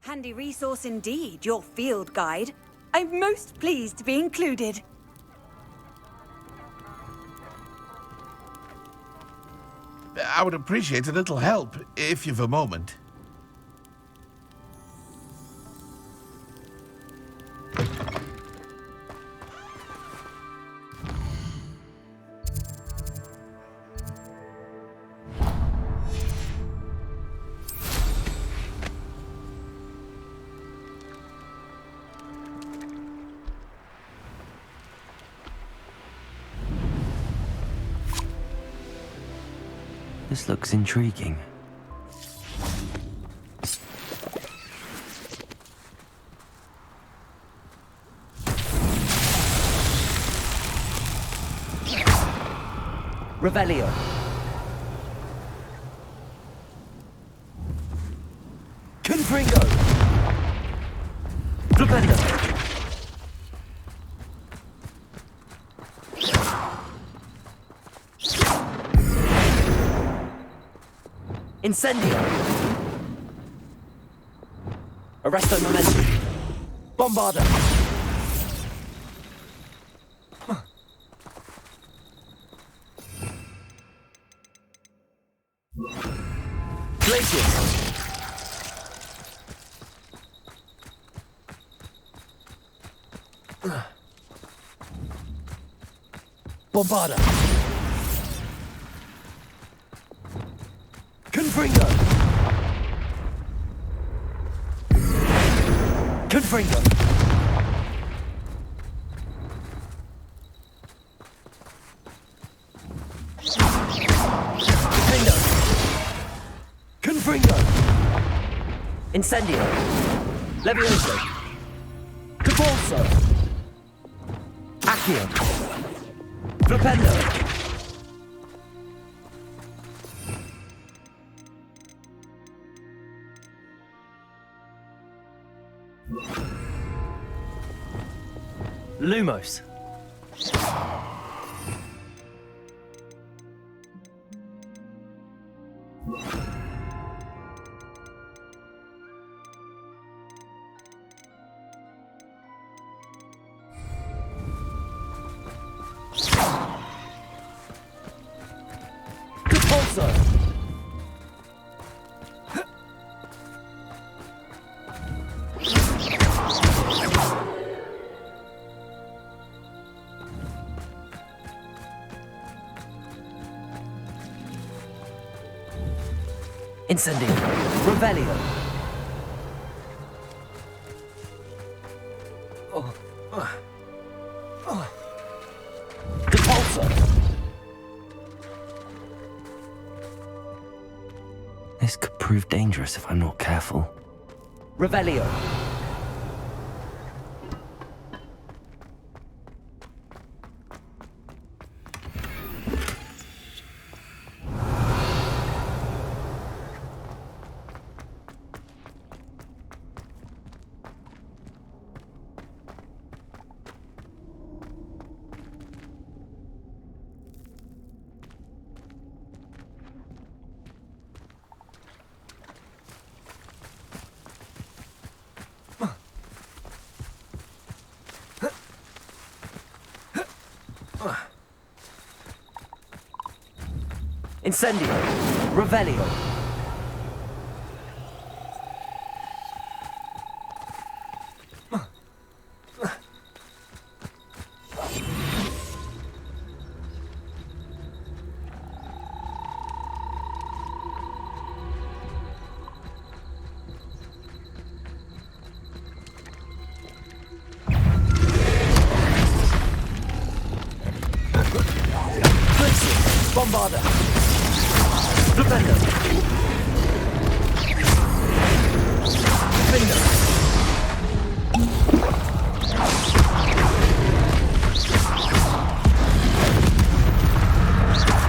Handy resource indeed, your field guide. I'm most pleased to be included. I would appreciate a little help, if you've a moment. This looks intriguing. Revelio. Confringo. Flipendo. Incendio. Arresto momentum. Bombarda. Glacius. Bombarda. Confringo. Confringo. Confringo. Confringo. Incendio. Levioso. Cabalso. Accio. Flipendo. Lumos. Capulso. Incendio. Revelio. Depulso. This could prove dangerous if I'm not careful. Revelio. Incendio. Revelio. Bombarda. Flipendo. Finger.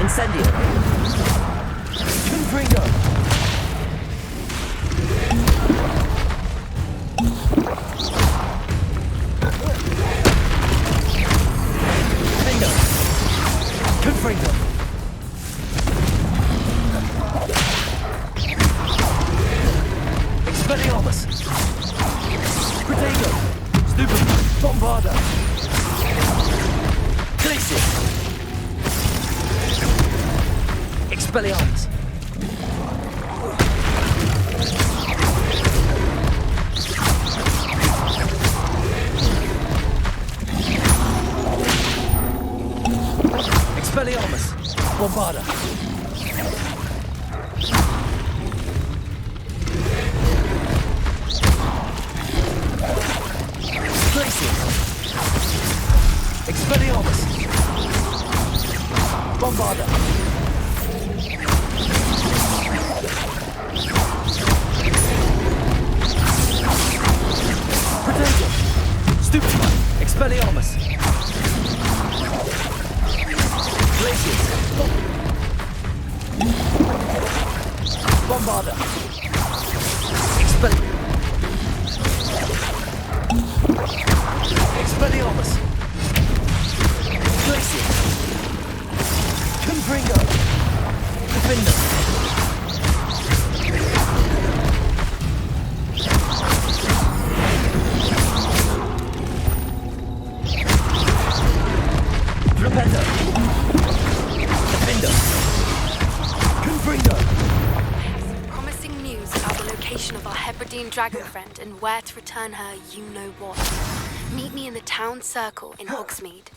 Incendio. Confringo. Finger. Confringo. Expelliarmus! Protego! Stupid! Bombarda! Glacius! Expelliarmus! Expelliarmus! Bombarda! Glacius! Expelliarmus! Bombarda! Protego! Stupefy! Expelliarmus! Glacius! Bombarda! Expelliarmus! Glacius! Confringo! Defender! Repender! Defender! Confringo! Promising news about the location of our Hebridean dragon friend and where to return her you-know-what. Meet me in the town circle in Hogsmeade.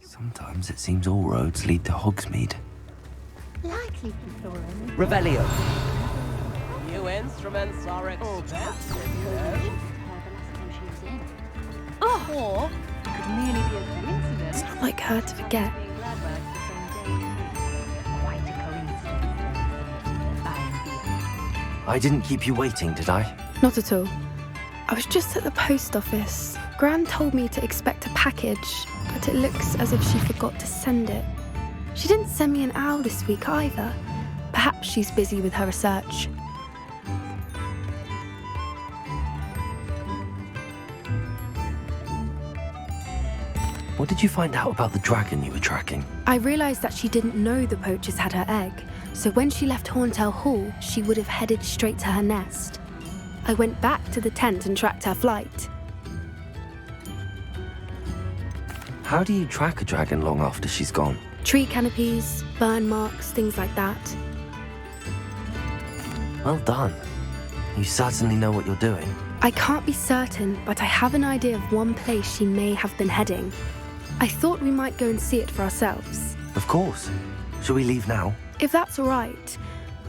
Sometimes it seems all roads lead to Hogsmeade. Likely, Thorin. Revelio. New instruments are expensive, Or could merely be a coincidence. It's not like her to forget. Quite a coincidence. I didn't keep you waiting, did I? Not at all. I was just at the post office. Gran told me to expect a package, but it looks as if she forgot to send it. She didn't send me an owl this week either. Perhaps she's busy with her research. What did you find out about the dragon you were tracking? I realised that she didn't know the poachers had her egg, so when she left Horntail Hall, she would have headed straight to her nest. I went back to the tent and tracked her flight. How do you track a dragon long after she's gone? Tree canopies, burn marks, things like that. Well done. You certainly know what you're doing. I can't be certain, but I have an idea of one place she may have been heading. I thought we might go and see it for ourselves. Of course. Shall we leave now? If that's all right,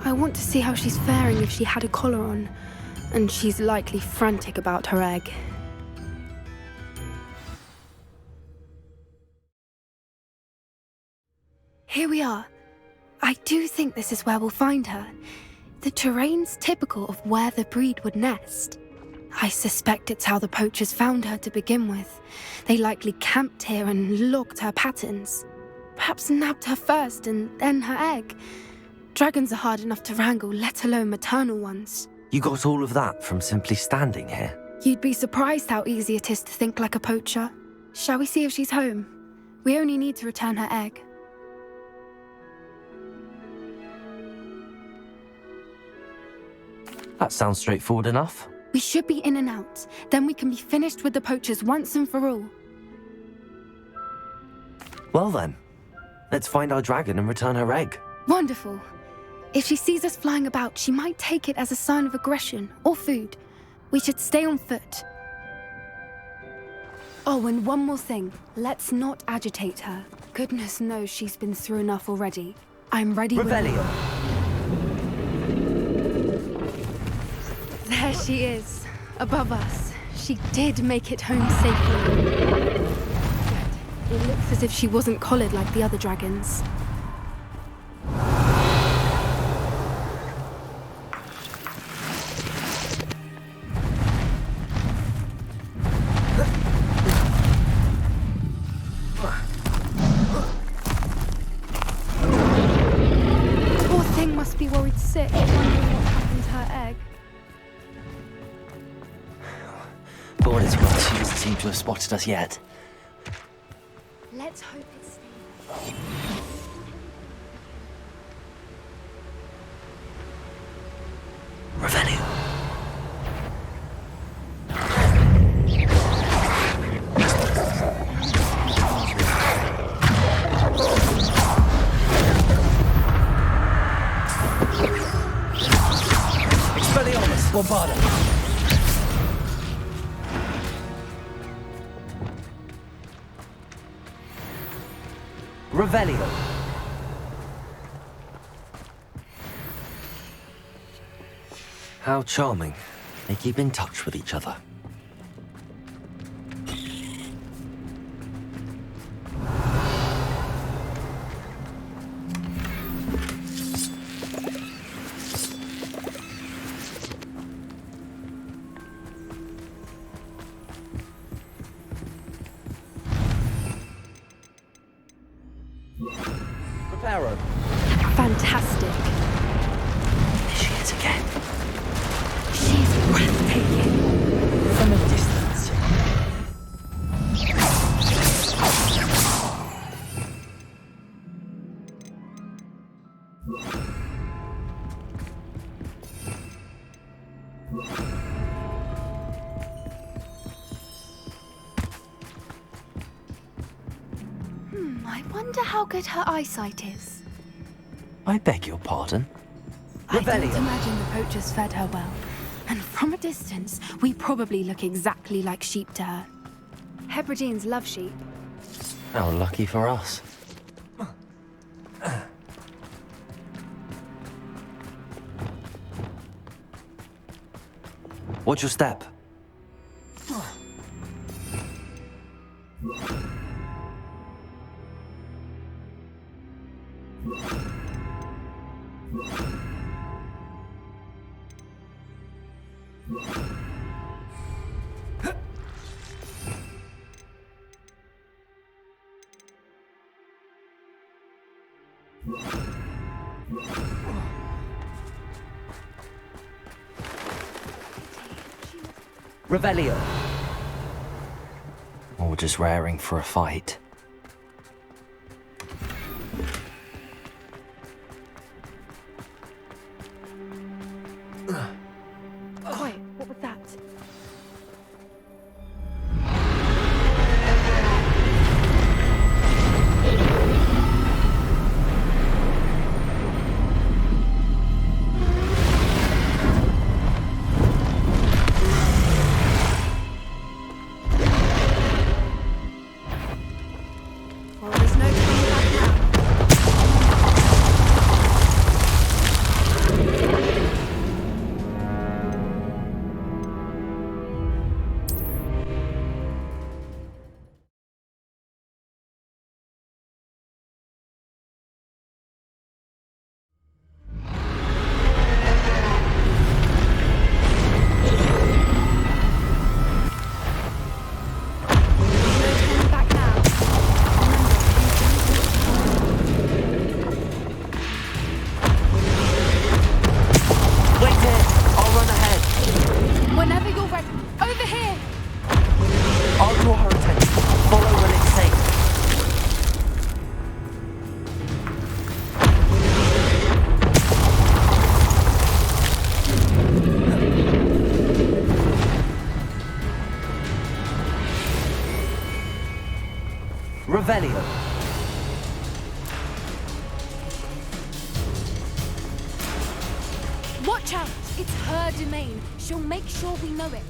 I want to see how she's faring if she had a collar on, and she's likely frantic about her egg. Here we are. I do think this is where we'll find her. The terrain's typical of where the breed would nest. I suspect it's how the poachers found her to begin with. They likely camped here and logged her patterns. Perhaps nabbed her first and then her egg. Dragons are hard enough to wrangle, let alone maternal ones. You got all of that from simply standing here? You'd be surprised how easy it is to think like a poacher. Shall we see if she's home? We only need to return her egg. That sounds straightforward enough. We should be in and out. Then we can be finished with the poachers once and for all. Well then, let's find our dragon and return her egg. Wonderful. If she sees us flying about, she might take it as a sign of aggression or food. We should stay on foot. Oh, and one more thing. Let's not agitate her. Goodness knows she's been through enough already. I'm ready with... Revelio. There she is, above us. She did make it home safely. Good. It looks as if she wasn't collared like the other dragons. Poor thing must be worried sick, wondering what happened to her egg. For what it's worth, she doesn't seem to have spotted us yet. Let's hope it stays. Revelio. Expelliarmus. Bombarda. Revelio. How charming. They keep in touch with each other. Preparo. Fantastic. There she is again. She's breathtaking. From a distance. I wonder how good her eyesight is. I beg your pardon? I don't Revelio. imagine the poachers fed her well. And from a distance, we probably look exactly like sheep to her. Hebrideans love sheep. How lucky for us. Watch your step. Revelio. Or just raring for a fight. Quiet, what was that? Well, there's no coming back now. here. I'll run ahead. Whenever you're ready. Over here! I'll draw her attention. Follow when it's safe. Revelio. Watch out! It's her domain. She'll make sure we know it.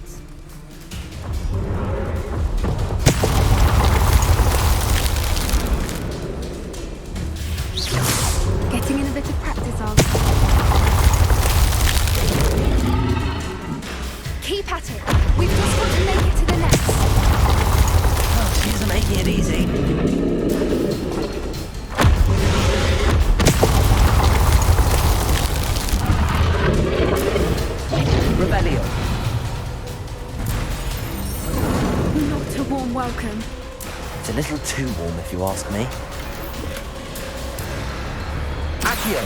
Getting in a bit of practice, are we? Keep at it. We've just got to make it to the nest. Oh, she isn't making it easy. Revelio. Not a warm welcome. It's a little too warm, if you ask me. Accio.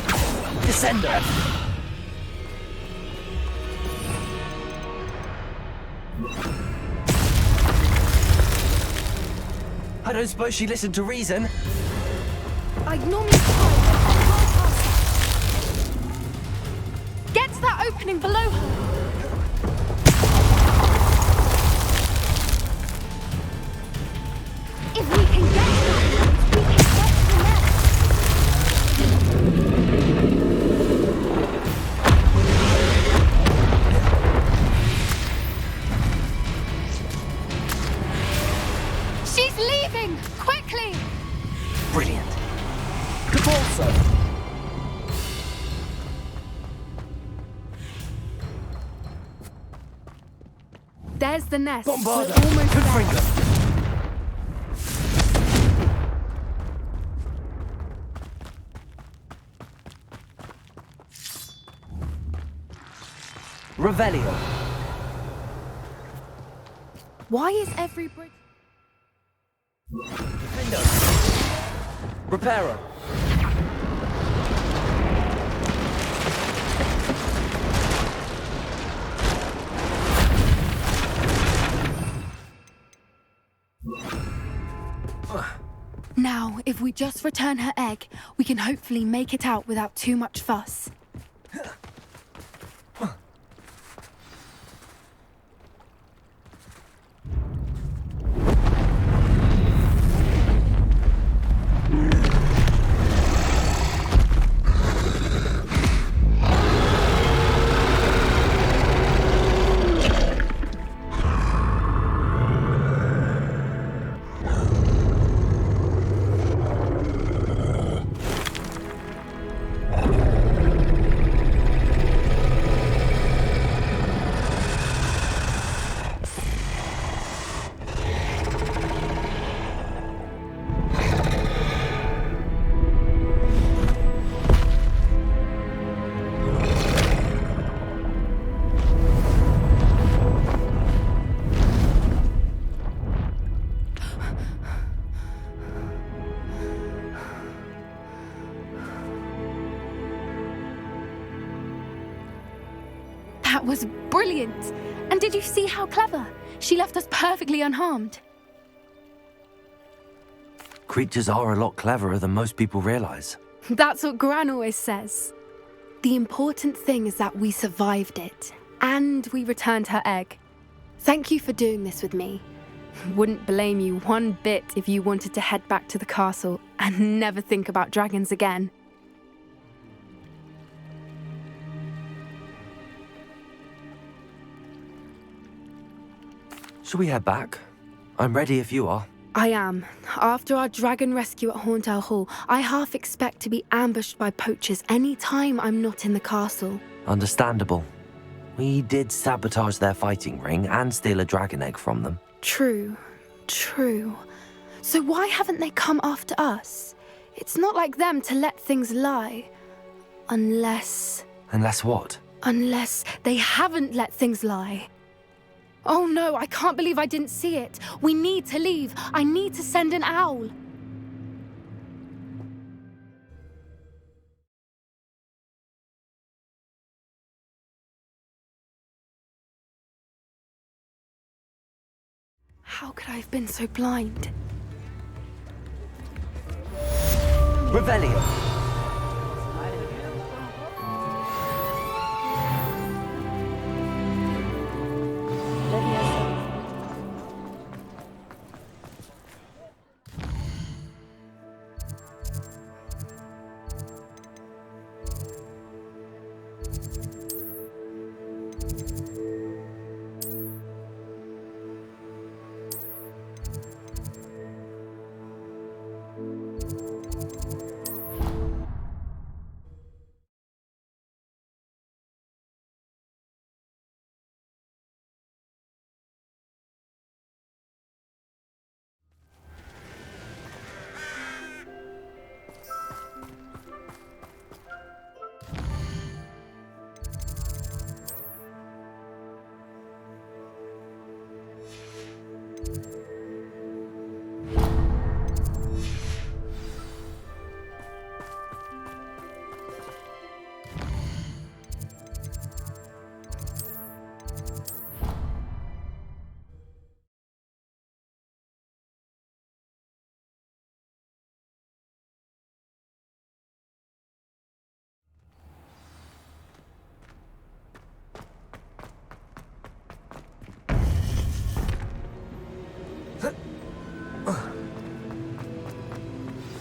Descender. I don't suppose she listened to reason. I'd normally try, but I can't pass it. Get to that opening below her. If we can get to that, we can get to the nest. She's leaving! Quickly! Brilliant. Cabalso. There's the nest. Bombarda. We're almost there. Confringo. Revelio. Why is every bridge... Defendo. Reparo. Now, if we just return her egg, we can hopefully make it out without too much fuss. That was brilliant! And did you see how clever? She left us perfectly unharmed. Creatures are a lot cleverer than most people realize. That's what Gran always says. The important thing is that we survived it, and we returned her egg. Thank you for doing this with me. Wouldn't blame you one bit if you wanted to head back to the castle and never think about dragons again. Shall we head back? I'm ready if you are. I am. After our dragon rescue at Hauntel Hall, I half expect to be ambushed by poachers any time I'm not in the castle. Understandable. We did sabotage their fighting ring and steal a dragon egg from them. True. So why haven't they come after us? It's not like them to let things lie. Unless what? Unless they haven't let things lie. Oh no, I can't believe I didn't see it. We need to leave. I need to send an owl. How could I have been so blind? Revelio.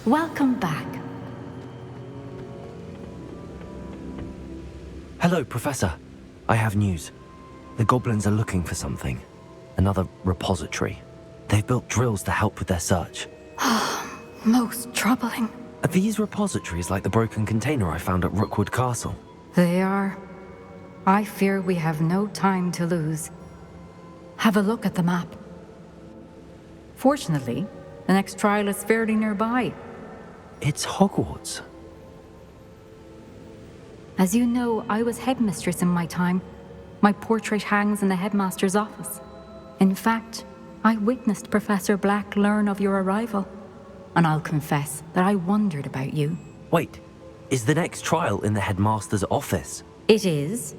Welcome back. Hello, Professor. I have news. The goblins are looking for something. Another repository. They've built drills to help with their search. Most troubling. Are these repositories like the broken container I found at Rookwood Castle? They are. I fear we have no time to lose. Have a look at the map. Fortunately, the next trial is fairly nearby. It's Hogwarts. As you know, I was headmistress in my time. My portrait hangs in the headmaster's office. In fact, I witnessed Professor Black learn of your arrival. And I'll confess that I wondered about you. Wait, is the next trial in the headmaster's office? It is.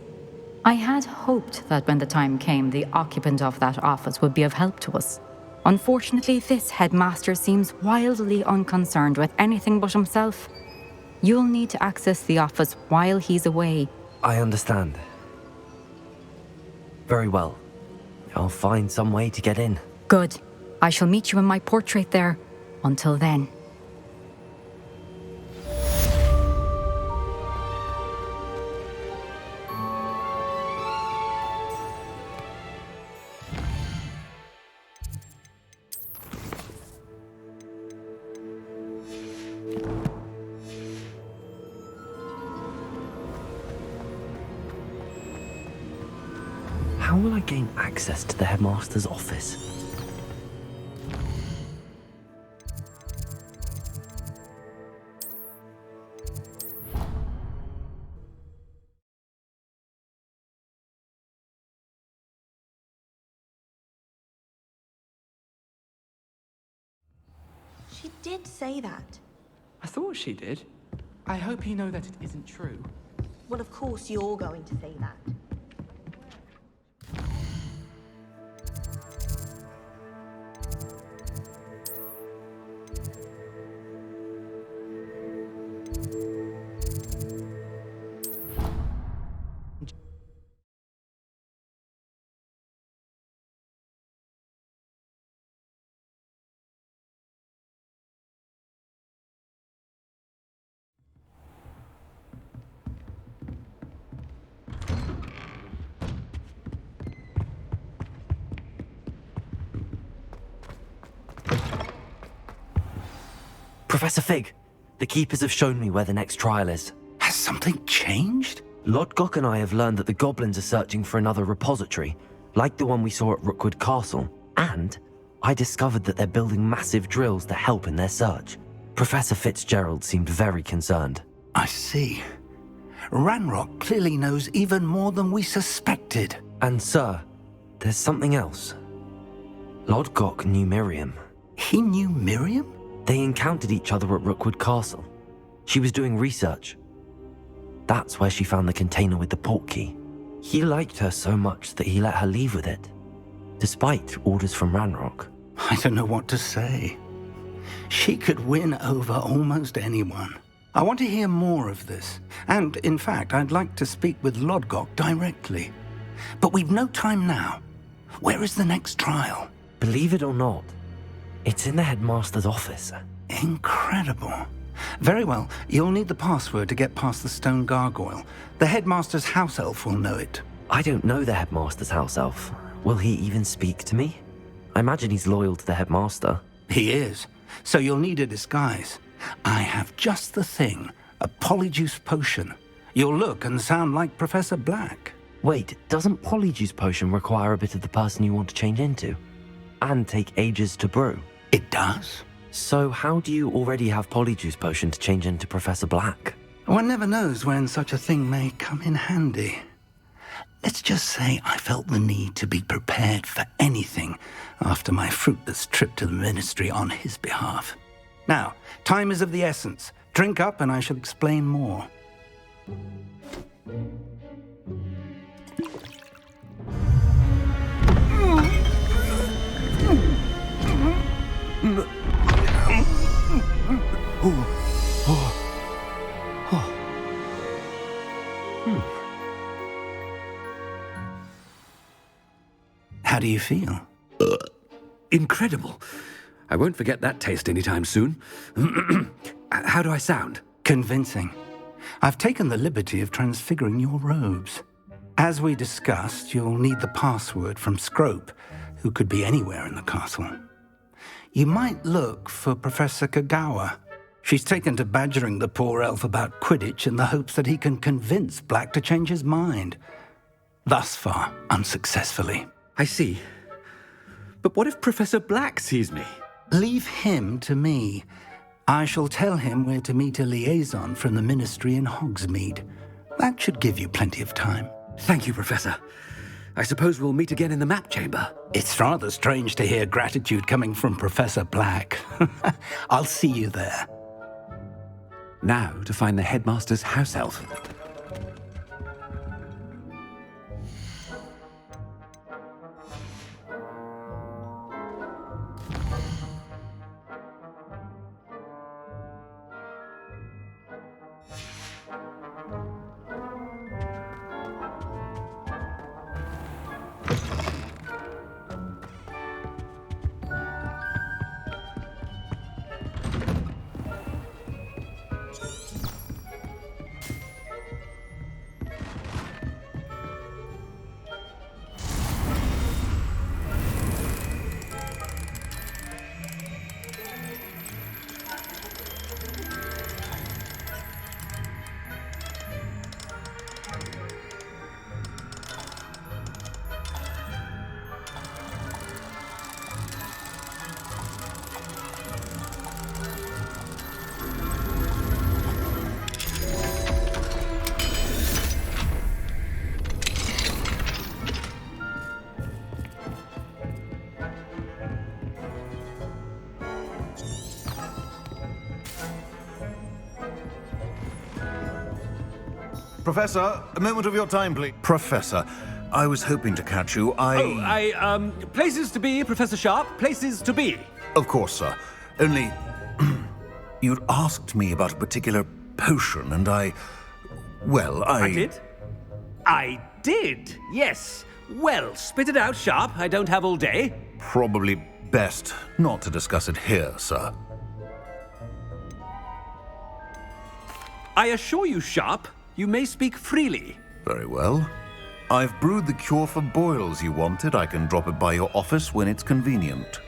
I had hoped that when the time came, the occupant of that office would be of help to us. Unfortunately, this headmaster seems wildly unconcerned with anything but himself. You'll need to access the office while he's away. I understand. Very well. I'll find some way to get in. Good. I shall meet you in my portrait there. Until then. How will I gain access to the headmaster's office? She did say that. I thought she did. I hope you know that it isn't true. Well, of course you're going to say that. Professor Fig, the Keepers have shown me where the next trial is. Has something changed? Lodgok and I have learned that the goblins are searching for another repository, like the one we saw at Rookwood Castle. And I discovered that they're building massive drills to help in their search. Professor Fitzgerald seemed very concerned. I see. Ranrock clearly knows even more than we suspected. And sir, there's something else. Lodgok knew Miriam. He knew Miriam? They encountered each other at Rookwood Castle. She was doing research. That's where she found the container with the portkey. He liked her so much that he let her leave with it. despite orders from Ranrock. I don't know what to say. She could win over almost anyone. I want to hear more of this. And, in fact, I'd like to speak with Lodgok directly. But we've no time now. Where is the next trial? Believe it or not, it's in the headmaster's office. Incredible. Very well. You'll need the password to get past the stone gargoyle. The headmaster's house elf will know it. I don't know the headmaster's house elf. Will he even speak to me? I imagine he's loyal to the headmaster. He is. So you'll need a disguise. I have just the thing. A polyjuice potion. You'll look and sound like Professor Black. Wait, doesn't Polyjuice Potion require a bit of the person you want to change into? And take ages to brew? It does. So how do you already have Polyjuice Potion to change into Professor Black? One never knows when such a thing may come in handy. Let's just say I felt the need to be prepared for anything after my fruitless trip to the Ministry on his behalf. Now, time is of the essence. Drink up and I shall explain more. How do you feel? Incredible. I won't forget that taste anytime soon. How do I sound? Convincing. I've taken the liberty of transfiguring your robes. As we discussed, you'll need the password from Scrope, who could be anywhere in the castle. You might look for Professor Kagawa. She's taken to badgering the poor elf about Quidditch in the hopes that he can convince Black to change his mind. Thus far, unsuccessfully. I see. But what if Professor Black sees me? Leave him to me. I shall tell him where to meet a liaison from the Ministry in Hogsmeade. That should give you plenty of time. Thank you, Professor. I suppose we'll meet again in the map chamber. It's rather strange to hear gratitude coming from Professor Black. I'll see you there. Now to find the headmaster's house elf. Professor, a moment of your time, please. Professor, I was hoping to catch you. Places to be, Professor Sharp, places to be. Of course, sir. Only, you'd asked me about a particular potion, and I did? I did, yes. Well, spit it out, Sharp. I don't have all day. Probably best not to discuss it here, sir. I assure you, Sharp, you may speak freely. Very well. I've brewed the cure for boils you wanted. I can drop it by your office when it's convenient.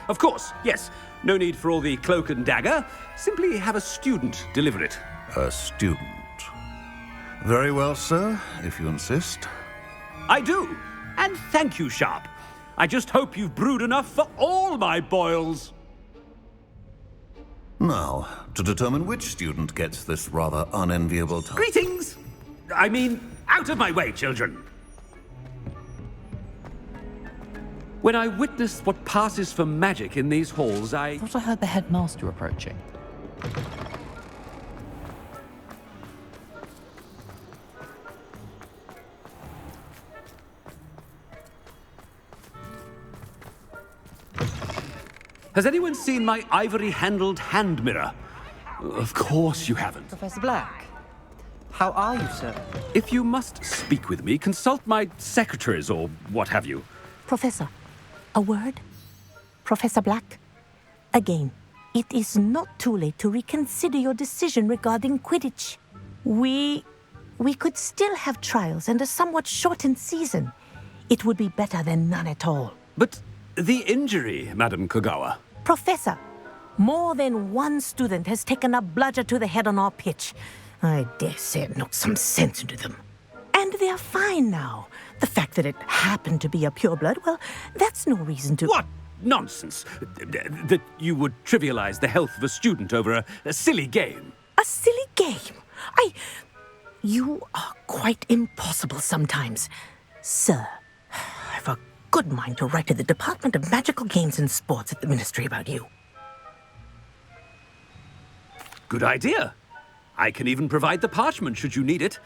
Of course, yes. No need for all the cloak and dagger. Simply have a student deliver it. A student. Very well, sir, if you insist. I do. And thank you, Sharp. I just hope you've brewed enough for all my boils. Now, to determine which student gets this rather unenviable task. Greetings! I mean, out of my way, children. When I witness what passes for magic in these halls, I thought I heard the headmaster approaching. Has anyone seen my ivory-handled hand mirror? Of course you haven't. Professor Black, how are you, sir? If you must speak with me, consult my secretaries or what have you. Professor, a word? Professor Black, again, it is not too late to reconsider your decision regarding Quidditch. We could still have trials and a somewhat shortened season. It would be better than none at all. But the injury, Madam Kogawa. Professor, more than one student has taken a bludger to the head on our pitch. I dare say it knocked some sense into them. And they're fine now. The fact that it happened to be a pureblood, well, that's no reason to... What nonsense! That you would trivialize the health of a student over a silly game. A silly game? You are quite impossible sometimes. Sir, I've a good mind to write to the Department of Magical Games and Sports at the Ministry about you. Good idea. I can even provide the parchment should you need it.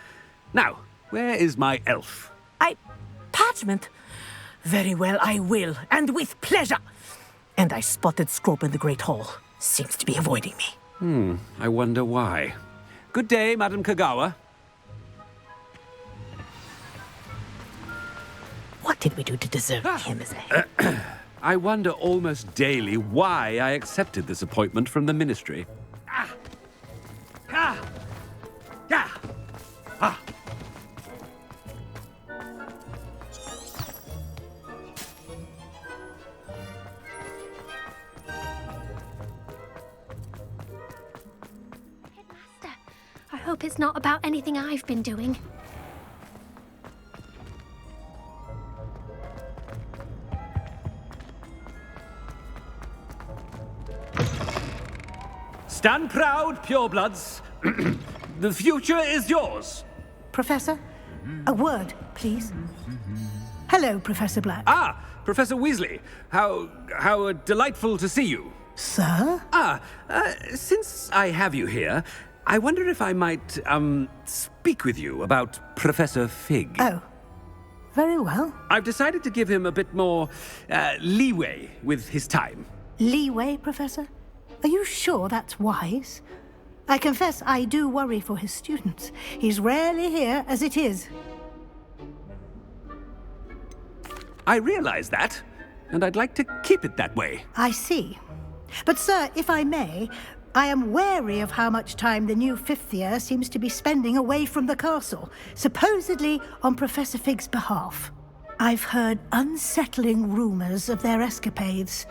Now, where is my elf? Parchment? Very well, I will, and with pleasure. And I spotted Scrope in the Great Hall. Seems to be avoiding me. I wonder why. Good day, Madam Kogawa. What did we do to deserve him as a... I wonder almost daily why I accepted this appointment from the Ministry. I hope it's not about anything I've been doing. Stand proud, purebloods. The future is yours. Professor, a word, please. Hello, Professor Black. Ah, Professor Weasley. How delightful to see you. Sir? Since I have you here, I wonder if I might, speak with you about Professor Fig. Oh, very well. I've decided to give him a bit more, leeway with his time. Leeway, Professor? Are you sure that's wise? I confess I do worry for his students. He's rarely here as it is. I realize that, and I'd like to keep it that way. I see. But, sir, if I may, I am wary of how much time the new fifth year seems to be spending away from the castle, supposedly on Professor Fig's behalf. I've heard unsettling rumors of their escapades.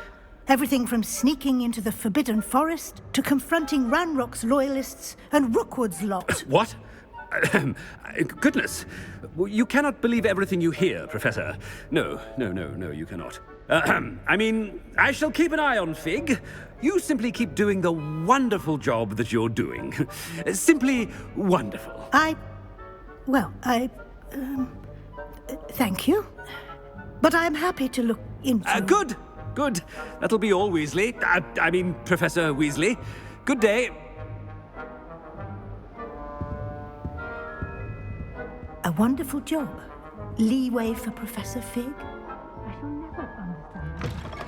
Everything from sneaking into the Forbidden Forest to confronting Ranrock's loyalists and Rookwood's lot. What? Goodness. You cannot believe everything you hear, Professor. No, you cannot. I mean, I shall keep an eye on Fig. You simply keep doing the wonderful job that you're doing. Simply wonderful. Thank you. But I'm happy to look into... Good. That'll be all, Weasley. I mean, Professor Weasley. Good day. A wonderful job. Leeway for Professor Fig. I shall never understand.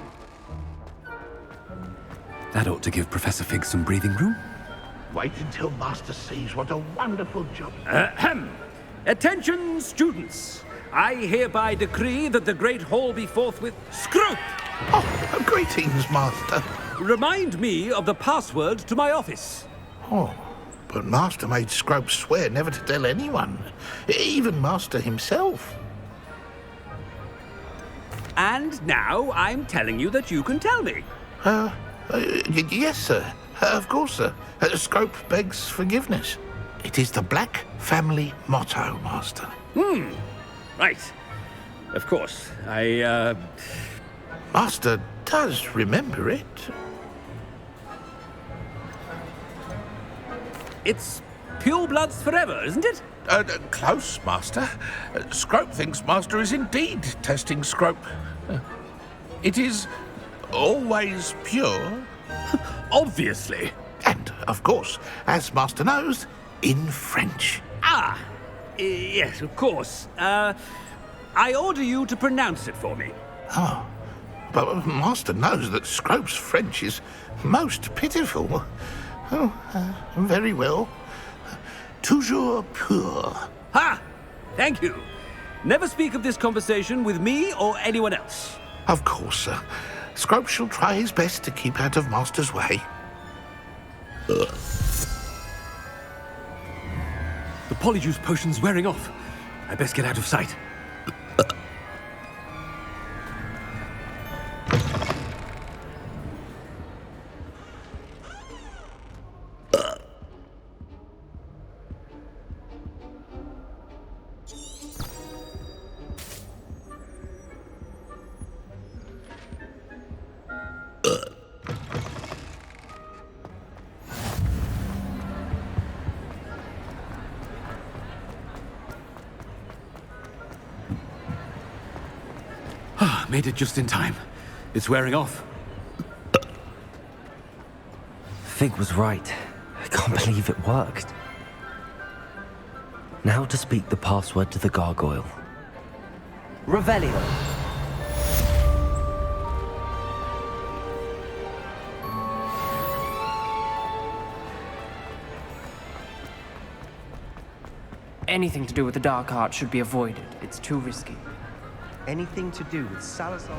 That ought to give Professor Fig some breathing room. Wait until Master sees what a wonderful job. Attention, students. I hereby decree that the Great Hall be forthwith... Scrope! Oh, greetings, Master. Remind me of the password to my office. Oh, but Master made Scrope swear never to tell anyone, even Master himself. And now I'm telling you that you can tell me. Yes, sir. Of course, sir. Scrope begs forgiveness. It is the Black family motto, Master. Right. Of course. Master does remember it. It's purebloods forever, isn't it? Close, Master. Scrope thinks Master is indeed testing Scrope. It is always pure. Obviously. And, of course, as Master knows, in French. Yes, of course. I order you to pronounce it for me. Oh, but Master knows that Scrope's French is most pitiful. Oh, very well. Toujours pur. Ha! Thank you. Never speak of this conversation with me or anyone else. Of course, sir. Scrope shall try his best to keep out of Master's way. The polyjuice potion's wearing off. I best get out of sight. Made it just in time. It's wearing off. Fig was right. I can't believe it worked. Now to speak the password to the gargoyle. Revelio. Anything to do with the dark art should be avoided. It's too risky. Anything to do with Salazar?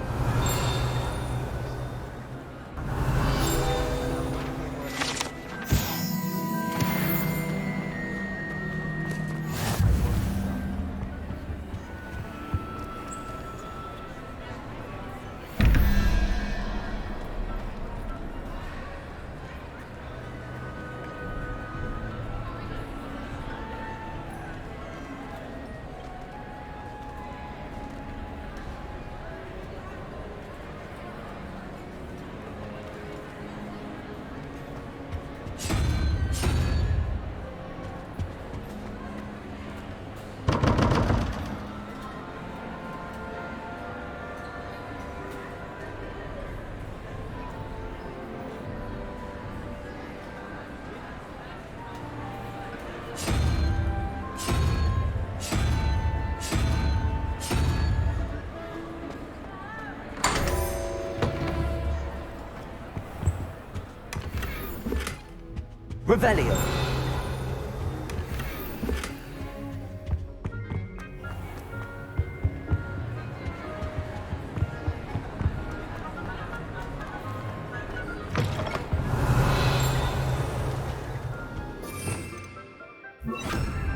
Revelio.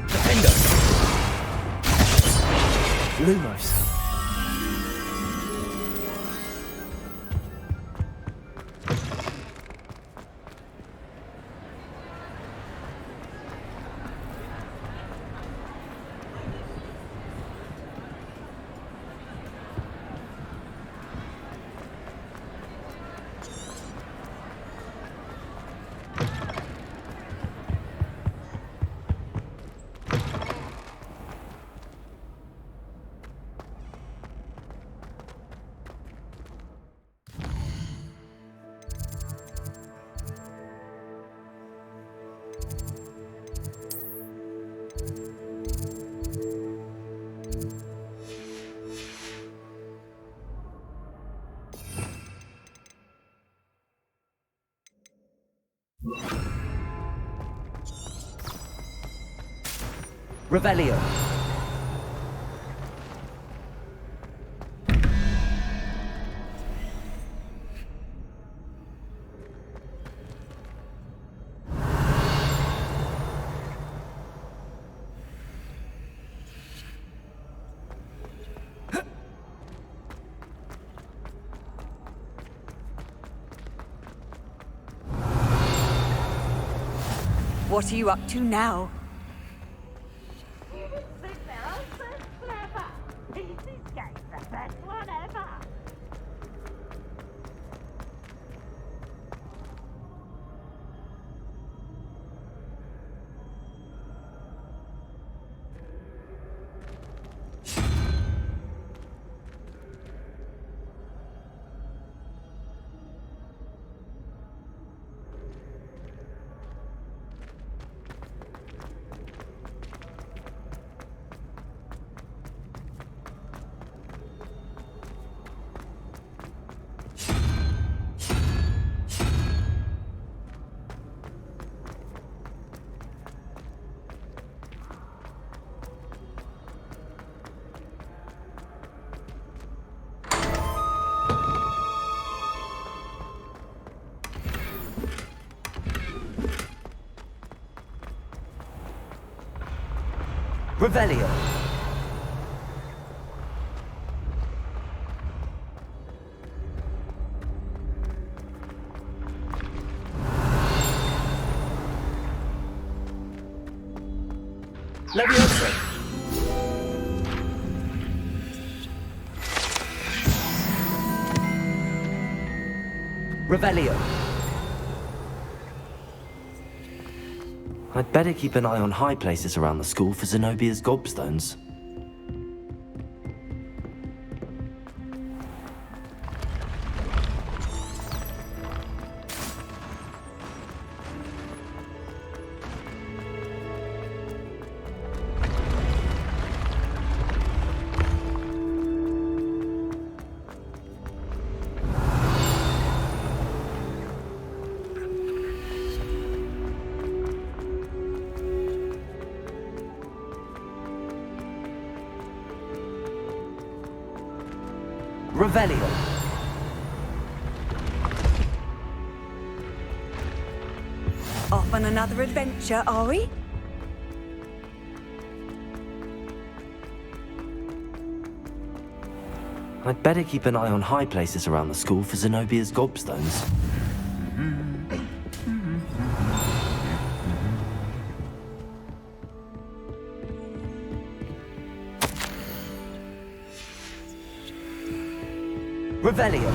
Defender. Lumos. Revelio. What are you up to now? Revelio. Leviosa. Revelio. I'd better keep an eye on high places around the school for Zenobia's gobstones. Revelio. Off on another adventure, are we? I'd better keep an eye on high places around the school for Zenobia's gobstones. Revelio.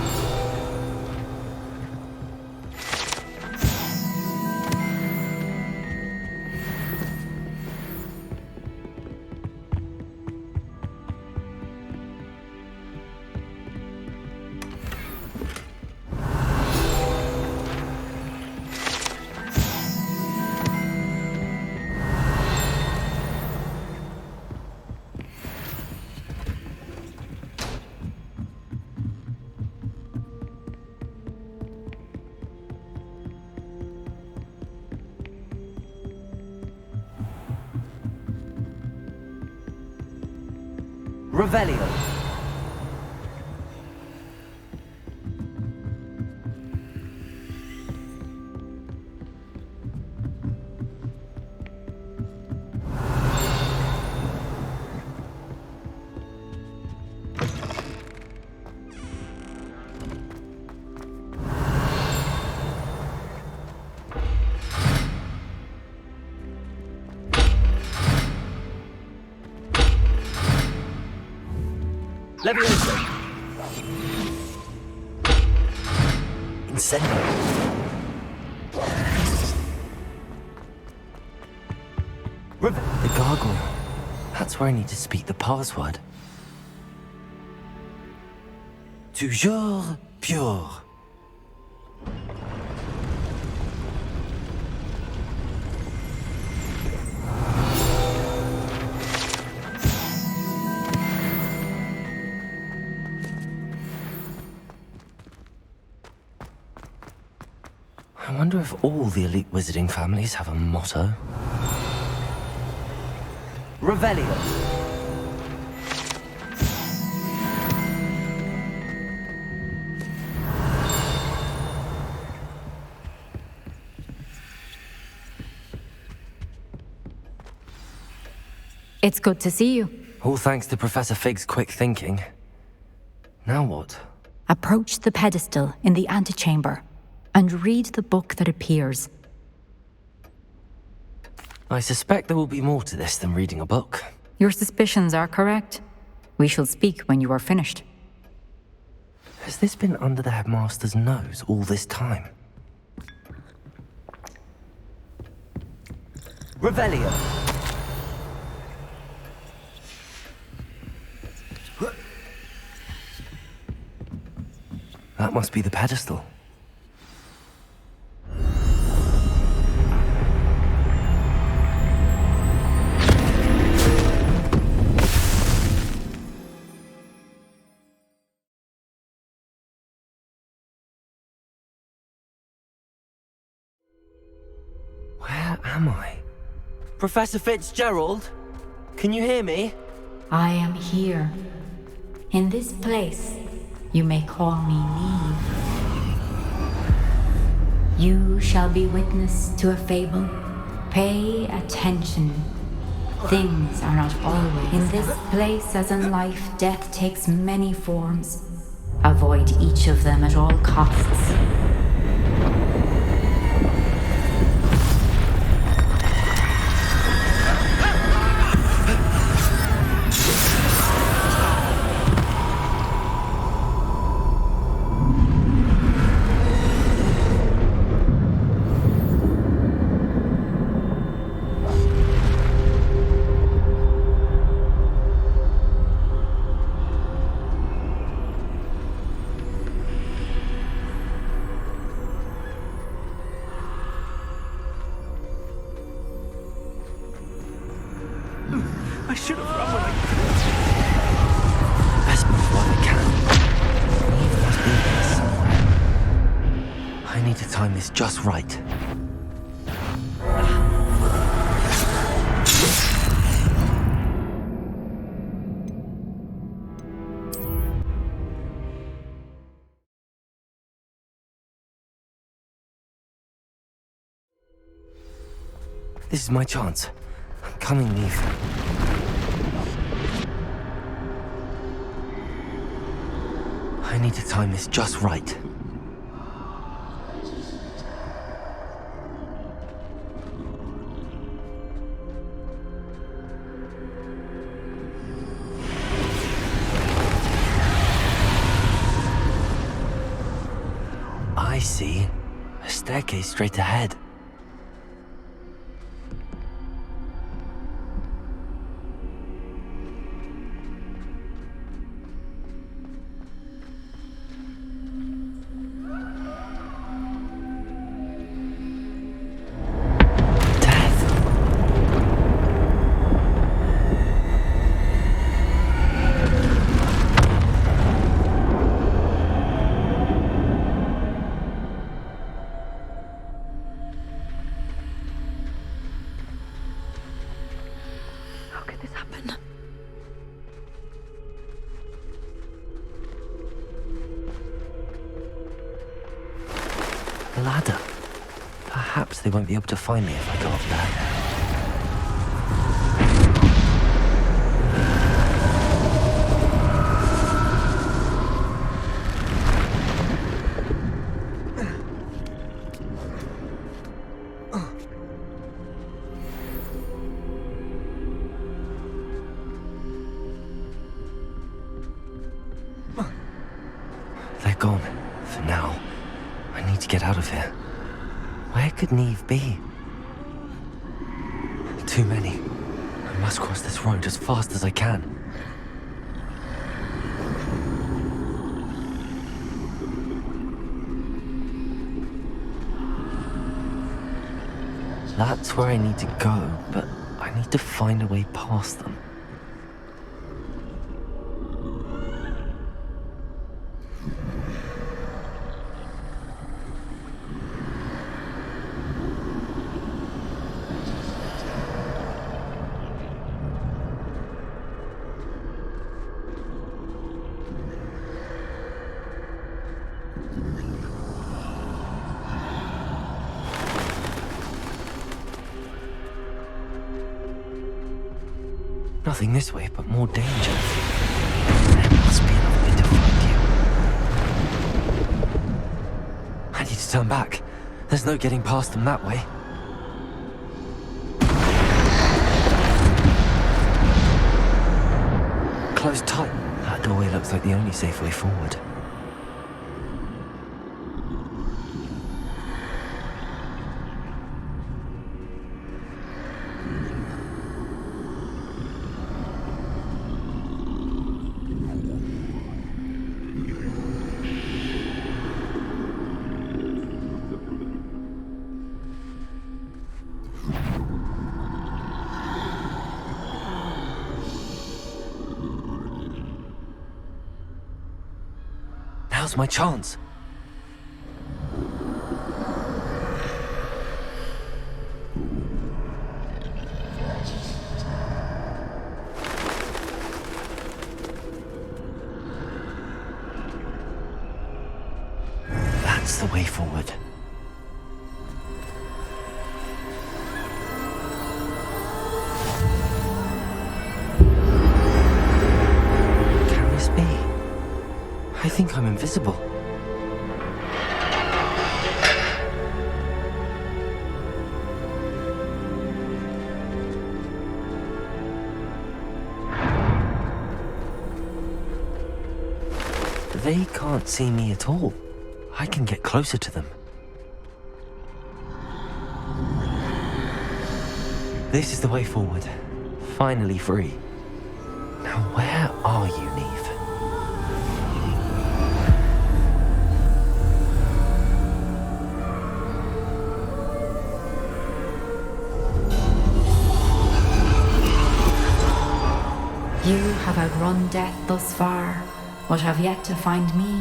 Revelio. Leviosa. Incendio. The gargoyle. That's where I need to speak the password. Toujours pure. I wonder if all the elite wizarding families have a motto. Revelio. It's good to see you. All thanks to Professor Fig's quick thinking. Now what? Approach the pedestal in the antechamber and read the book that appears. I suspect there will be more to this than reading a book. Your suspicions are correct. We shall speak when you are finished. Has this been under the headmaster's nose all this time? Revelio. That must be the pedestal. Where am I? Professor Fitzgerald? Can you hear me? I am here. In this place, you may call me Neve. You shall be witness to a fable. Pay attention. Things are not always. In this place, as in life, death takes many forms. Avoid each of them at all costs. I should have run when I Best move while I can. Eve must be here somewhere. I need to time this just right. This is my chance. I'm coming, Eve. I need to time this just right. I see. A staircase straight ahead. Ladder. Perhaps they won't be able to find me if I go up there. They're gone. For now. I need to get out of here. Where could Neve be? Too many. I must cross this road as fast as I can. That's where I need to go, but I need to find a way past them. Nothing this way, but more danger. There must be another way to find you. I need to turn back. There's no getting past them that way. Close tight. That doorway looks like the only safe way forward. Now's my chance. That's the way forward. like I'm invisible. They can't see me at all. I can get closer to them. This is the way forward. Finally free. Now where are you, Neve? You have outrun death thus far, but have yet to find me.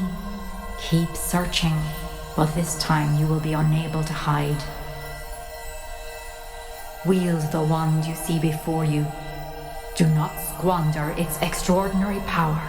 Keep searching, but this time you will be unable to hide. Wield the wand you see before you. Do not squander its extraordinary power.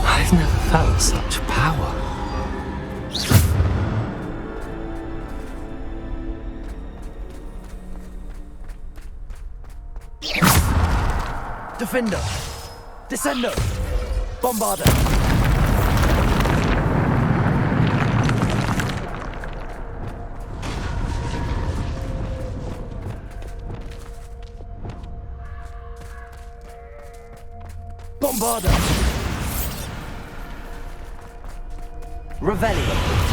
I've never felt such power. Defender! Descender! Bombarder! Bombarder! Revelio!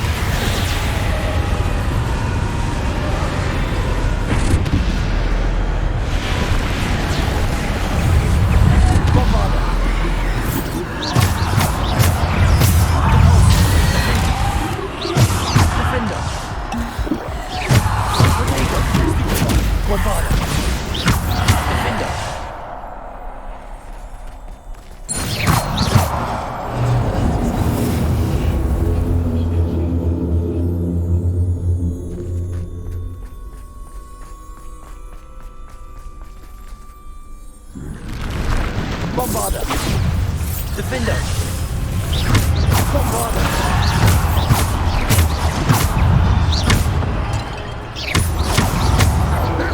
Bombarder! Defender! Bombarder!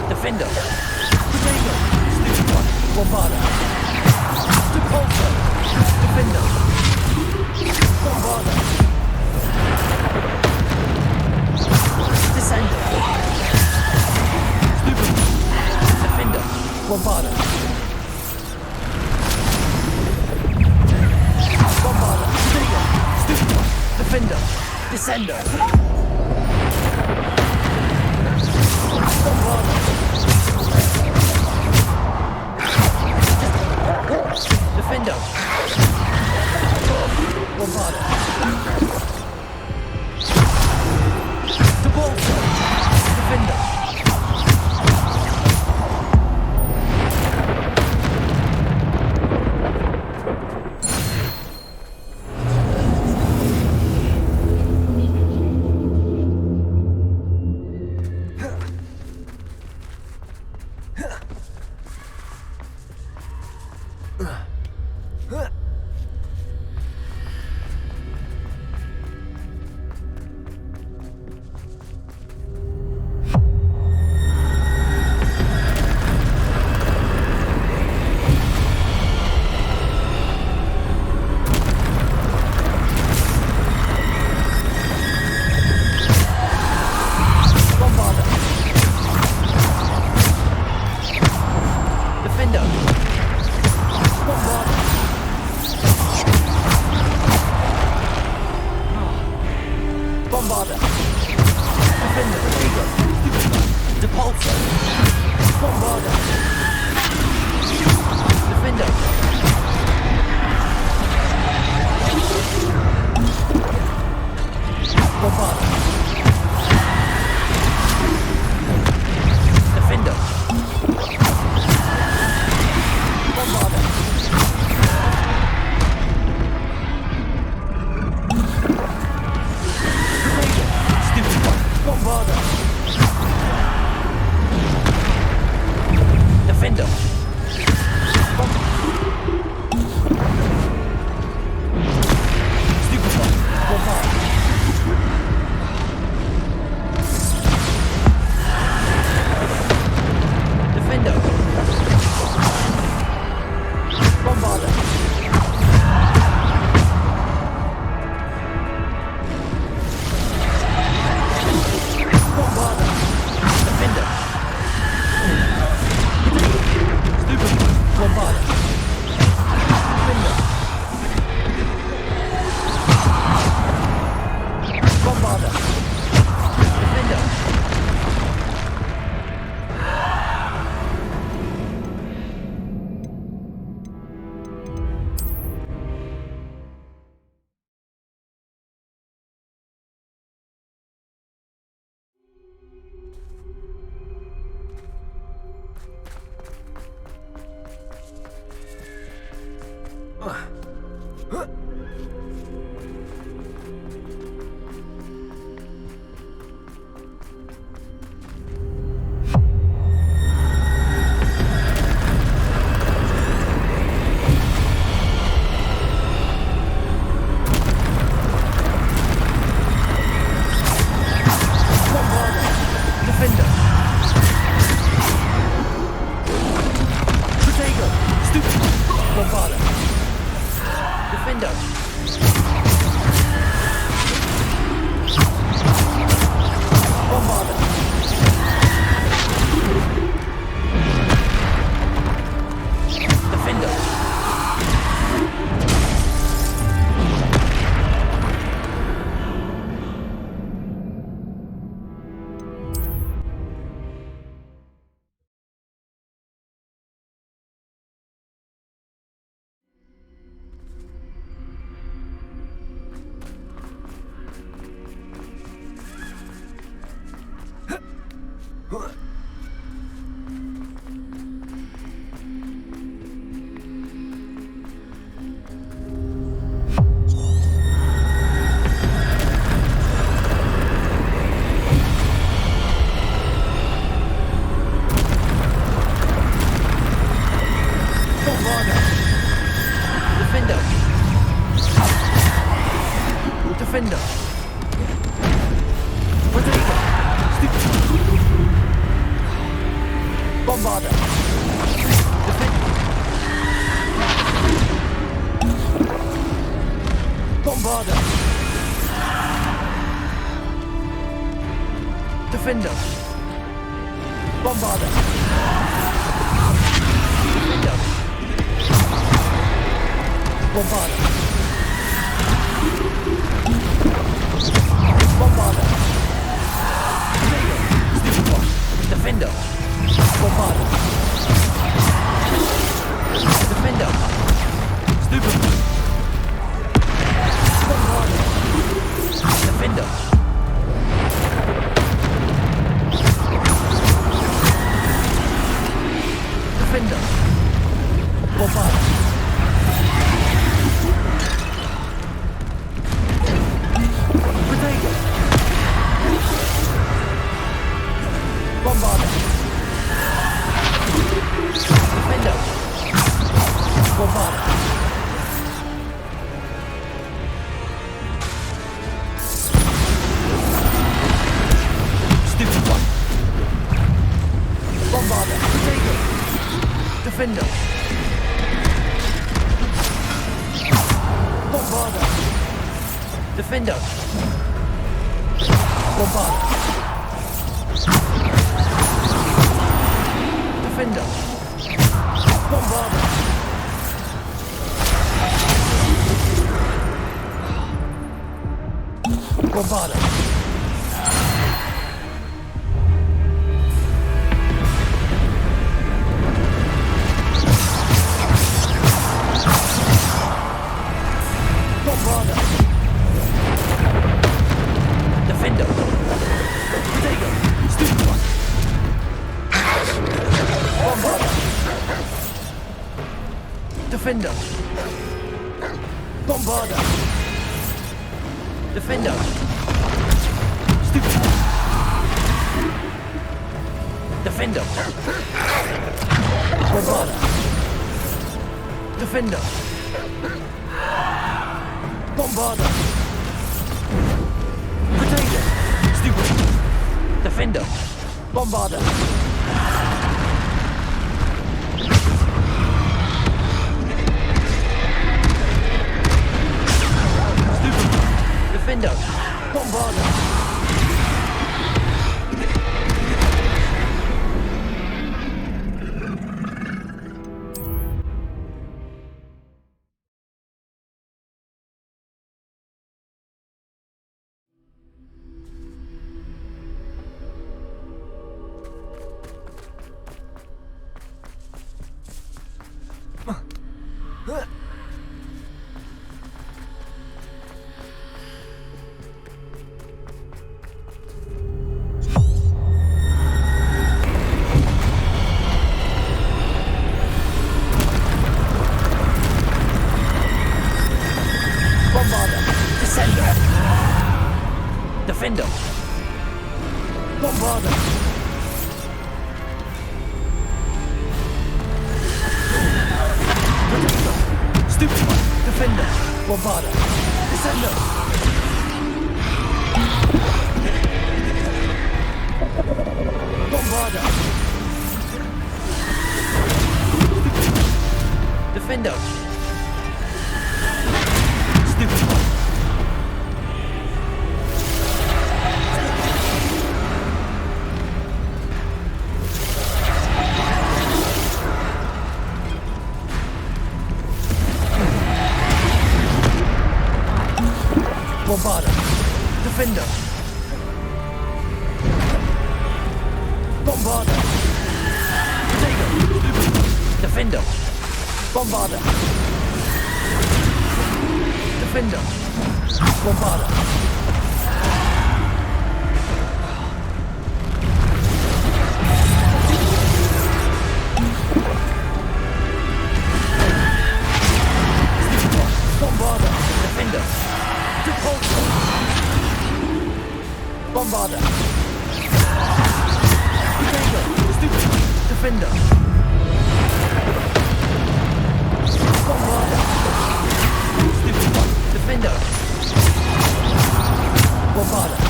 Defender! Potato! Stupid one! Bombarder! Depulso! Defender! Bombarder! Descender! Stupid one! Defender! Bombarder! Defender! Descender! Bombarder! Defender! Bombarder! Depulso! Defender! Defender. Bombarder. Bombarder. Bombarder. Defender. Bombarder. Defender. Stupid. Bombarder. Defender. Defender. Bombarder. Potato. Bombarder. Defender. Bombarder. Stupid one. Bombarder. Potato. Defender. Bombarder. Defender. Bombarder. Defender. Bombarder. Bombarder. Bombarder. Defender. Potato. Stupid one. Bombarder. Defender. Bombarder. Defender. Stupid. Defender. Bombarder. Defender. Bombarder. Potato. Stupid. Defender. Bombarder. Stupid. Defender. Bombarder. Defender! Bombarder! Stupefy! Defender! Bombarder! Descender! Bombarder! Defender! Stupefy! Bombarder! Defender! Bombarder! Potato! Defender! Bombarder! Defender! Bombarder! Bombarder! Defender! Repulsor! Bombarder! Potato! Defender! Bombarder! Defender! Bombarder!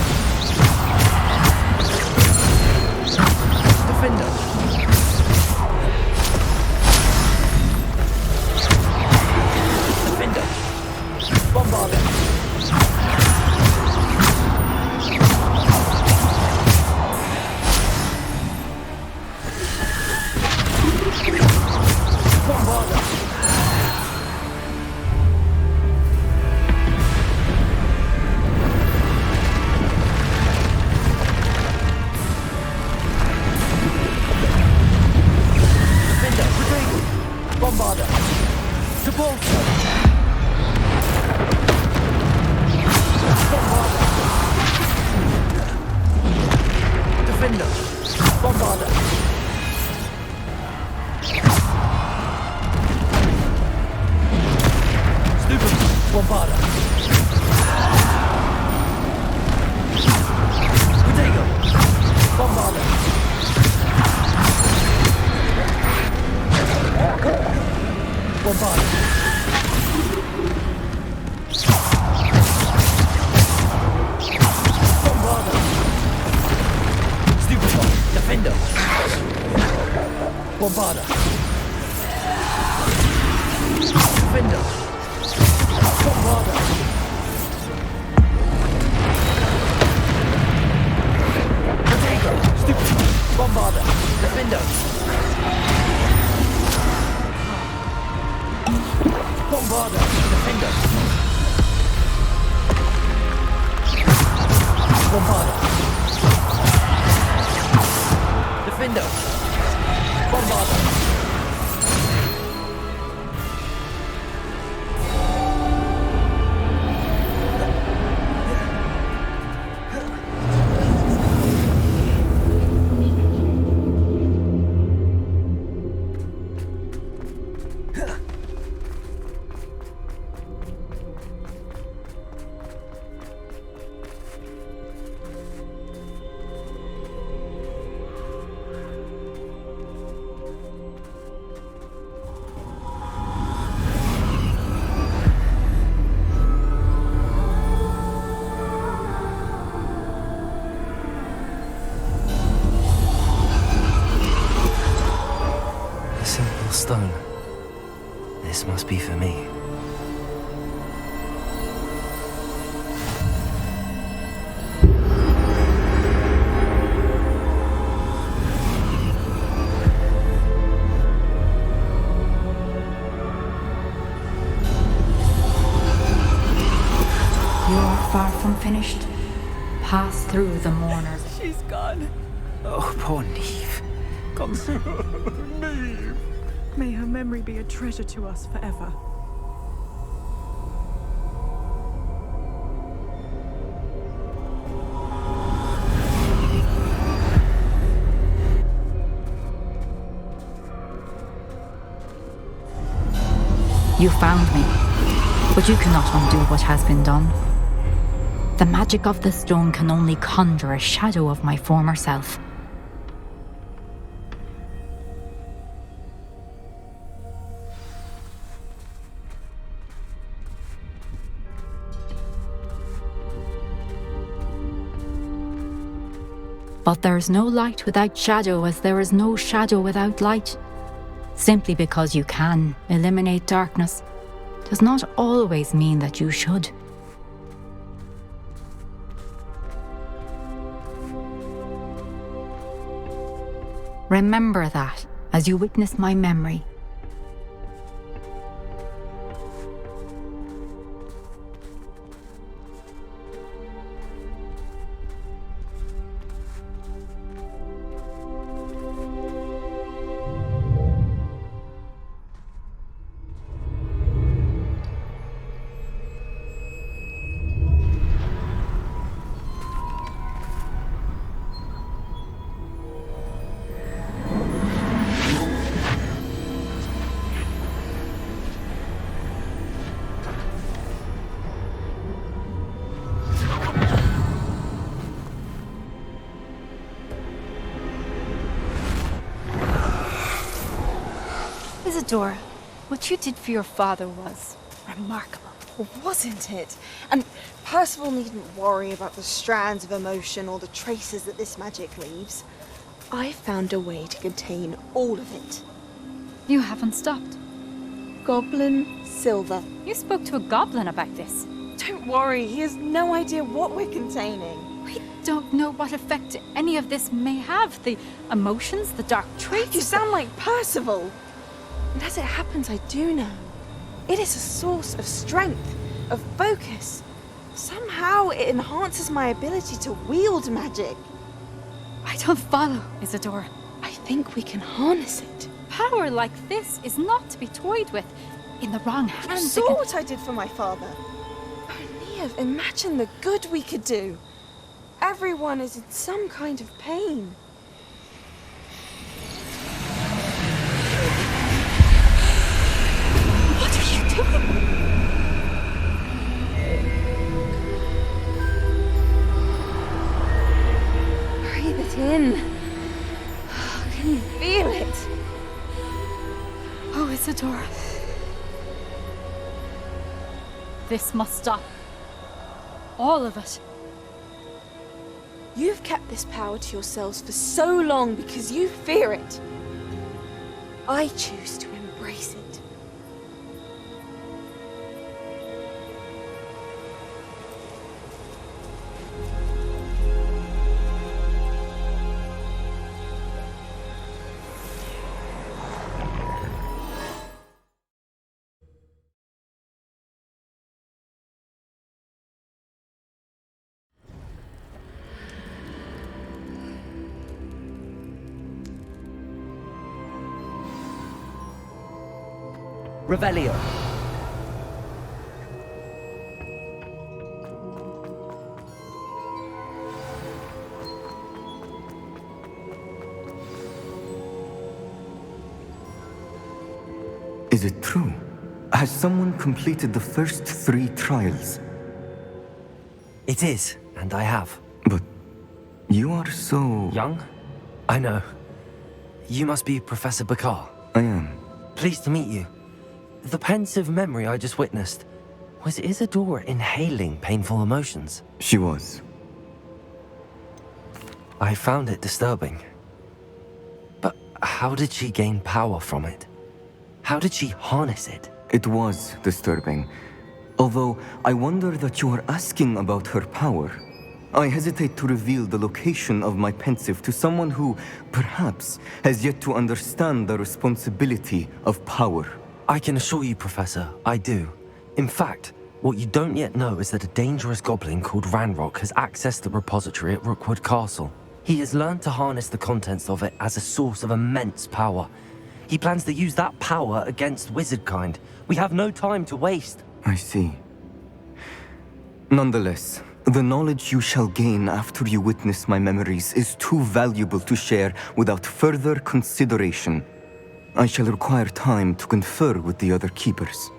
Defender! Defender! Bombarder! Bombarder! Defender! Potato! Bombarder! Repulsor! Bombarder! Defender! Bombarder! Bombarder! Potato! Bombarder! Bombarder! Bombarder! Stupefy! Defender! Bombarder! Defender! Bombarder! Potato! Stupefy! Bombarder! Defender! Bombarder! Defender! Bombarder! Defender! Bombarder! Stone. This must be for me. You are far from finished. Pass through the mourners. She's gone. Oh, poor Neve. Gone. Neve. May her memory be a treasure to us forever. You found me, but you cannot undo what has been done. The magic of the stone can only conjure a shadow of my former self. But there is no light without shadow, as there is no shadow without light. Simply because you can eliminate darkness does not always mean that you should. Remember that as you witness my memory. Isadora, what you did for your father was remarkable, wasn't it? And Percival needn't worry about the strands of emotion or the traces that this magic leaves. I found a way to contain all of it. You haven't stopped. Goblin Silver. You spoke to a goblin about this. Don't worry, he has no idea what we're containing. We don't know what effect any of this may have. The emotions, the dark traits. You sound like Percival. And as it happens, I do know. It is a source of strength, of focus. Somehow it enhances my ability to wield magic. I don't follow, Isadora. I think we can harness it. Power like this is not to be toyed with. In the wrong hands. You saw what I did for my father. Oh, Neve, imagine the good we could do. Everyone is in some kind of pain. What are you doing? Breathe it in. Can you feel it? Oh, Isadora. This must stop. All of it. You've kept this power to yourselves for so long because you fear it. I choose to embrace it. Revelio. Is it true? Has someone completed the first 3 trials? It is, and I have. But you are so... young? I know. You must be Professor Bakar. I am. Pleased to meet you. The pensive memory I just witnessed, was Isadora inhaling painful emotions? She was. I found it disturbing. But how did she gain power from it? How did she harness it? It was disturbing. Although I wonder that you are asking about her power. I hesitate to reveal the location of my pensive to someone who, perhaps, has yet to understand the responsibility of power. I can assure you, Professor, I do. In fact, what you don't yet know is that a dangerous goblin called Ranrock has accessed the repository at Rookwood Castle. He has learned to harness the contents of it as a source of immense power. He plans to use that power against wizardkind. We have no time to waste. I see. Nonetheless, the knowledge you shall gain after you witness my memories is too valuable to share without further consideration. I shall require time to confer with the other keepers.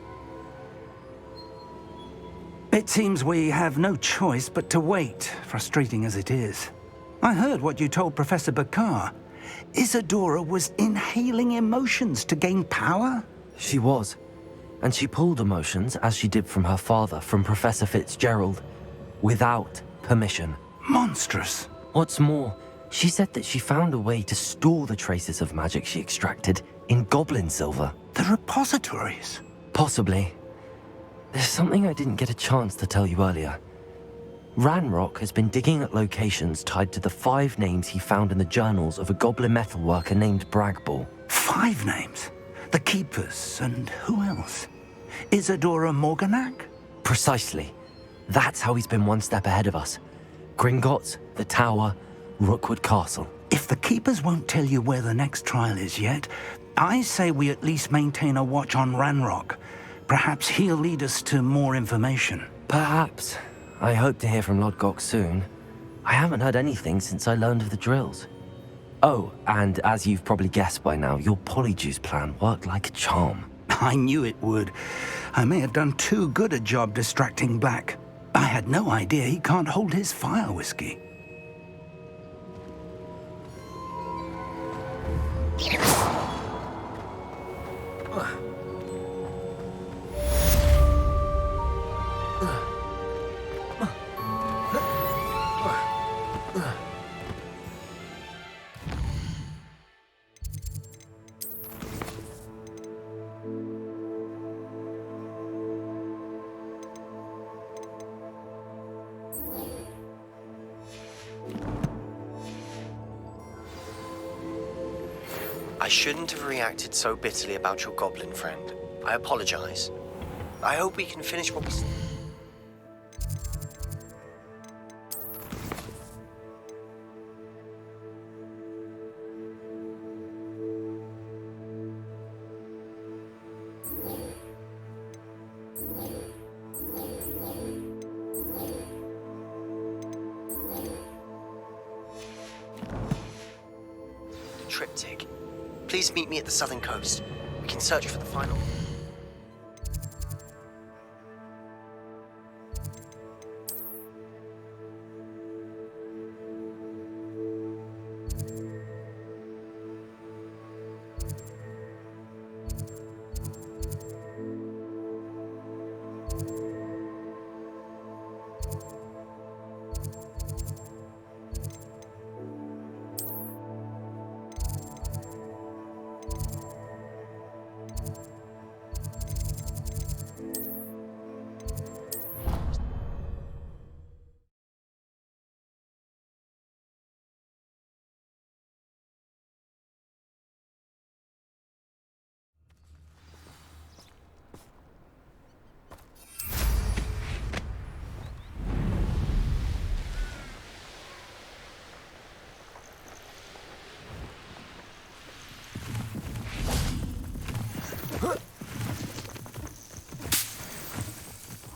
It seems we have no choice but to wait, frustrating as it is. I heard what you told Professor Bakar. Isadora was inhaling emotions to gain power? She was. And she pulled emotions, as she did from her father, from Professor Fitzgerald, without permission. Monstrous. What's more, she said that she found a way to store the traces of magic she extracted in goblin silver. The repositories? Possibly. There's something I didn't get a chance to tell you earlier. Ranrock has been digging at locations tied to the 5 names he found in the journals of a goblin metalworker named Bragball. 5 names? The Keepers, and who else? Isadora Morganac? Precisely. That's how he's been one step ahead of us. Gringotts, the Tower, Rookwood Castle. If the Keepers won't tell you where the next trial is yet, I say we at least maintain a watch on Ranrock. Perhaps he'll lead us to more information. Perhaps. I hope to hear from Lodgok soon. I haven't heard anything since I learned of the drills. Oh, and as you've probably guessed by now, your polyjuice plan worked like a charm. I knew it would. I may have done too good a job distracting Black. I had no idea he can't hold his fire whiskey. I shouldn't have reacted so bitterly about your goblin friend. I apologize. I hope we can finish what we... Triptych. Please meet me at the southern coast. We can search for the final...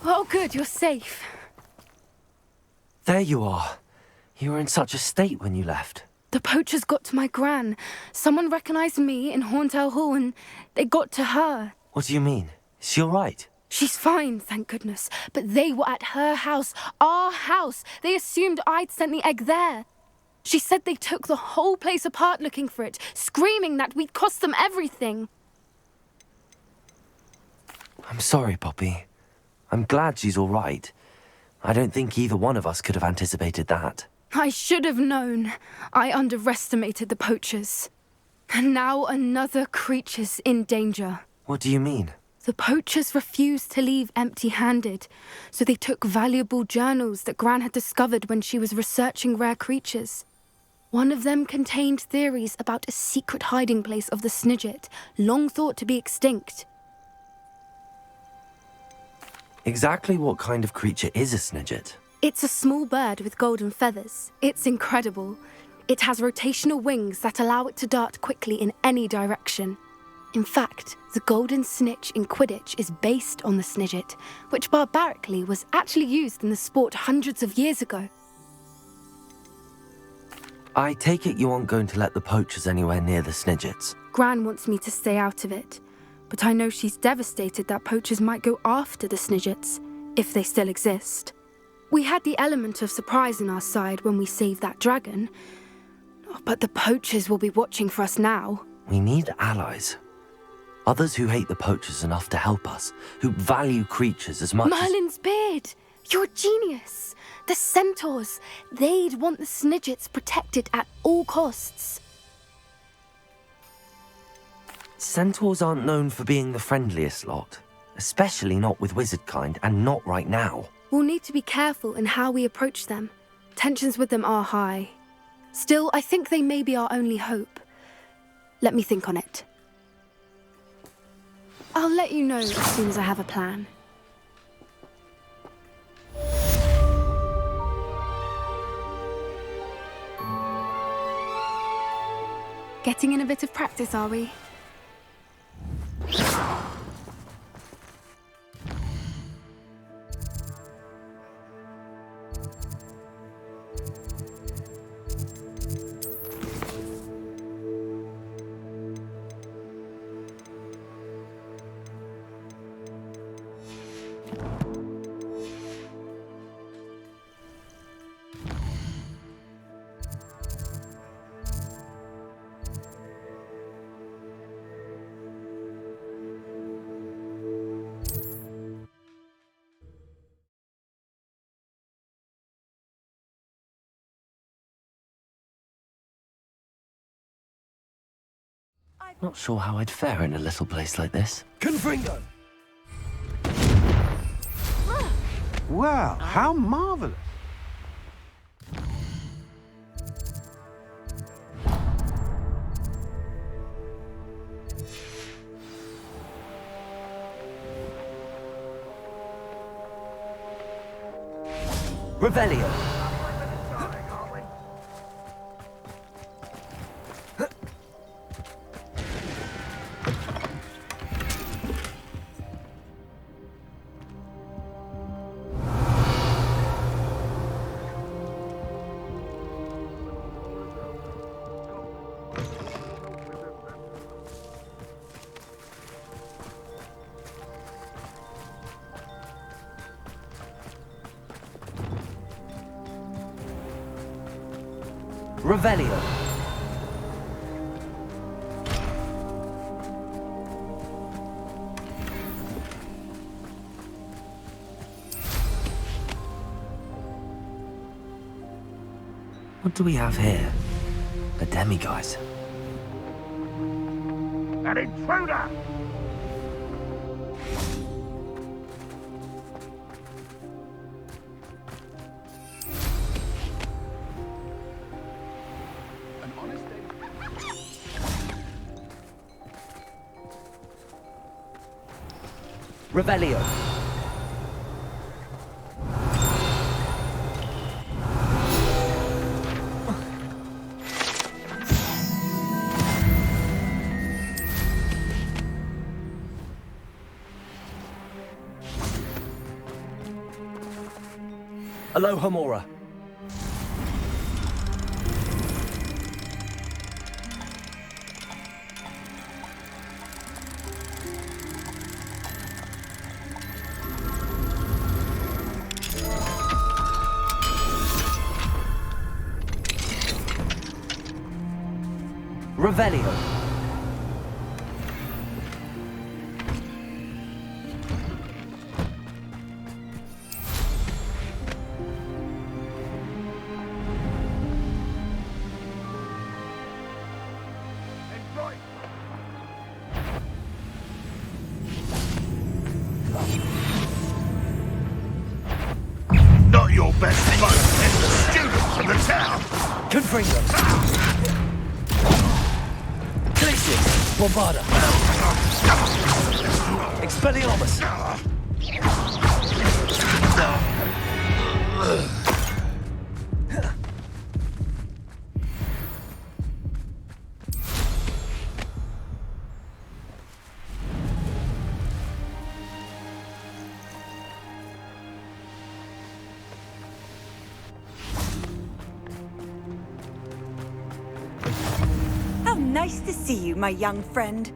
Oh, good, you're safe. There you are. You were in such a state when you left. The poachers got to my gran. Someone recognized me in Horntail Hall and they got to her. What do you mean? Is she all right? She's fine, thank goodness. But they were at her house, our house. They assumed I'd sent the egg there. She said they took the whole place apart looking for it, screaming that we'd cost them everything. I'm sorry, Poppy. I'm glad she's all right. I don't think either one of us could have anticipated that. I should have known. I underestimated the poachers. And now another creature's in danger. What do you mean? The poachers refused to leave empty-handed, so they took valuable journals that Gran had discovered when she was researching rare creatures. One of them contained theories about a secret hiding place of the Snidget, long thought to be extinct. Exactly what kind of creature is a Snidget? It's a small bird with golden feathers. It's incredible. It has rotational wings that allow it to dart quickly in any direction. In fact, the golden snitch in Quidditch is based on the Snidget, which barbarically was actually used in the sport hundreds of years ago. I take it you aren't going to let the poachers anywhere near the Snidgets. Gran wants me to stay out of it, but I know she's devastated that poachers might go after the Snidgets. if they still exist. We had the element of surprise on our side when we saved that dragon, but the poachers will be watching for us now. We need allies. Others who hate the poachers enough to help us, who value creatures as much Merlin's beard! You're a genius! The centaurs! They'd want the Snidgets protected at all costs. Centaurs aren't known for being the friendliest lot, especially not with wizard kind, and not right now. We'll need to be careful in how we approach them. Tensions with them are high. Still, I think they may be our only hope. Let me think on it. I'll let you know as soon as I have a plan. Getting in a bit of practice, are we? Not sure how I'd fare in a little place like this. Confringo! Well, how marvelous. Revelio! Revelio. What do we have here? A demiguise. An intruder! Revelio. Aloha Mora. Revelio. Not your best smoke in the students of the town! Confringo. Glacius. Bombarda. Expelliarmus. How nice to see you, my young friend.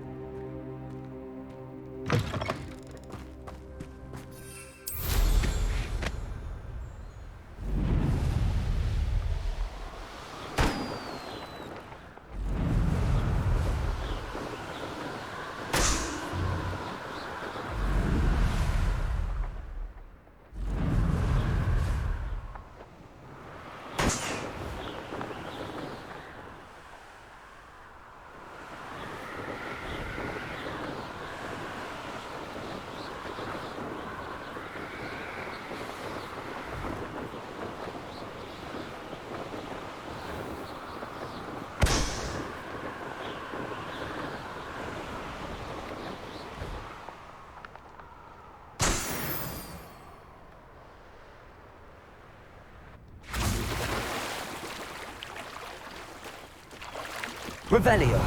Revelio.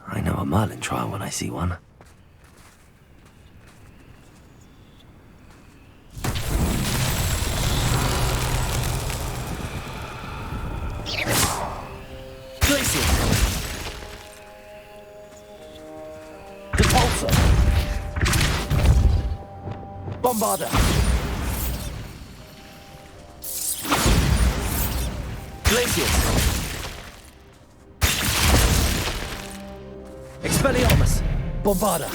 I know a Merlin trial when I see one. Depulsor. Bombarder. Glacius. Expelliarmus. Bombarder.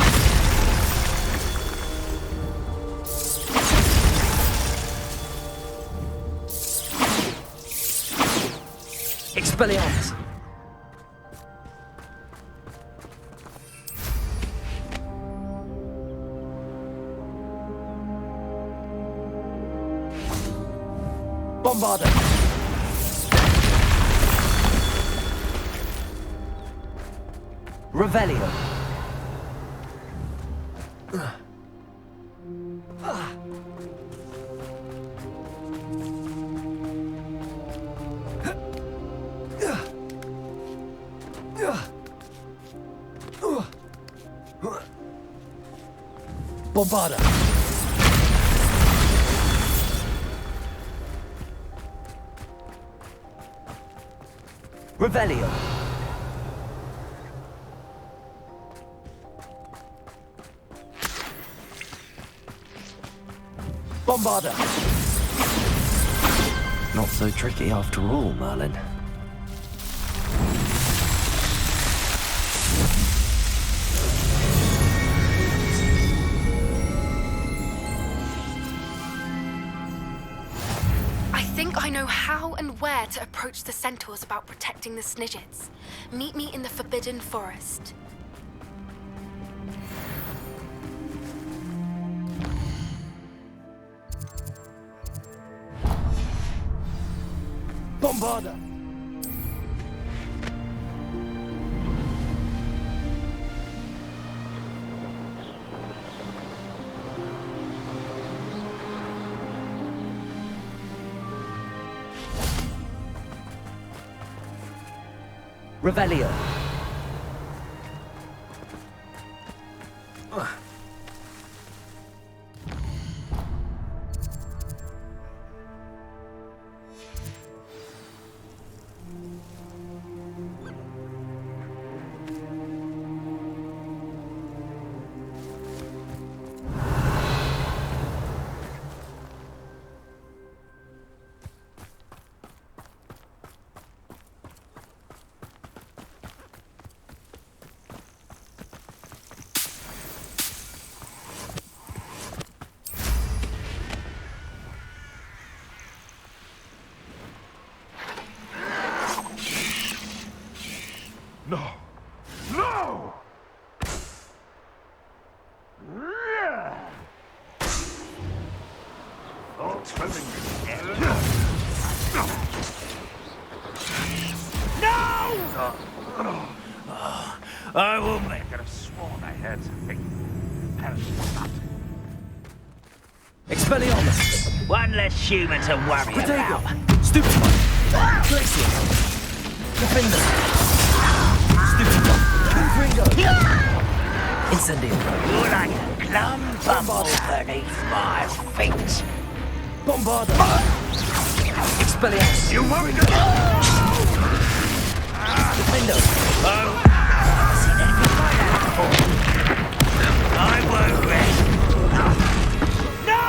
Expelliarmus. Bombarder. Revelio. Bombarder. Revelio. Bombarder. Not so tricky after all, Merlin. I think I know how and where to approach the centaurs about protecting the Snidgets. Meet me in the Forbidden Forest. Bombarder. Revelio. No! No! No! I will make it. I've sworn I had something. Expelliarmus. One less human to worry Protego. about. Stupefy. Glacius. Defender. Stupefy. Confringo. Incendio. You're like a clump of beneath my feet. Bombarder. Expelliarmus. You won't go. Defender. I've seen anything like that before. I won't rest. No!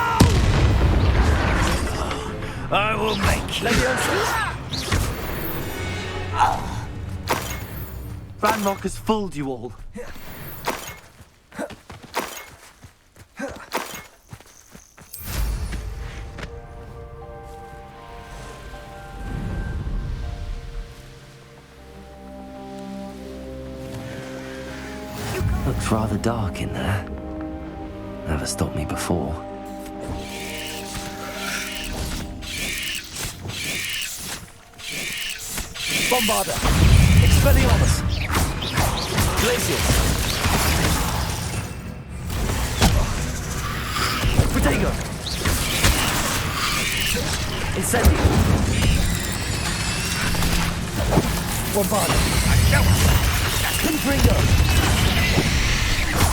I will make you. Ranrock has fooled you all. Looks rather dark in there. Never stopped me before. Bombarder. Expelliarmus. Glacius. Protego. Incendio. Bombarda. Confringo.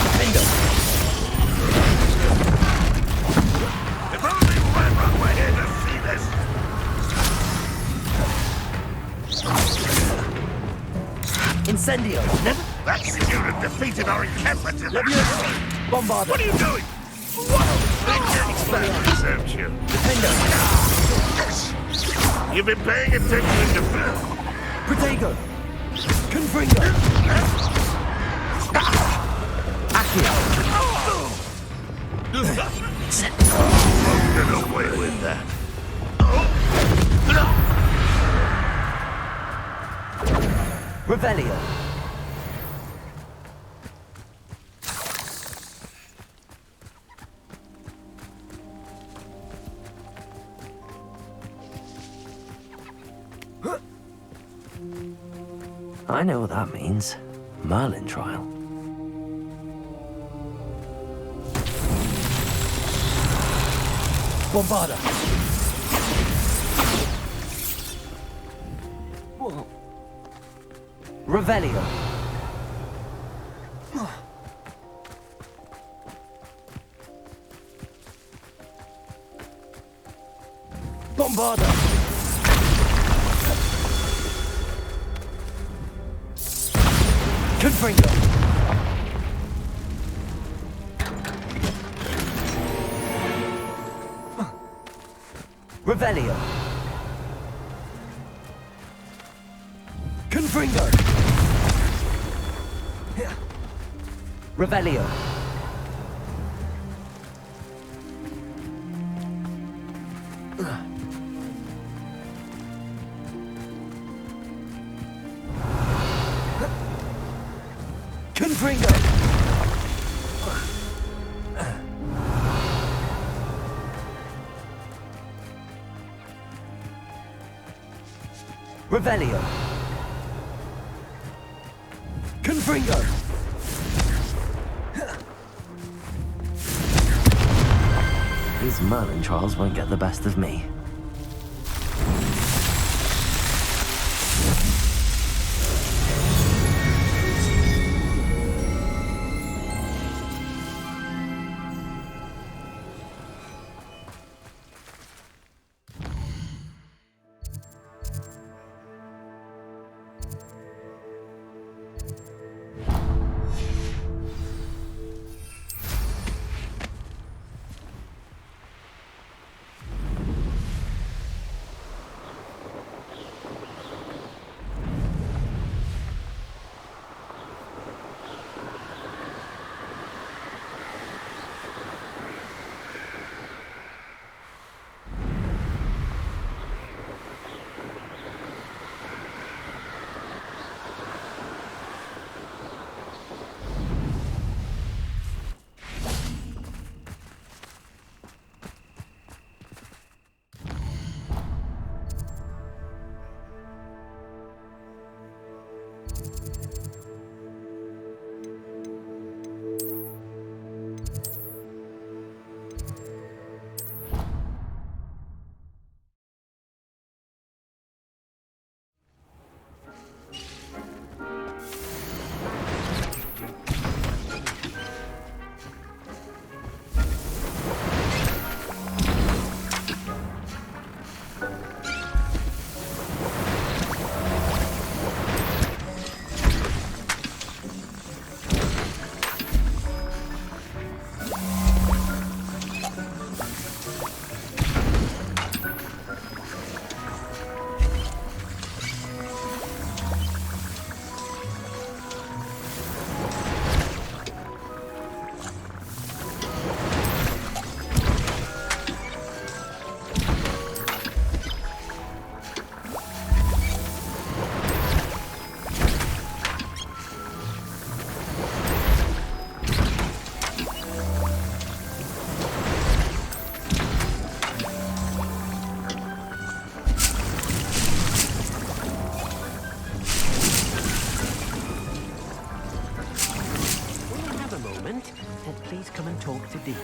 Defendo. If only Redrun were here to see this! Incendio. Never. That student defeated our encampment in the... Bombarda. What are you doing? Whoa! They can't research you. Defendo. You've been paying attention to film. Protego. Confringo. Accio. Get away with that. Revelio. I know what that means. Merlin trial. Bombarda. Revelio. Bombarda. Confringo. Revelio. Confringo. Revelio. Confringo. Revelio. Confringo. These Merlin trials won't get the best of me. Please come and talk to Dee.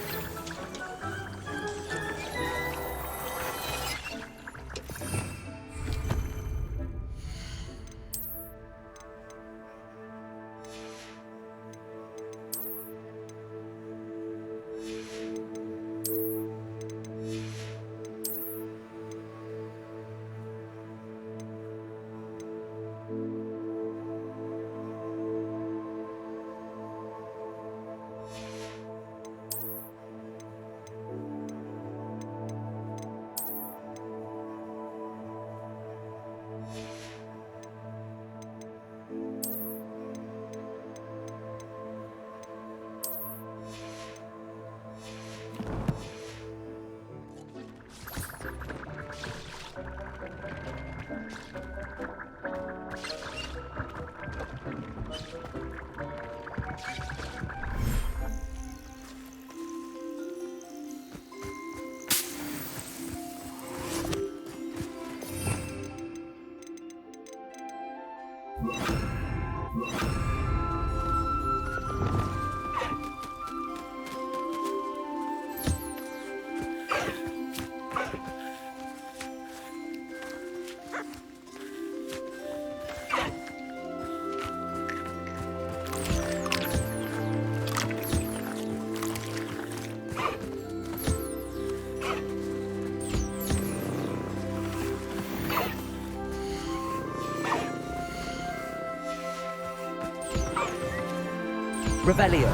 Revelio.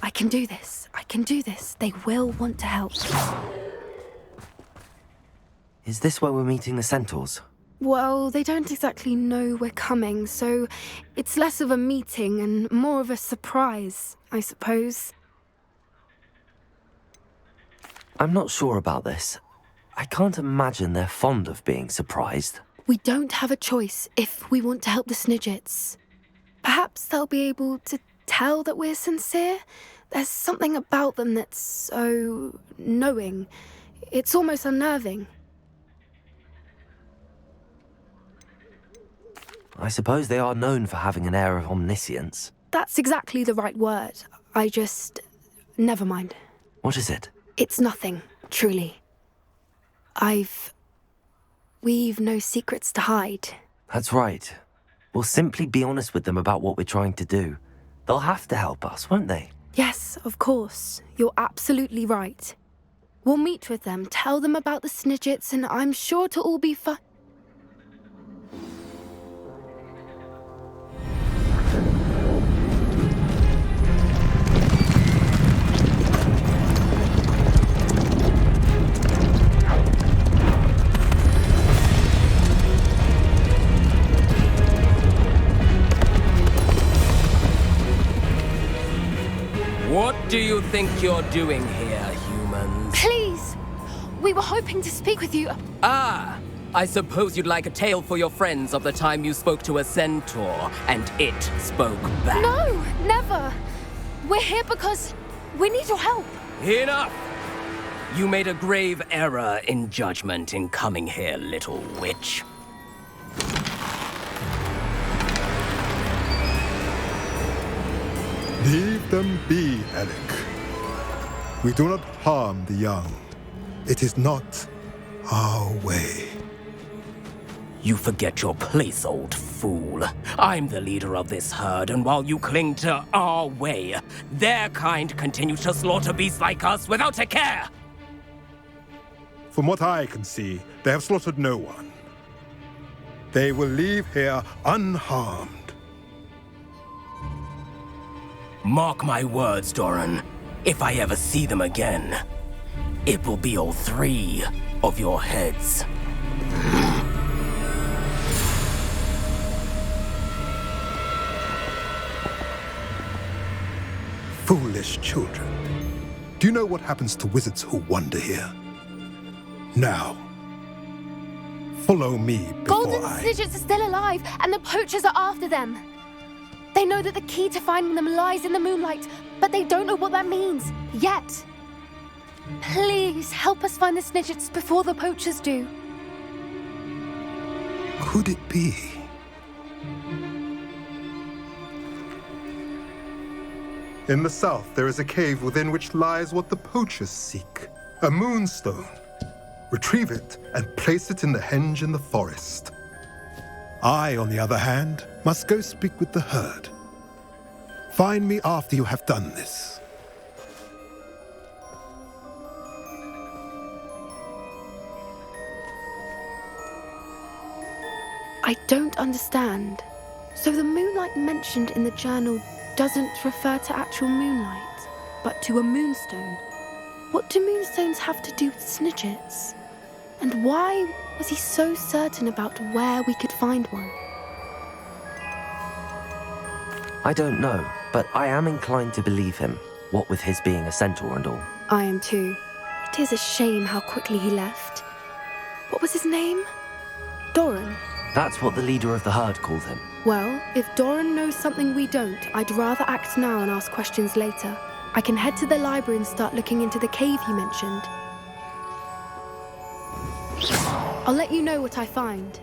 I can do this. I can do this. They will want to help. Is this where we're meeting the centaurs? Well, they don't exactly know we're coming, so it's less of a meeting and more of a surprise, I suppose. I'm not sure about this. I can't imagine they're fond of being surprised. We don't have a choice if we want to help the Snidgets. Perhaps they'll be able to tell that we're sincere. There's something about them that's so knowing. It's almost unnerving. I suppose they are known for having an air of omniscience. That's exactly the right word. Never mind. What is it? It's nothing, truly. We've no secrets to hide. That's right. We'll simply be honest with them about what we're trying to do. They'll have to help us, won't they? Yes, of course. You're absolutely right. We'll meet with them, tell them about the Snidgets, and I'm sure it'll all be fine. What do you think you're doing here, humans? Please! We were hoping to speak with you. Ah! I suppose you'd like a tale for your friends of the time you spoke to a centaur, and it spoke back. No, never! We're here because we need your help. Enough! You made a grave error in judgment in coming here, little witch. Leave them be, Alec. We do not harm the young. It is not our way. You forget your place, old fool. I'm the leader of this herd, and while you cling to our way, their kind continue to slaughter beasts like us without a care! From what I can see, they have slaughtered no one. They will leave here unharmed. Mark my words, Doran. If I ever see them again, it will be all 3 of your heads. Foolish children. Do you know what happens to wizards who wander here? Now, follow me before Golden Snidgets are still alive, and the poachers are after them. They know that the key to finding them lies in the moonlight, but they don't know what that means, yet. Please, help us find the Snidgets before the poachers do. Could it be? In the south, there is a cave within which lies what the poachers seek. A moonstone. Retrieve it and place it in the henge in the forest. I, on the other hand, must go speak with the herd. Find me after you have done this. I don't understand. So the moonlight mentioned in the journal doesn't refer to actual moonlight, but to a moonstone. What do moonstones have to do with snidgets? And why was he so certain about where we could find one? I don't know, but I am inclined to believe him, what with his being a centaur and all. I am too. It is a shame how quickly he left. What was his name? Doran. That's what the leader of the herd called him. Well, if Doran knows something we don't, I'd rather act now and ask questions later. I can head to the library and start looking into the cave you mentioned. I'll let you know what I find.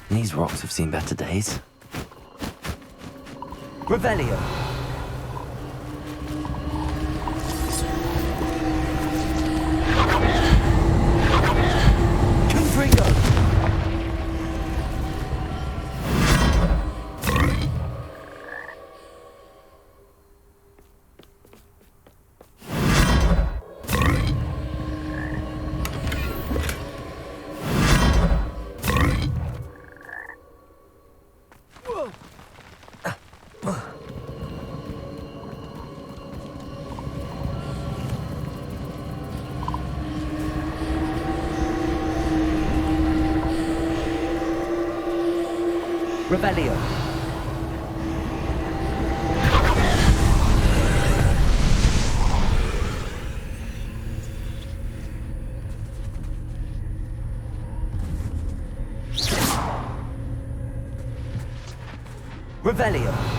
These rocks have seen better days. Revelio! Confringo! Revelio. Revelio.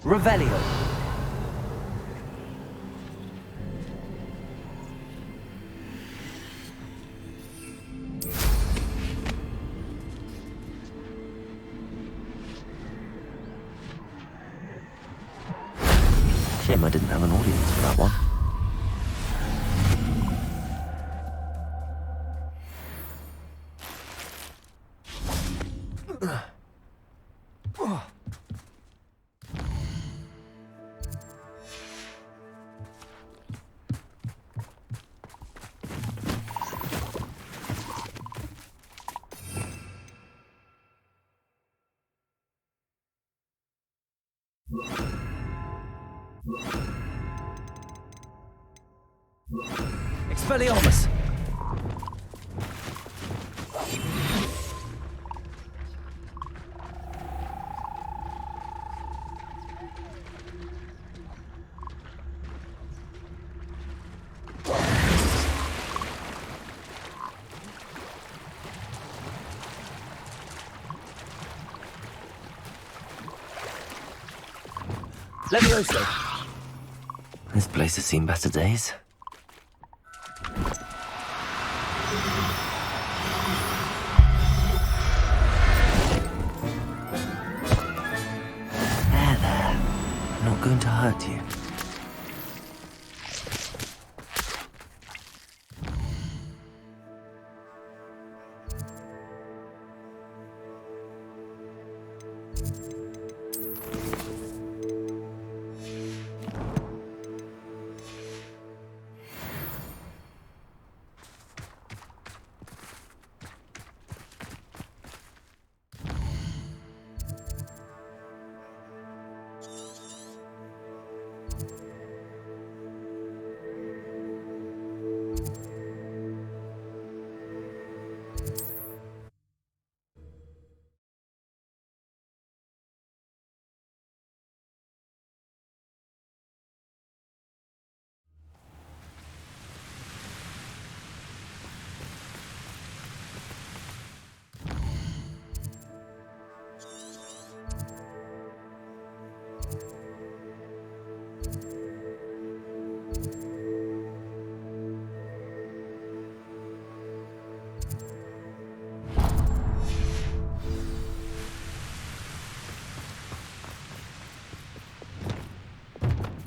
Revelio. Shame I didn't have an audience for that one. Expelliarmus! Levioso! This place has seen better days. There. I'm not going to hurt you.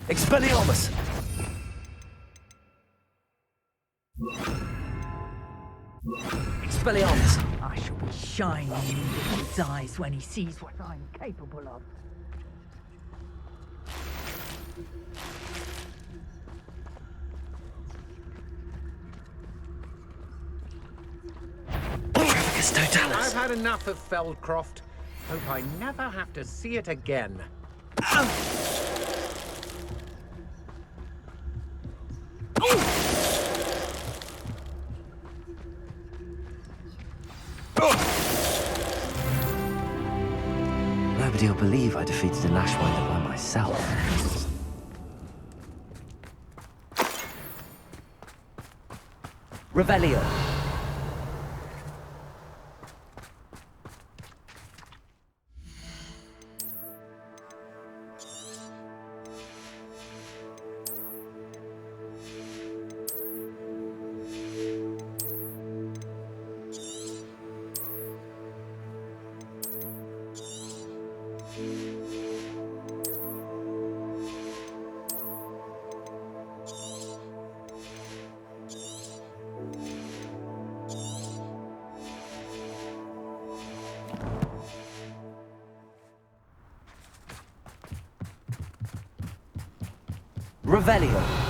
Expelliarmus! Expelliarmus! I shall be shining in his eyes when he sees what I'm capable of. I've had enough of Feldcroft. Hope I never have to see it again. Nobody will believe I defeated an Ashwinder by myself. Revelio! Revelio!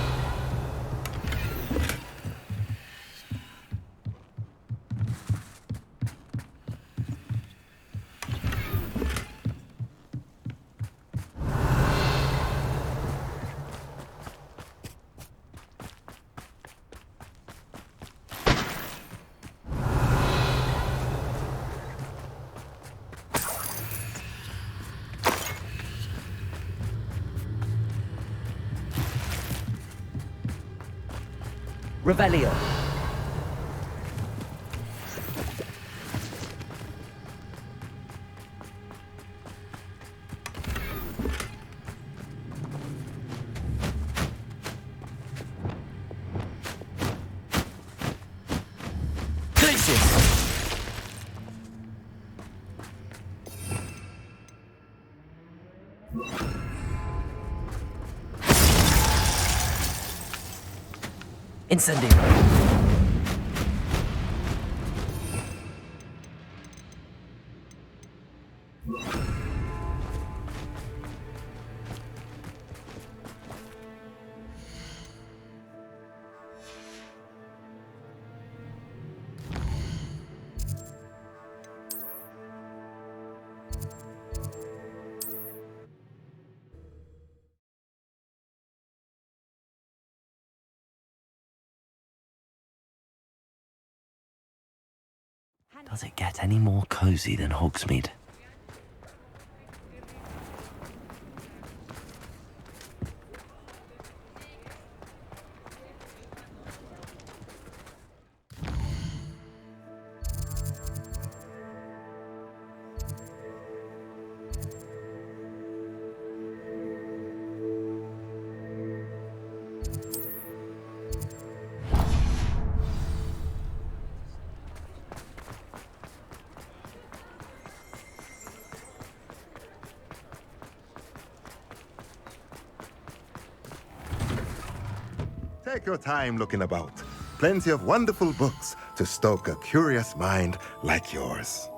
Revelio! Incendio! Does it get any more cozy than Hogsmeade? Take your time looking about. Plenty of wonderful books to stoke a curious mind like yours.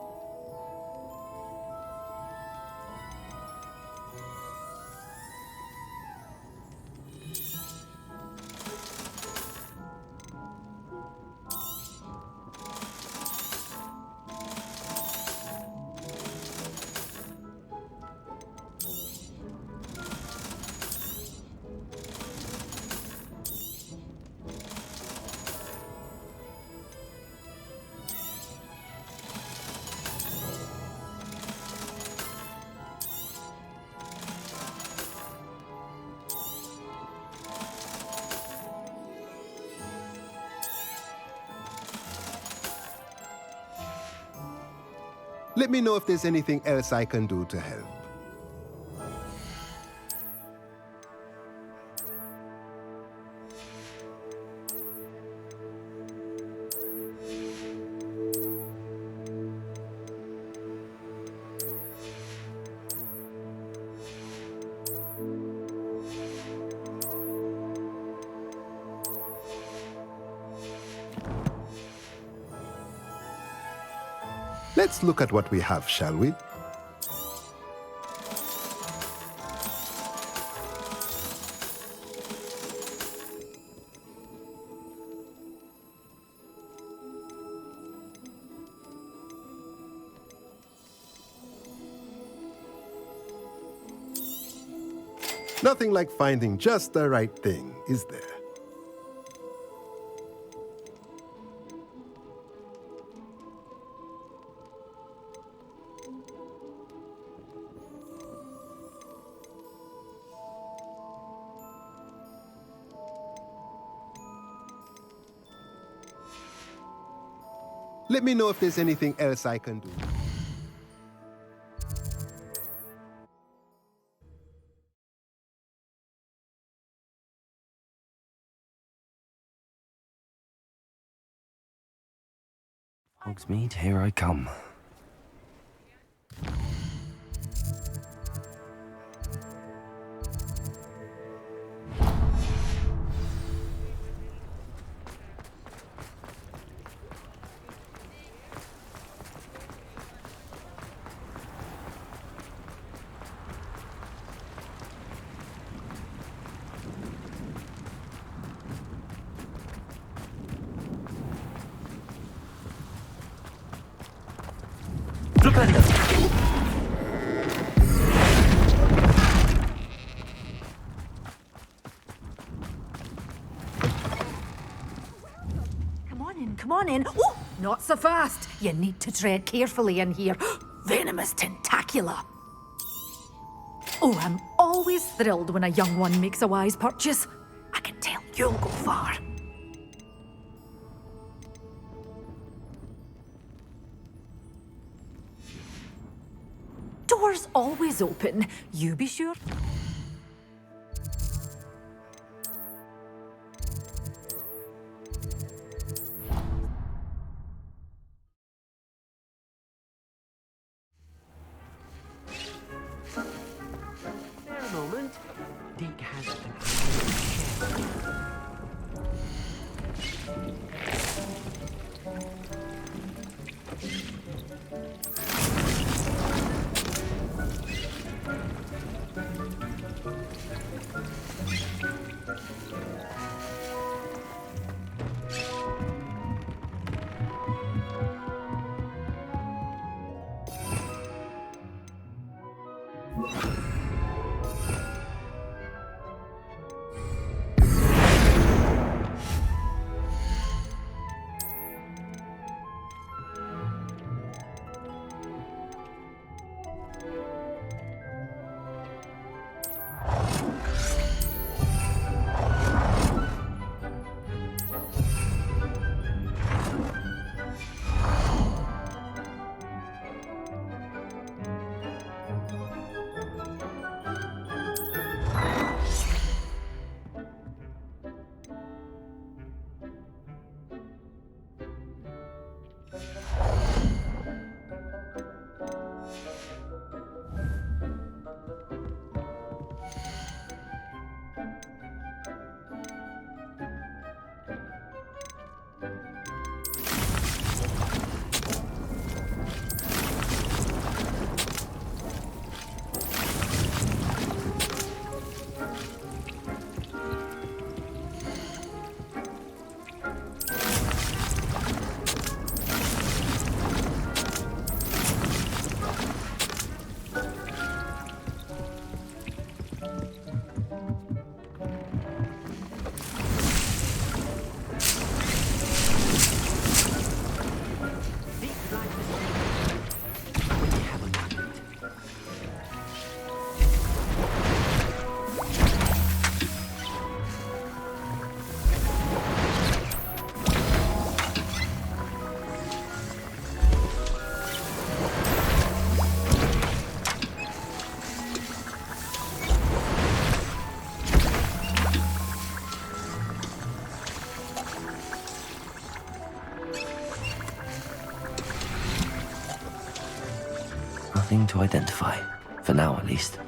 Let me know if there's anything else I can do to help. Let's look at what we have, shall we? Nothing like finding just the right thing, is there? Let me know if there's anything else I can do. Hogsmeade, here I come. Come on in. Oh, not so fast. You need to tread carefully in here. Venomous tentacula. Oh, I'm always thrilled when a young one makes a wise purchase. I can tell you'll go far. Doors always open. You be sure. Moment. Dig has to identify, for now at least.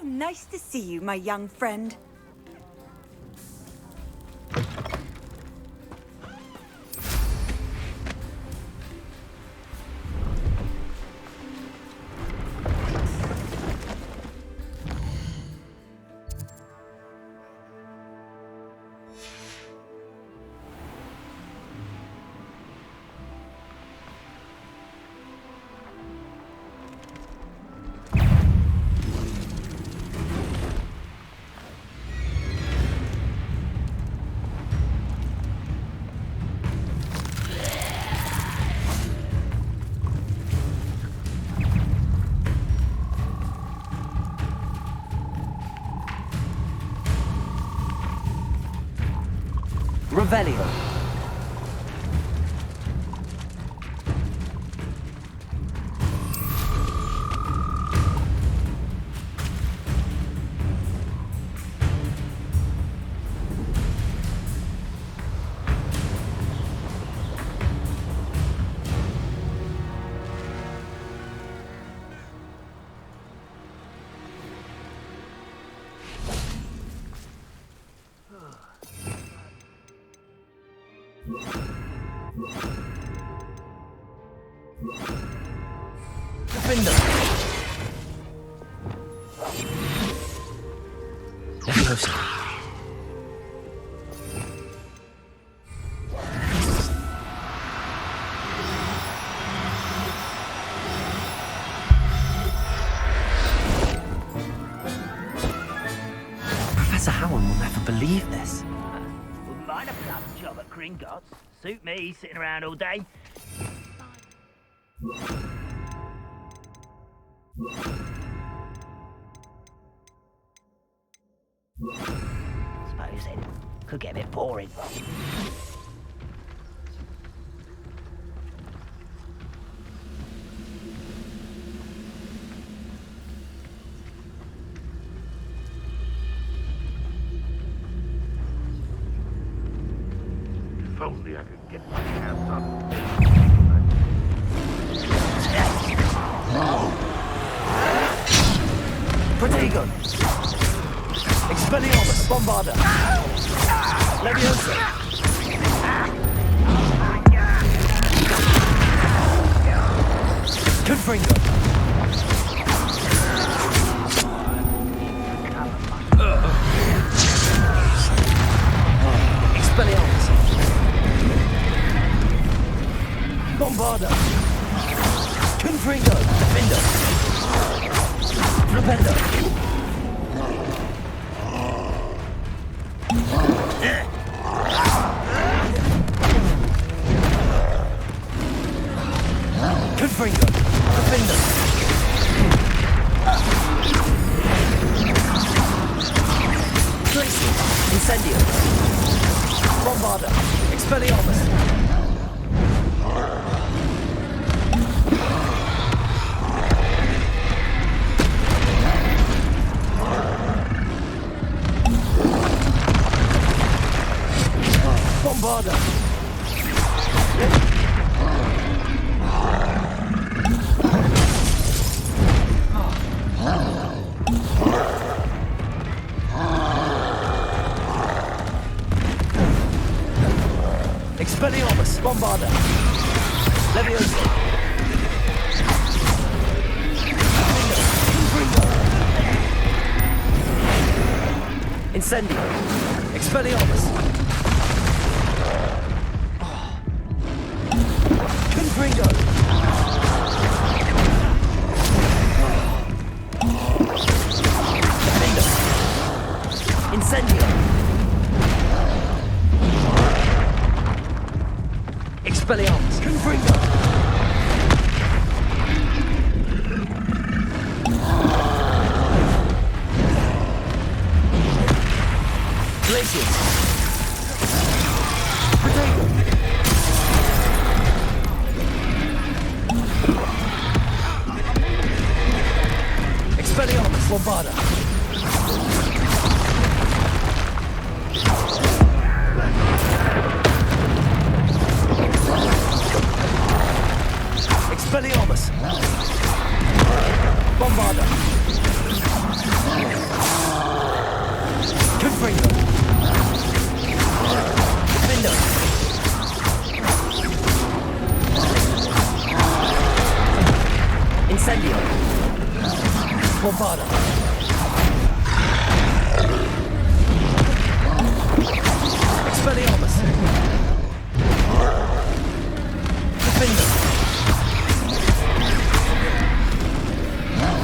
How nice to see you, my young friend. Revelio. Defender. Leviosa. Professor Howard will never believe this. Wouldn't mind a bloody job at Gringotts. Suit me, sitting around all day. Suppose it could get a bit boring. If only I could get my hands on. Protego. Expelliarmus. Bombarda. Leviosa. Confringo. Expelliarmus. Bombarda. Confringo. Defender. Flipendo. Confringo. Defender. Glacier. Incendio. Bombarda. Expelliarmus. Bombarda. Expelliarmus. Bombarda. Leviosa. Incendio. Expelliarmus. Confringo. Defender. Incendio. Expelliarmus. Confringo. Glaciers. Protego. Expelliarmus. Bombarda. Expelliarmus. Bombarda. Confringo. Defender. Incendio. Bombarda. Expelliarmus. Defender.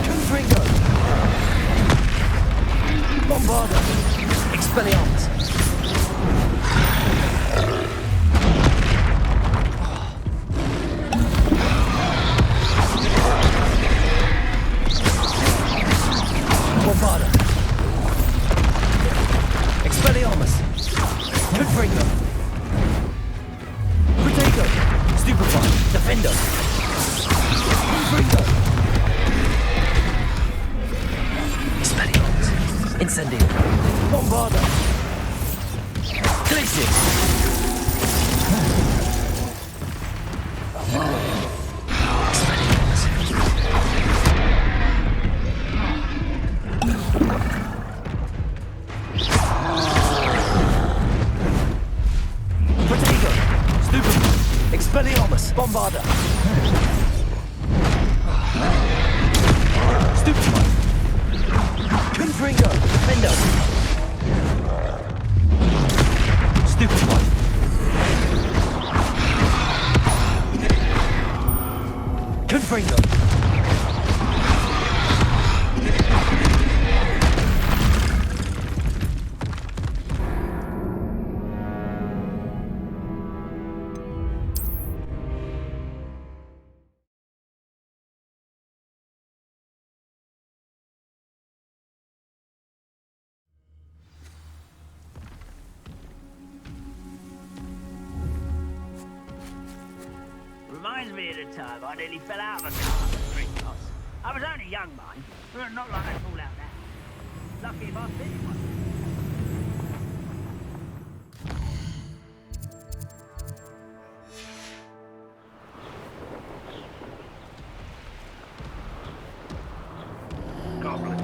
Confringo. Bombarda. Expelliarmus. Bombarda. Expelliarmus. Confringo. Protego. Stupefy. Defender. Confringo. Expelliarmus. Incendio. Bombarda. Glacier. Protego. Expelliarmus! Bombarda! Stupefy! Confringo! Defendo! Stupefy! Confringo! Reminds me of the time I nearly fell out of a car at the street cross. I was only young, mind, but not like I'd fall out now. Lucky if I fit one. Goblin.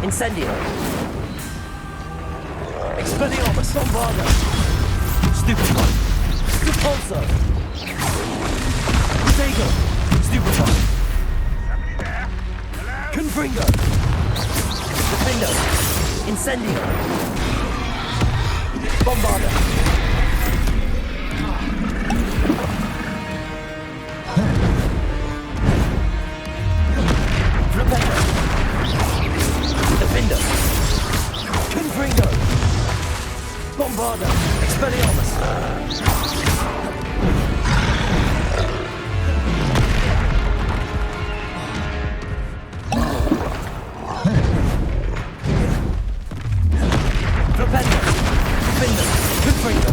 Incendio! Expelliarmus! Bombarda! Stupefy! Repulsor! Protego! Stupefy! Confringo! Defendo! Incendio! Bombarda! Rependo! Defendo! Confringo! Bombarda! Expelliarmus! Propendo! Defendo! Confringo!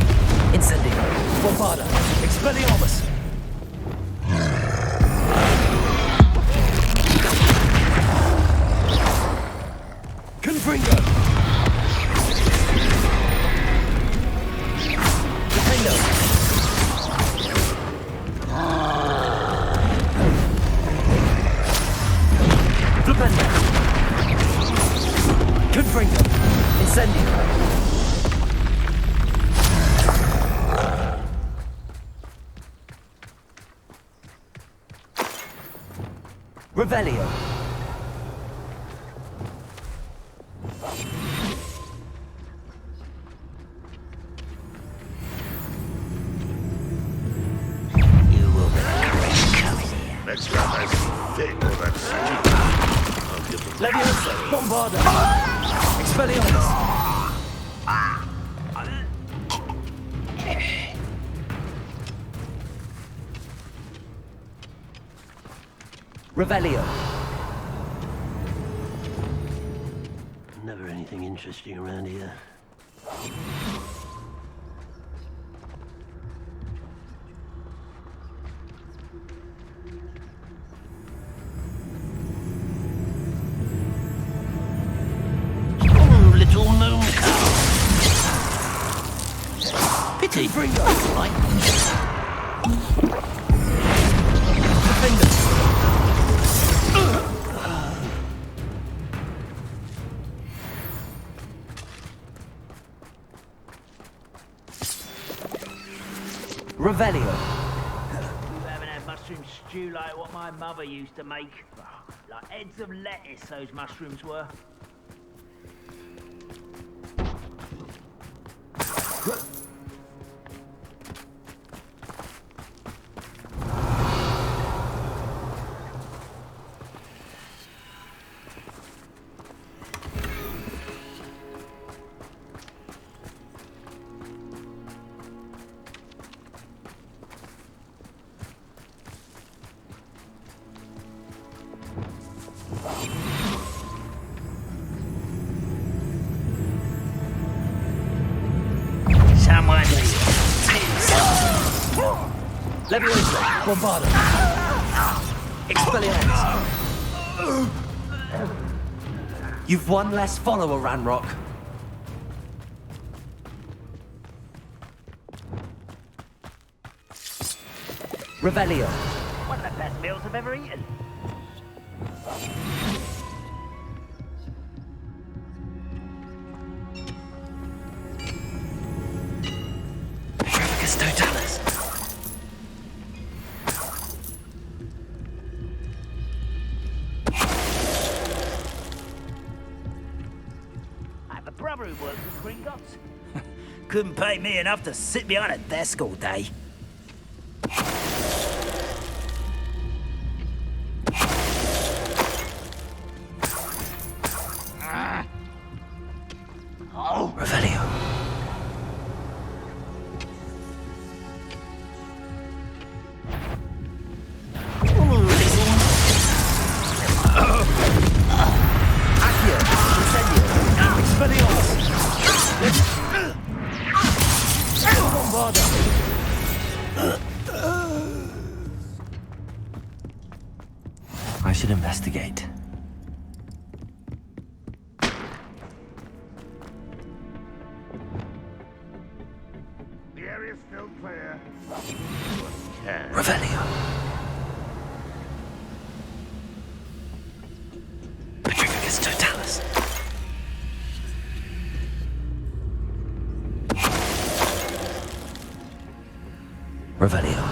Incendio! Bombarda! Expelliarmus! Confringo! Defendo! Flipendo! Confringo! Incendio! Revelio. Let's get that thing or that stupid. Leviosa. Bombarda. Expelliarmus. Revelio. Never anything interesting around here. Little moon cow. Pity. Ringo. Right. Revelio. You haven't had mushroom stew like what my mother used to make. Like heads of lettuce, those mushrooms were. Someone Leviosa. Bombarda. Expelliarmus. You've one less follower, Ranrock. Revelio. one of the best meals I've ever eaten. Petrificus totalis. I have a brother who works at Gringotts. Couldn't pay me enough to sit behind a desk all day. Oh, Revelio. Accio, incendio, expelliarmus. Bombarda. I should investigate. The area's still clear. Revelio. Petrificus totalis. Revelio.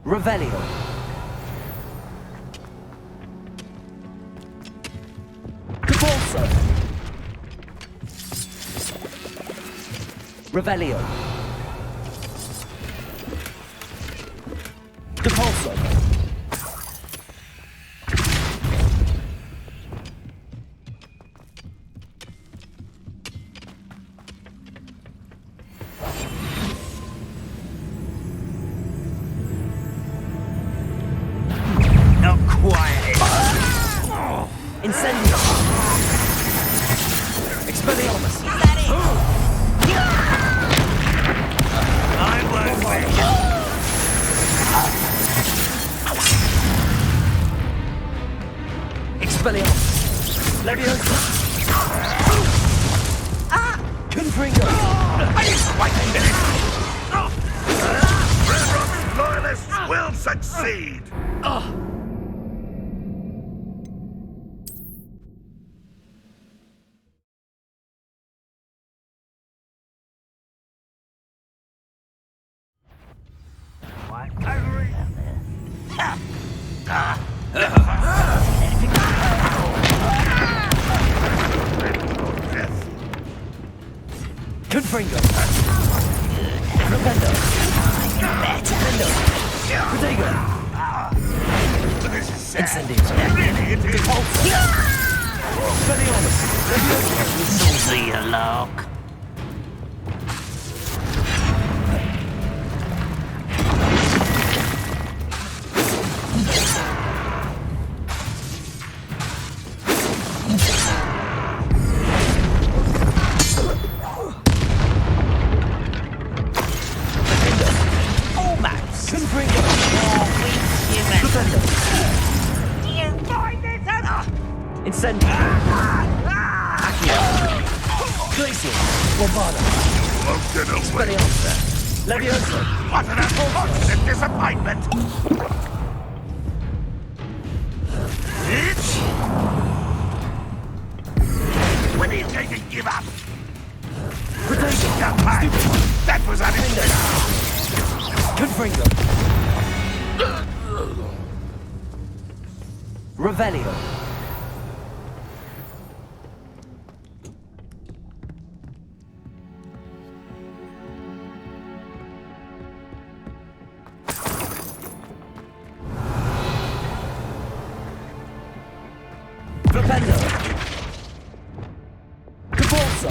Revelio. Capolso. Revelio. Capolso. Not quiet. Incendio. Expelliarmus. I won't wait. Expelliarmus. Leviosa. Confringo. Red Rock's loyalists will succeed! Confringo. Propendo. Defendo. Protego. Incendio. Expelliarmus. See you, Lark. Incendio. Accio. Glacial. Bombarda. Expelliarmus. Leviosa. What an unfortunate disappointment! When are you going to give up? Young man, that was unexpected. Confringo. Revelio. Propendo. Caborso.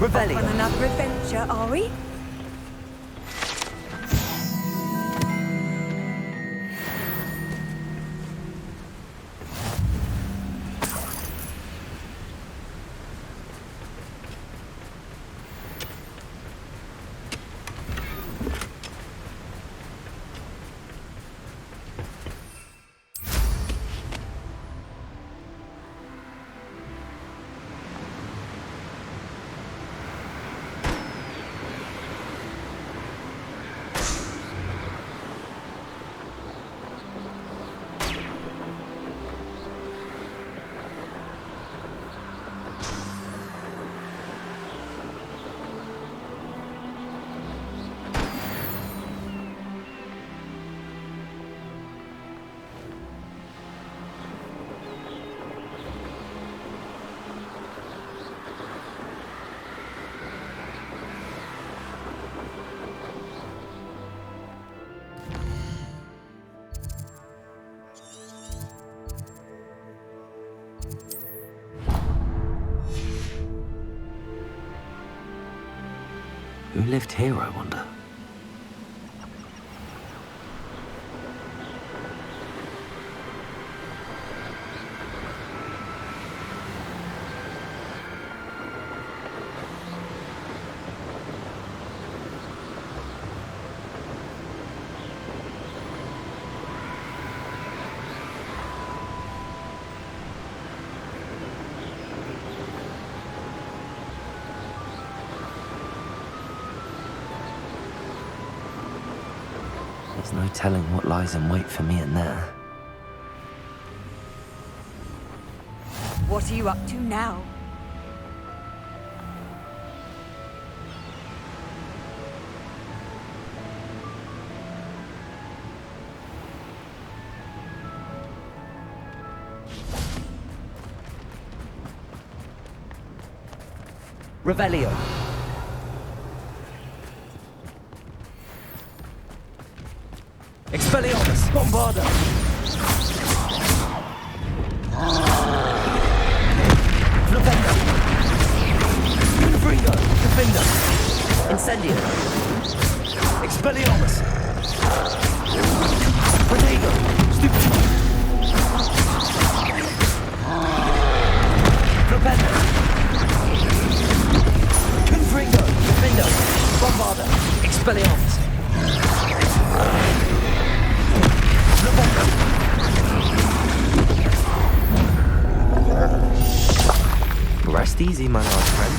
Revelio. On another adventure, are we? Who lived here, I wonder? There's no telling what lies in wait for me in there. What are you up to now? Revelio. Expelliarmus. Bombarda. Flopendo. Confringo. Defendo. Incendio. Expelliarmus. Protego. Stupid. Flopendo. Confringo. Defendo. Bombarda. Expelliarmus. Rest easy, my large friend.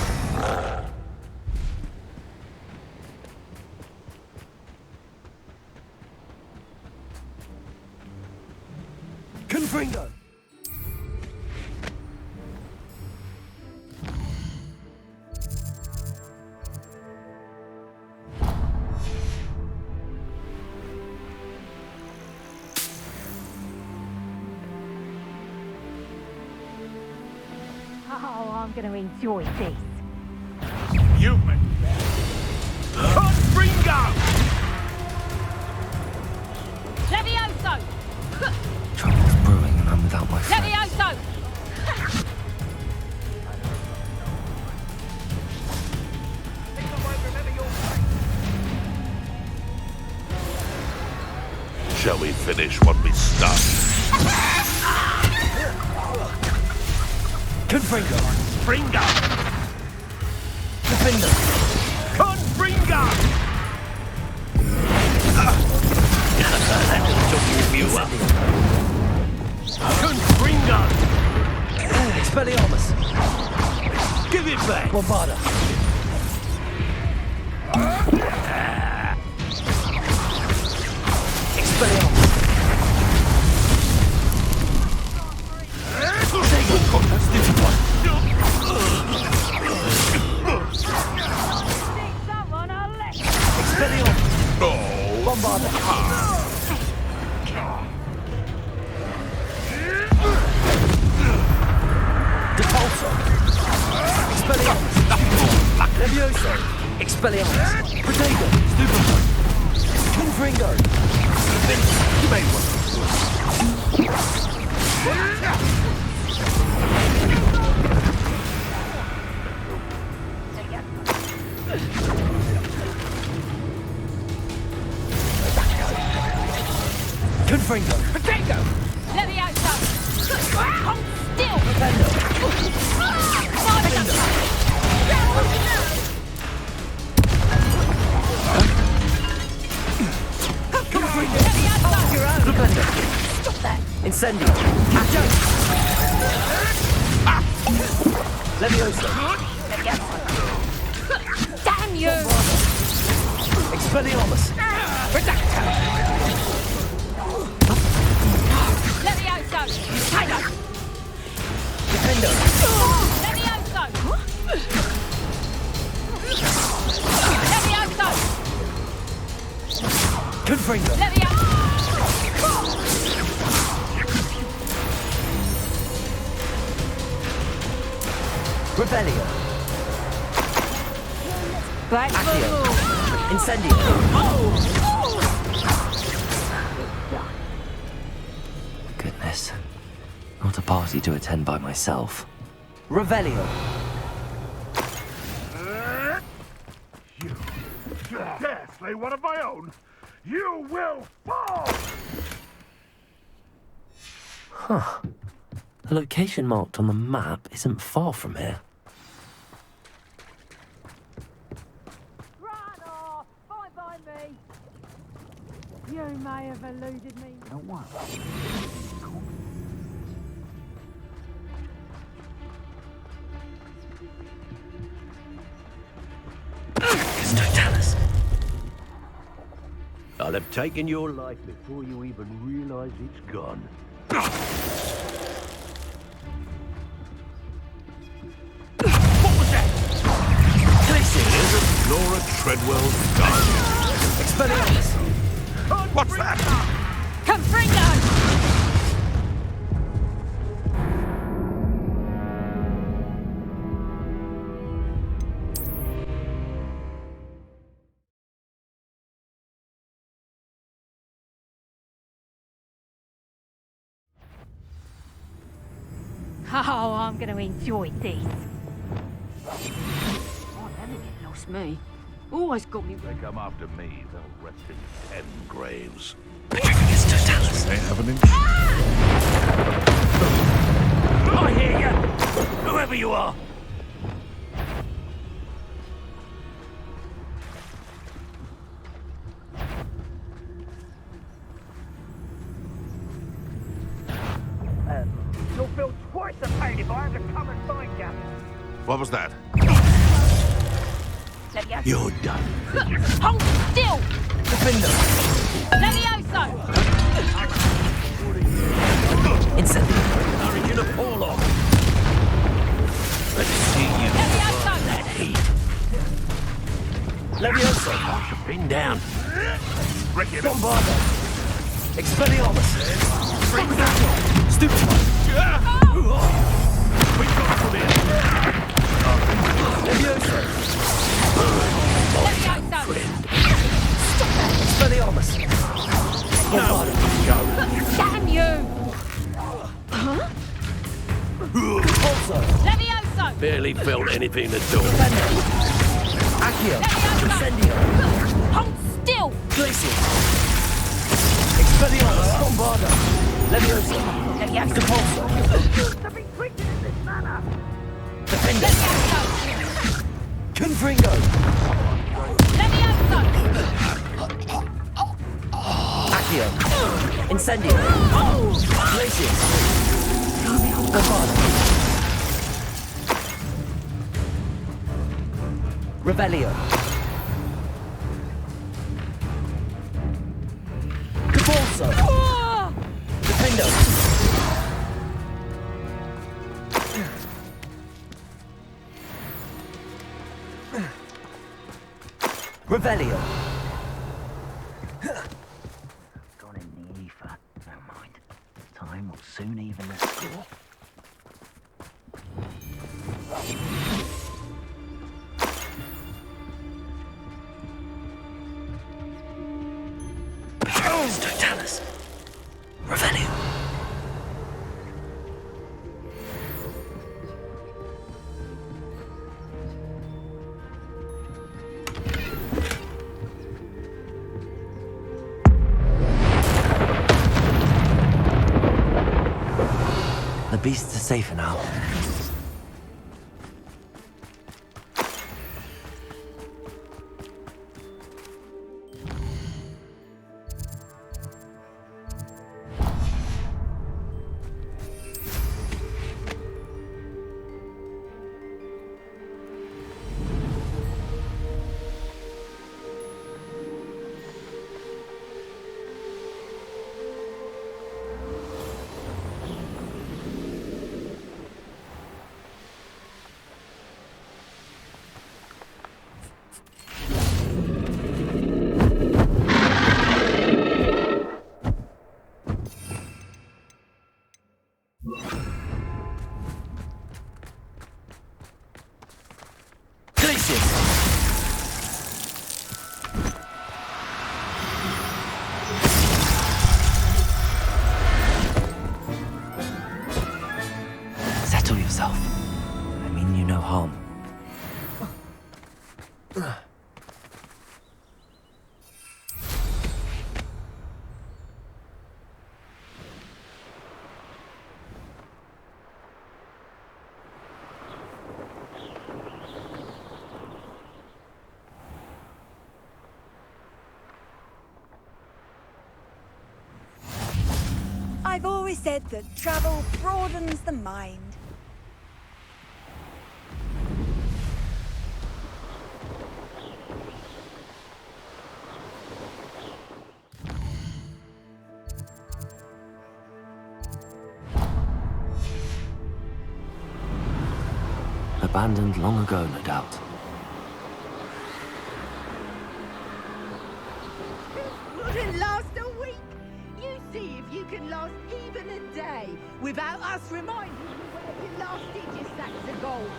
Confringo! Oh, I'm going to enjoy this. Human. Confringo! Levioso! Trouble's brewing and I'm without my friend. Levioso! Shall we finish what we started? Confringo! Confringo! Defender! Confringo! That took you up. Confringo! Expelliarmus! Give it back! Bombarda! Expelliarmus! Expelliarmus! Bombarda! Depulso! Expelliarmus! Levioso! Expelliarmus! Protego! Stupefy! Confringo! You made one. Confringo! Protego! Levioso! Hold still! Defender! Confringo! Defender! Stop that! Incendio! Levioso! Damn you! Expelliarmus! Levioso! Tiger! Defender! Levioso! Levioso! Confringo! Levioso! Rebellion! Back Accio! Incendio! Goodness. Not a party to attend by myself. Revelio! You dare slay one of my own? You will fall! Huh. The location marked on the map isn't far from here. Bye-bye me! You may have eluded me. Don't worry. I'll have taken your life before you even realize it's gone. What was that? Isn't Laura Treadwell's gun? Expelliarmus! What's that? Confringo! Oh, I'm going to enjoy this. Oh, never get lost me. Always got me. They come after me, they'll rest in 10 graves. Totalis. They have an inch. I hear you! Whoever you are! You'll feel twice the pain if I have to come and find you. What was that? You're done. Hold still! Defender! Levioso! Incendio. Origin of Orlok. Let's see you burn that heat. Levioso. Pin down. Bombardo. Expelliarmus. Stupefy. We got from here. Levioso. Expelliarmus. Bombardo. Damn you! Huh? Also. Levioso! Barely felt anything at all. Accio. Incendio. Hold still! Glacius. Expelliarmus. Bombardo. Levioso. Depulso. Defender. Confringo. Levioso! Accio. Incendio. Glacius. Bombardo. Revelio. Depulso. Defendo. Revelio. Gone in the ether. Never mind. Time will soon even the score. Totalis. Revelio. The beasts are safer now. Settle yourself. I mean you no harm. I've always said that travel broadens the mind. Abandoned long ago, no doubt. Wouldn't last a week. You see if you can last even a day without us reminding you where you last did your sacks of gold.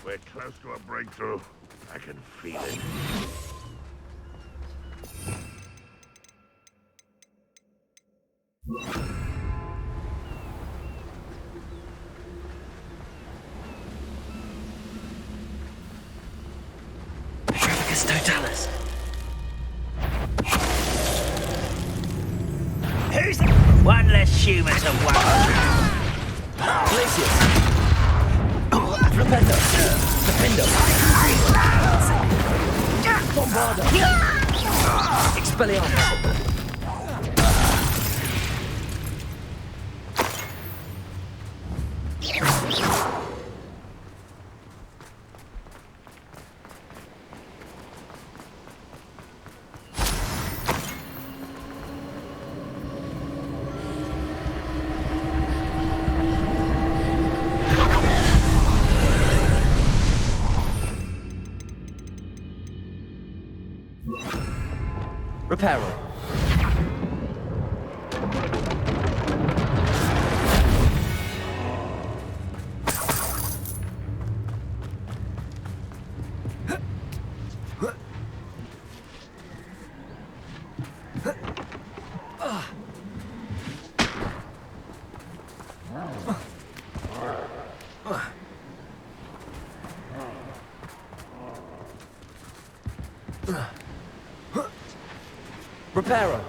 We're close to a breakthrough. I can feel it. It's Totalis. Who's one less human to worry? Glacius. Flipendo. Defendo. Bombarda. Expelliarmus. Reparo. Reparo.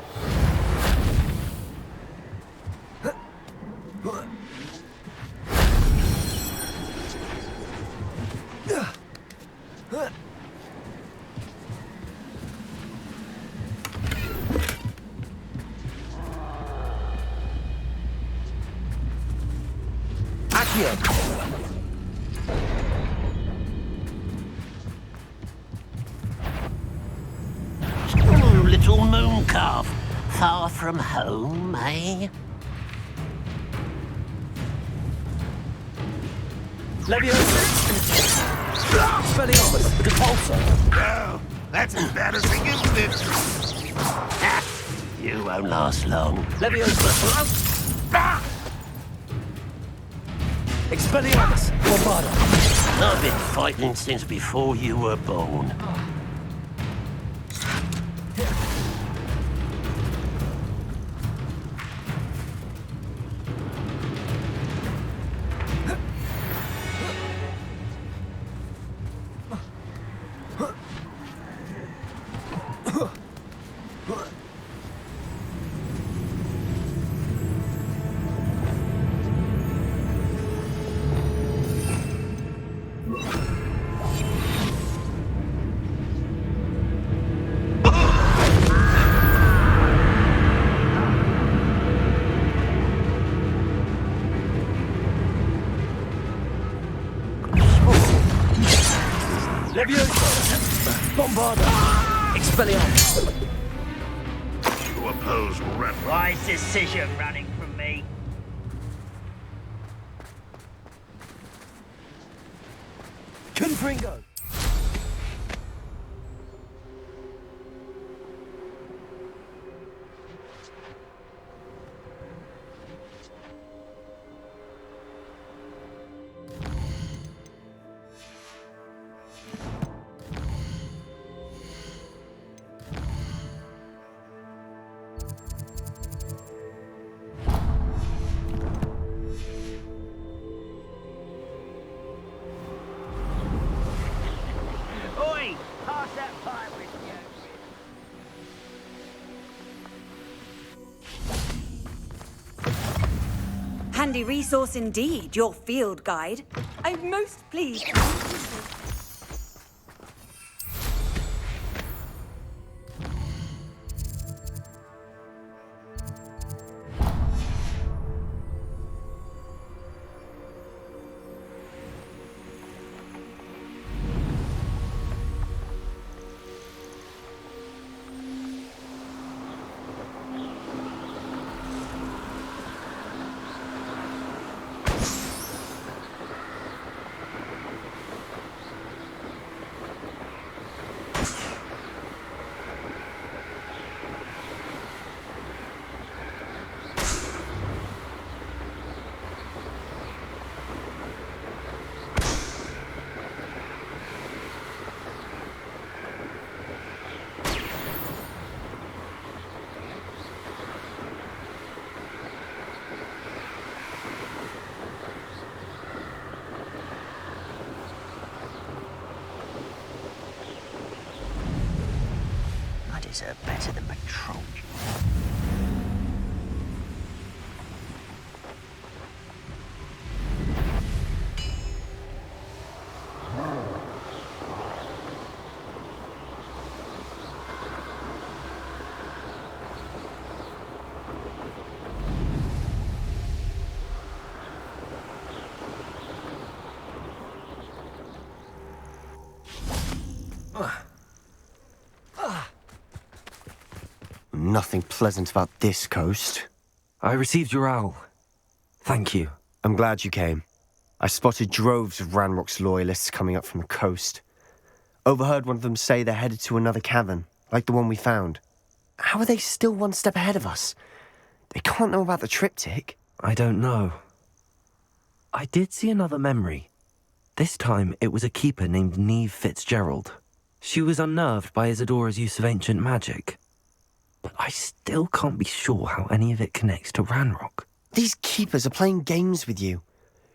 Accio. Little moon calf, far from home, eh? Leviosa. Expelliarmus. Repulsor. Oh, that's embarrassing, isn't it? You won't last long. Leviosa. Expelliarmus. Bombarda. I've been fighting since before you were born. Leviosa. Bombarda. Expelliarmus. You oppose rebel. Wise decision running from me. Confringo. Oi! Pass that pipe with you. Handy resource indeed, your field guide. I'm most pleased. memories are better than petroleum. Nothing pleasant about this coast. I received your owl. Thank you. I'm glad you came. I spotted droves of Ranrock's loyalists coming up from the coast. Overheard one of them say they're headed to another cavern, like the one we found. How are they still one step ahead of us? They can't know about the triptych. I don't know. I did see another memory. This time, it was a keeper named Neve Fitzgerald. She was unnerved by Isadora's use of ancient magic. But I still can't be sure how any of it connects to Ranrock. These keepers are playing games with you.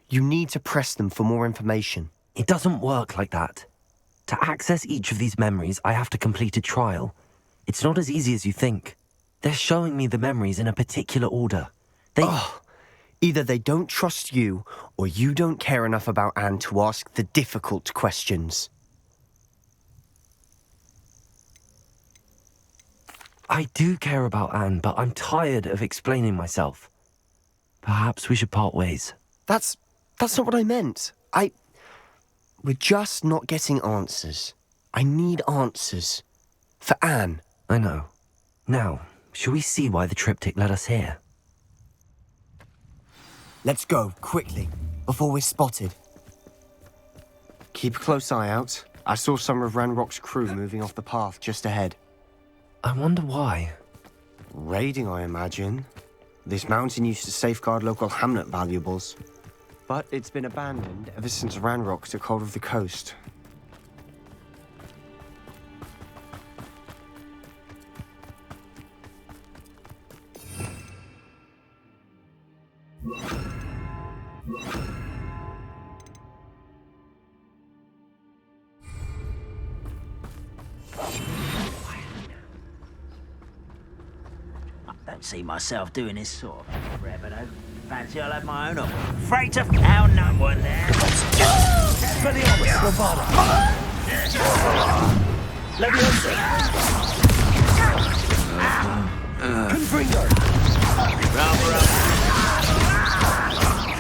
You need to press them for more information. It doesn't work like that. To access each of these memories, I have to complete a trial. It's not as easy as you think. They're showing me the memories in a particular order. Either they don't trust you, or you don't care enough about Anne to ask the difficult questions. I do care about Anne, but I'm tired of explaining myself. Perhaps we should part ways. That's not what I meant. We're just not getting answers. I need answers. For Anne. I know. Now, shall we see why the triptych led us here? Let's go, quickly, before we're spotted. Keep a close eye out. I saw some of Ranrock's crew moving off the path just ahead. I wonder why. Raiding, I imagine. This mountain used to safeguard local hamlet valuables. But it's been abandoned ever since Ranrock took hold of the coast. I don't see myself doing this sort of thing forever, though. Fancy I'll have my own op. Freighter, outnumbered one there. Expelliarmus, Levada. Leviosa. Confringo.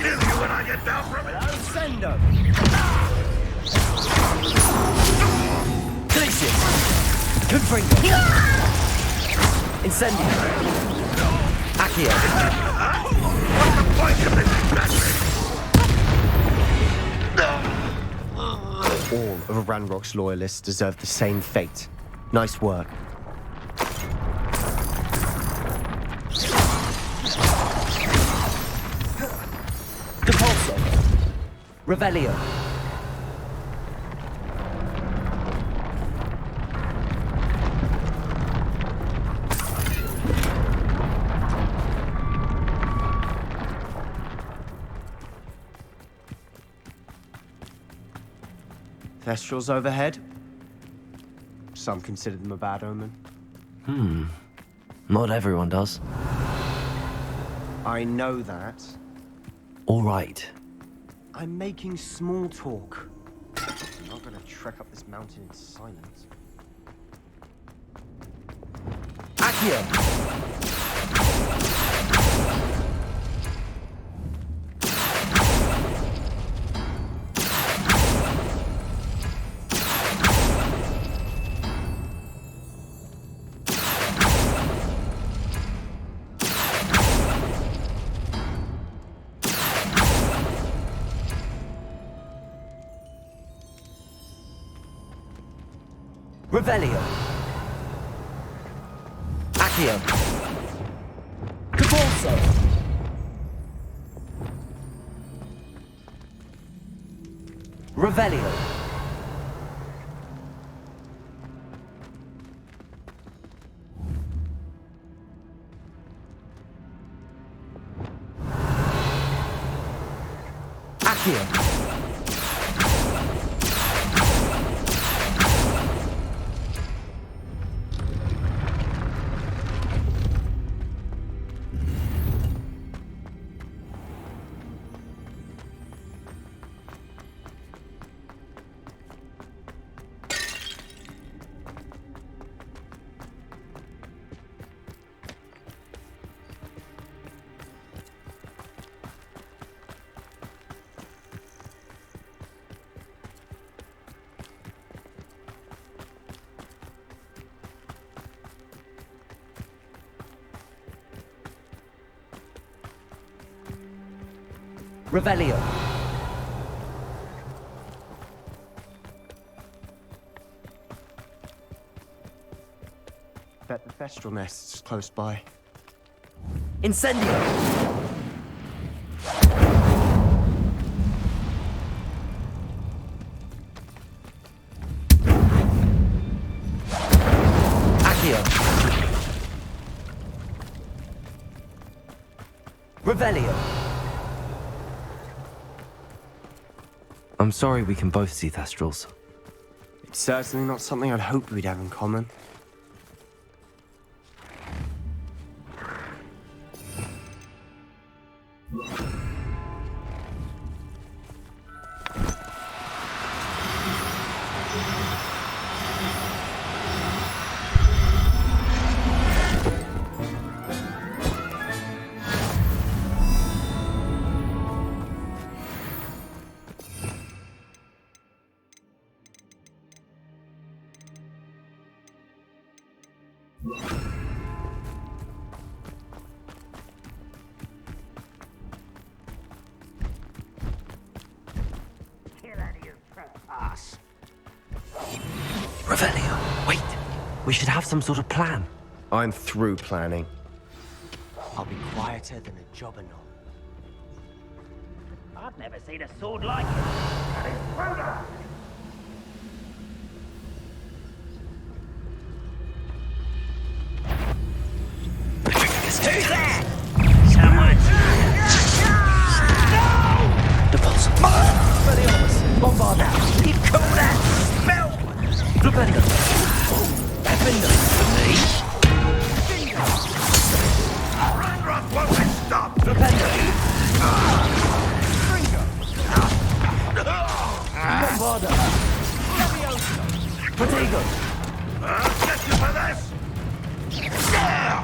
Kill you when I get down from it. Sendo. Glacius. Confringo. Incendio. Accio. All of Ranrock's loyalists deserve the same fate. Nice work. Depulso. Revelio. Thestrals overhead. Some consider them a bad omen. Not everyone does. I know that. All right. I'm making small talk. I'm not gonna trek up this mountain in silence. Accio. Revelio. Accio. Depulso. Revelio. Accio. Revelio. Bet the Thestral nest's close by. Incendio. Accio. Revelio. I'm sorry we can both see Thestrals. It's certainly not something I'd hoped we'd have in common. Revelio, wait. We should have some sort of plan. I'm through planning. I'll be quieter than a jobberknoll. I've never seen a sword like it. And it's Frodo! Who's there? Someone! The pulse. Revelio. Bombarda. Keep cool that smell! Flipendo. Defender. Ranrock won't let stop! Flipendo. Bombarda! Protego. Get you for this!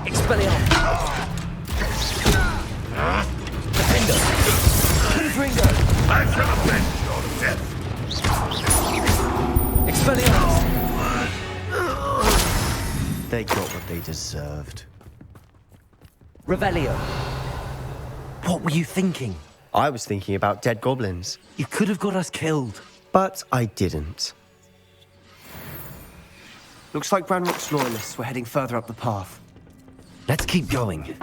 Expelliarmus. Defender. Confringo. I shall avenge your death! Expelliarmus. They got what they deserved. Revelio. What were you thinking? I was thinking about dead goblins. You could have got us killed. But I didn't. Looks like Ranrock's loyalists were heading further up the path. Let's keep going.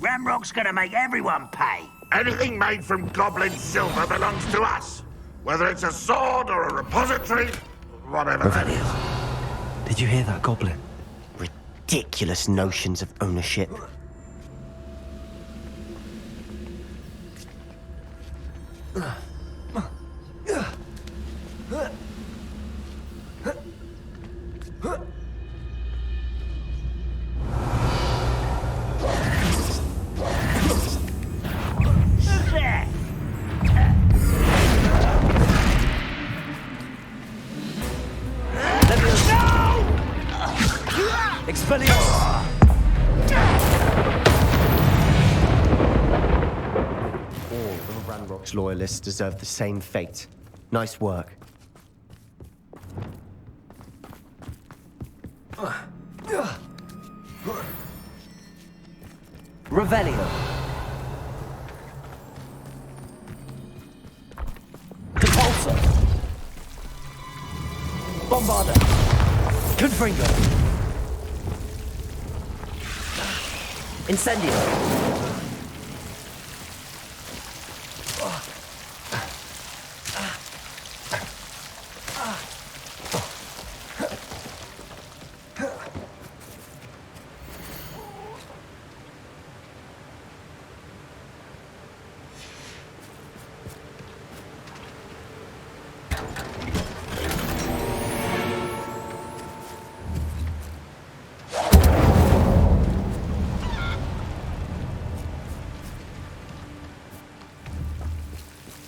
Ramrock's gonna make everyone pay. Anything made from goblin silver belongs to us. Whether it's a sword or a repository, whatever that is. Did you hear that, Goblin? Ridiculous notions of ownership. Who's there? Expelliarmus! All of Ranrock's loyalists deserve the same fate. Nice work. Revelio. Compulsor. Bombarda. Confringo. Incendio.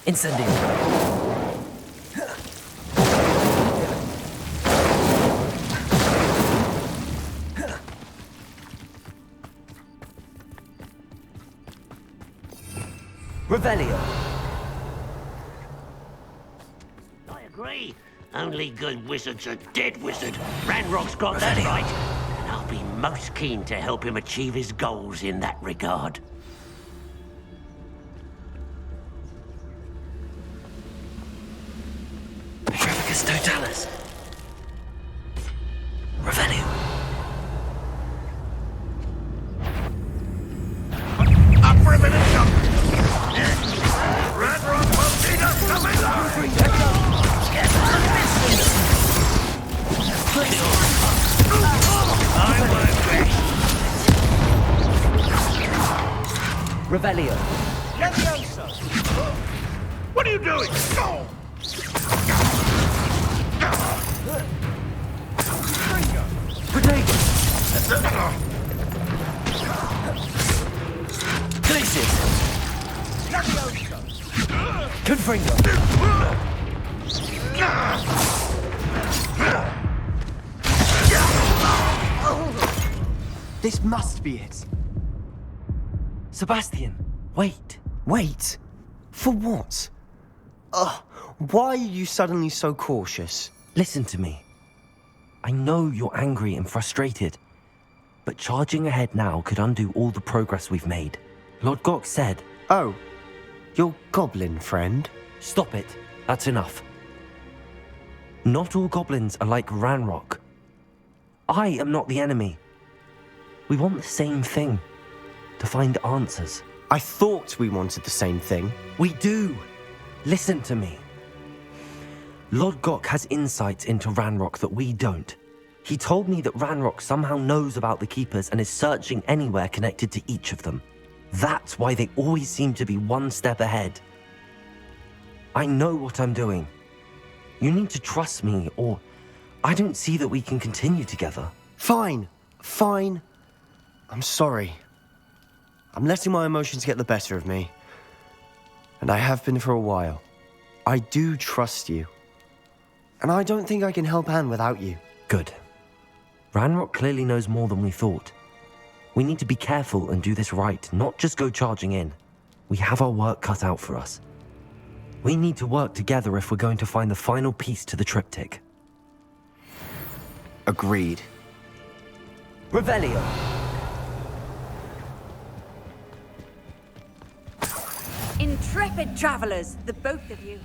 Incendio. Revelio. I agree. Only good wizard's a dead wizard. Ranrock's got that right. And I'll be most keen to help him achieve his goals in that regard. Petrificus totalis. Revelio. Up for a minute, jump! Ranrock will need us coming Revelio. What are you doing? Go! Glacius. Confringo. This must be it. Sebastian, wait. Wait? For what? Why are you suddenly so cautious? Listen to me. I know you're angry and frustrated, but charging ahead now could undo all the progress we've made. Lord Gok said... Oh, your goblin friend? Stop it. That's enough. Not all goblins are like Ranrock. I am not the enemy. We want the same thing. To find answers. I thought we wanted the same thing. We do. Listen to me. Lord Gok has insights into Ranrock that we don't. He told me that Ranrock somehow knows about the Keepers and is searching anywhere connected to each of them. That's why they always seem to be one step ahead. I know what I'm doing. You need to trust me, or I don't see that we can continue together. Fine. I'm sorry. I'm letting my emotions get the better of me. And I have been for a while. I do trust you. And I don't think I can help Anne without you. Good. Ranrock clearly knows more than we thought. We need to be careful and do this right, not just go charging in. We have our work cut out for us. We need to work together if we're going to find the final piece to the triptych. Agreed. Revelio. Intrepid travelers, the both of you.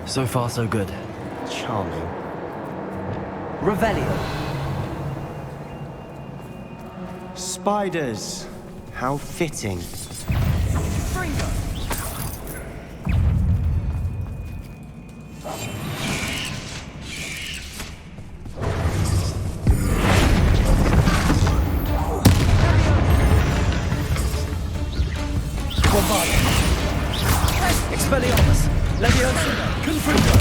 So far, so good. Charming. Revelio. Spiders. How fitting. Expelliarmus. Leviosa. Confringo.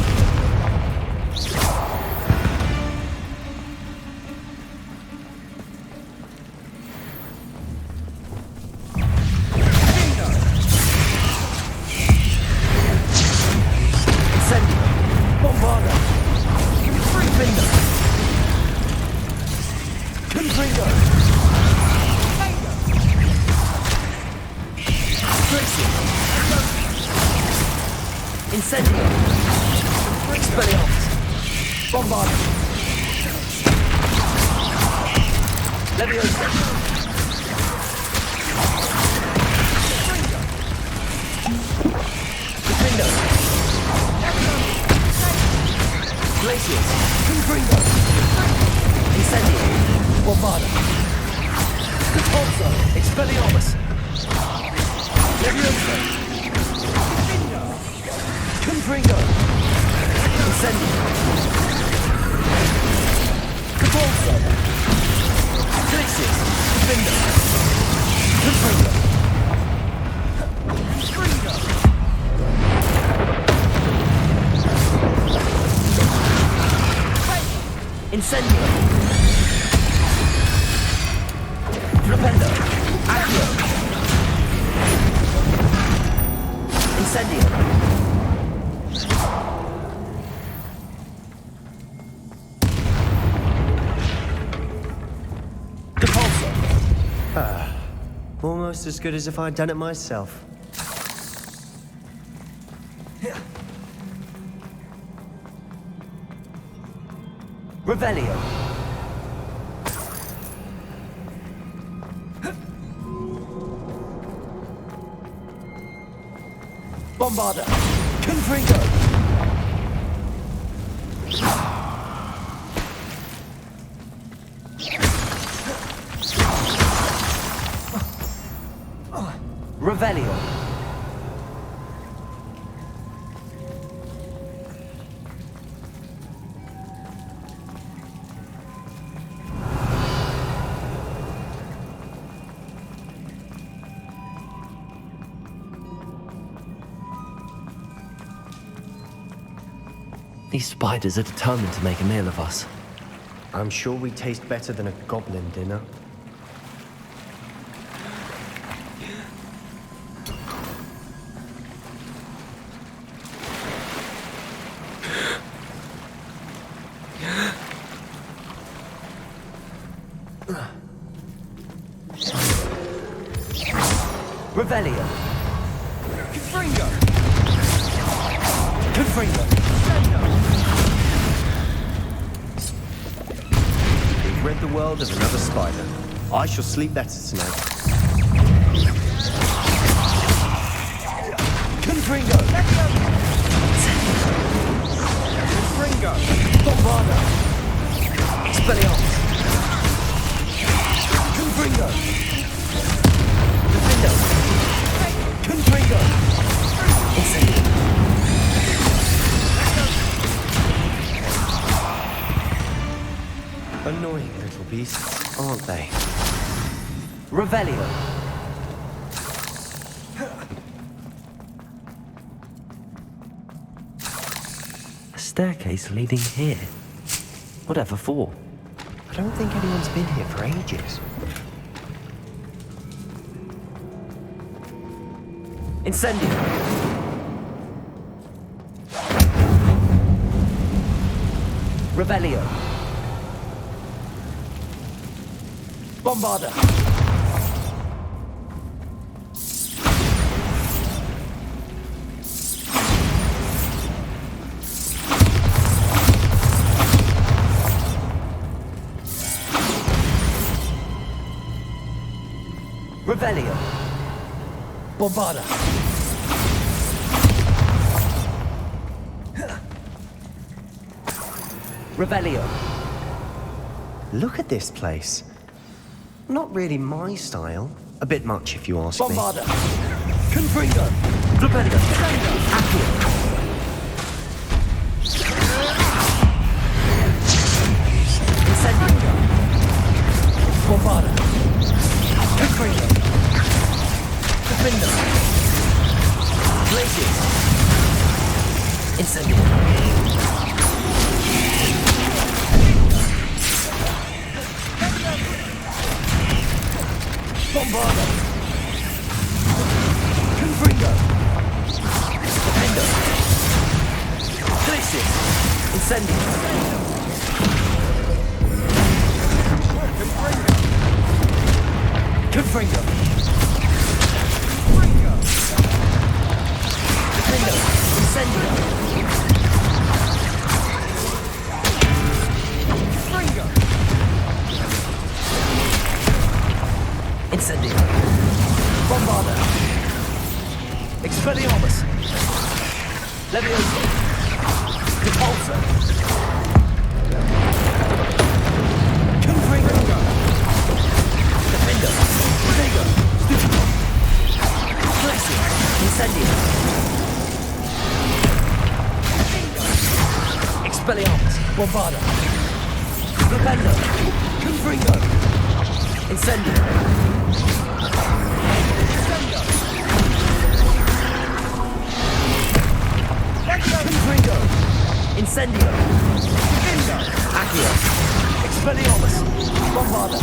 Incendio! Expelliarmus! Bombardment! Leviosa! Defendo! Glacius! Confringo! Incendio! Bombarda! Repulsor! Expelliarmus! Leviosa! Confringo! Incendio! Repulsor! Glacius! Defender! Confringo! Incendio! Flipendo. Accio. Incendio. Depulso. Almost as good as if I'd done it myself. Revelio. Bombarda. Confringo. Revelio. These spiders are determined to make a meal of us. I'm sure we taste better than a goblin dinner. Revelio. Confringo. Confringo. We've rid the world of another spider. I shall sleep better tonight. Confringo. Confringo. Bombarda. Expelliarmus. Confringo. Defendo. Confringo. Incendio. Annoying little beasts, aren't they? Revelio. A staircase leading here. Whatever for? I don't think anyone's been here for ages. Incendio. Revelio. Bombarda. Revelio. Bombarda. Revelio. Look at this place. Not really my style. A bit much, if you ask me. Bombarda. Confringo. Revelio. Accio. Incendio. Bombarda. Confringo. Defendo. Glaciers. Incendio. Bombarda. Confringo. Defendo. Glaciers. Incendio. Confringo. Defendo. Incendio. Incendio. Bombarda. Expelliarmus. Levioso. Depulso. Confringo. Defendo. Protego. Stupido. Glacier. Incendio. Expelliarmus. Bombarda. Defendo. Confringo. Incendio. Confringo. Incendio. Accio. Expelliarmus. Bombarda.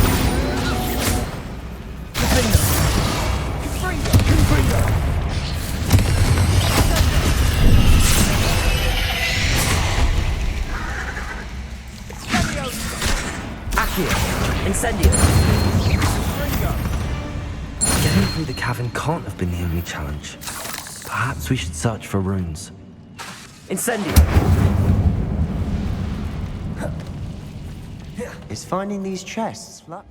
Accio! Incendio! Getting through the cavern can't have been the only challenge. Perhaps we should search for runes. Incendio! Is finding these chests luck?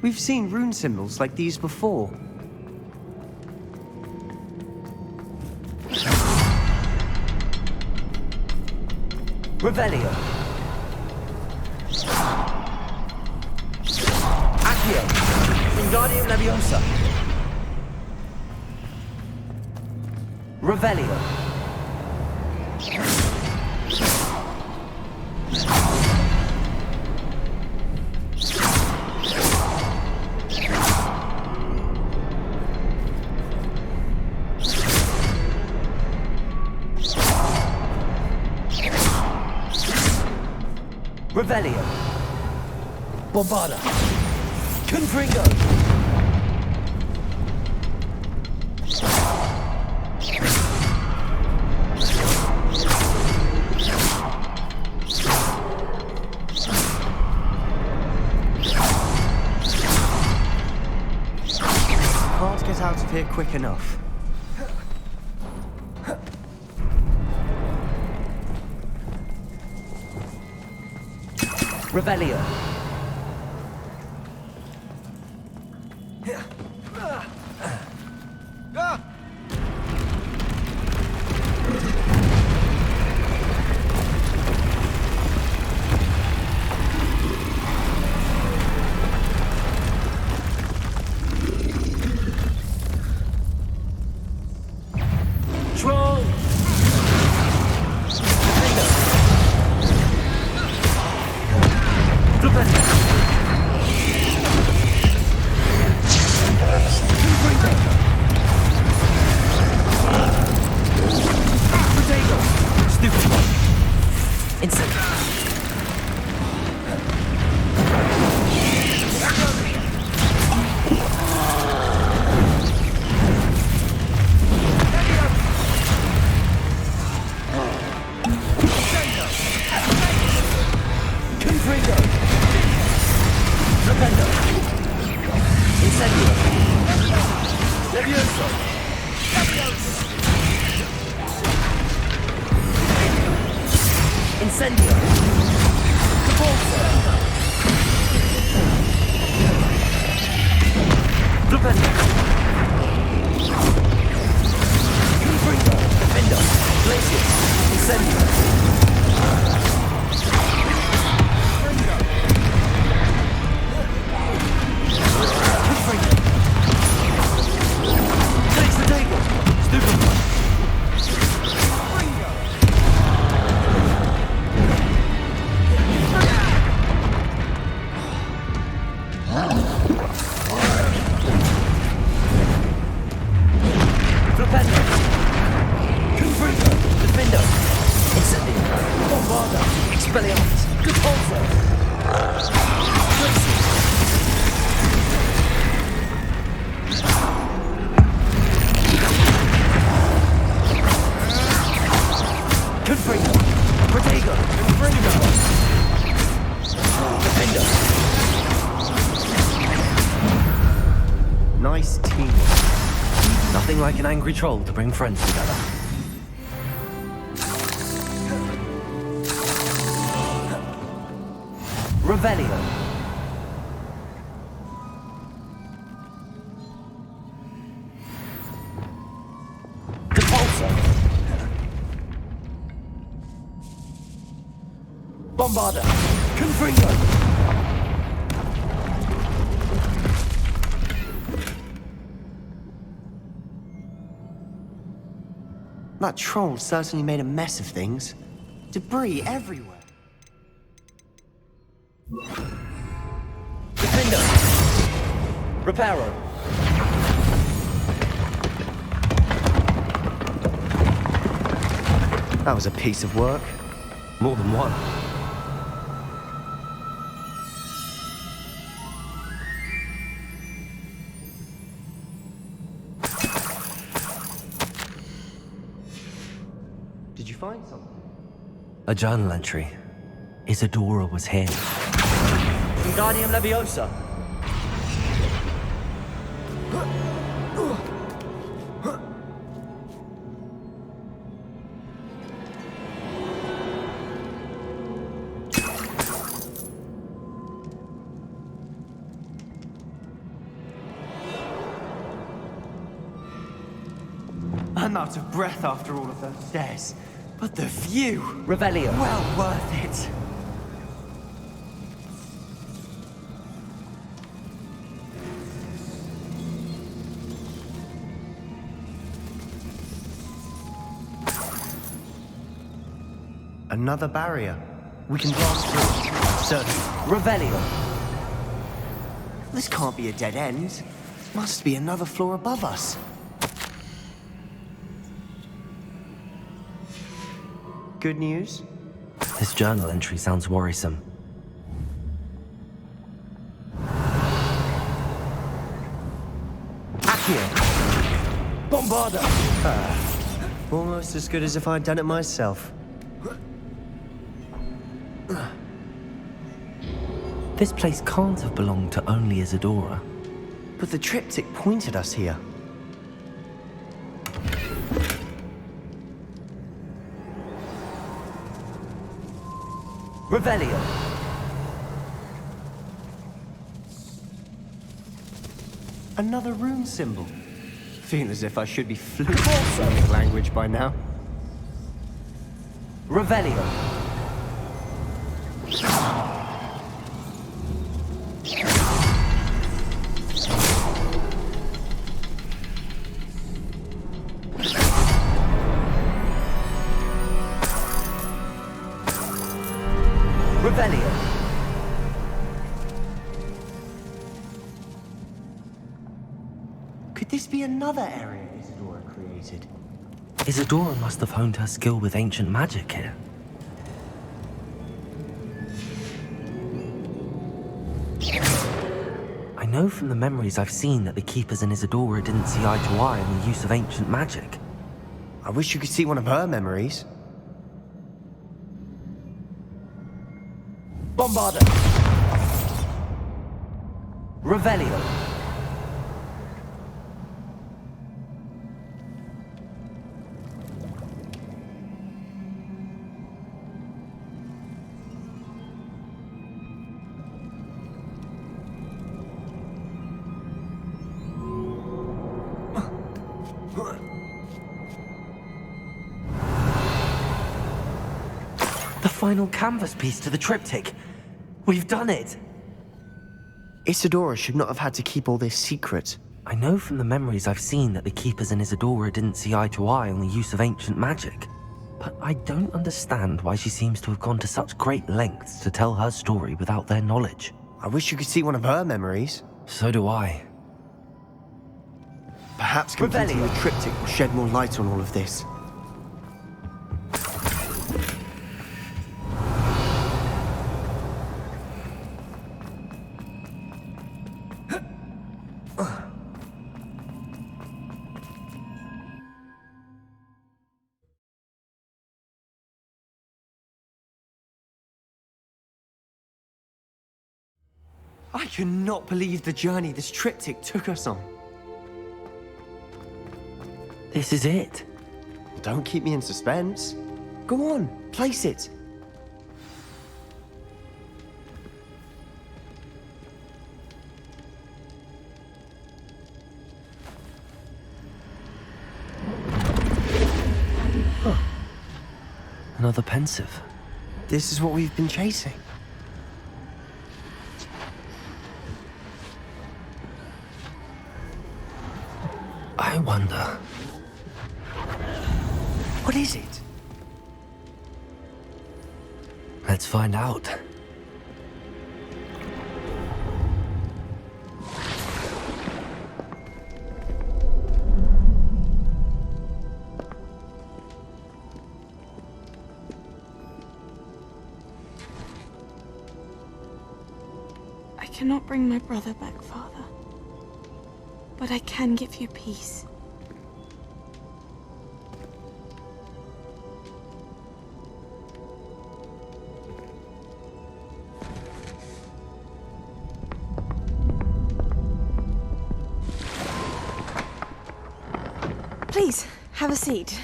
We've seen rune symbols like these before. Revelio. Accio. Wingardium Leviosa. Revelio. Revelio. Bombarda. Confringo. Can't get out of here quick enough. Revelio. Troll! Nice teamwork. Nothing like an angry troll to bring friends together. Revelio. Depulso. Bombarda. Confringo. That troll certainly made a mess of things. Debris everywhere. Defender. Reparo. That was a piece of work. More than one. Did you find something? A journal entry. Isadora was here. Wingardium Leviosa. I'm out of breath after all of those stairs. But the view! Revelio. Well worth it. Another barrier. We can blast through. Certainly. Revelio. This can't be a dead end. Must be another floor above us. Good news? This journal entry sounds worrisome. Accio! Bombarda! Almost as good as if I'd done it myself. This place can't have belonged to only Isadora. But the triptych pointed us here. Revelio. Another rune symbol. Feel as if I should be fluent in language by now. Revelio. Revelio. Could this be another area Isadora created? Isadora must have honed her skill with ancient magic here. I know from the memories I've seen that the Keepers and Isadora didn't see eye to eye on the use of ancient magic. I wish you could see one of her memories. Bombarda! Revelio. The final canvas piece to the triptych. We've done it! Isadora should not have had to keep all this secret. I know from the memories I've seen that the Keepers and Isadora didn't see eye to eye on the use of ancient magic. But I don't understand why she seems to have gone to such great lengths to tell her story without their knowledge. I wish you could see one of her memories. So do I. Perhaps completing the triptych will shed more light on all of this. I cannot believe the journey this triptych took us on. This is it. Don't keep me in suspense. Go on, place it. Huh. Another pensive. This is what we've been chasing. I wonder... What is it? Let's find out. I cannot bring my brother back, Father. But I can give you peace. Please, have a seat.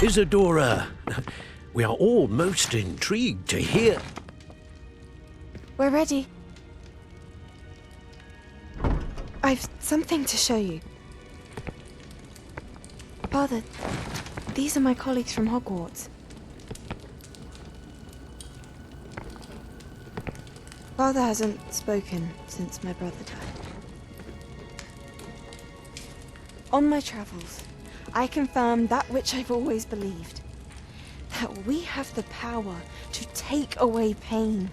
Isadora, we are all most intrigued to hear. We're ready. I've something to show you. Father, these are my colleagues from Hogwarts. Father hasn't spoken since my brother died. On my travels, I confirmed that which I've always believed. That we have the power to take away pain.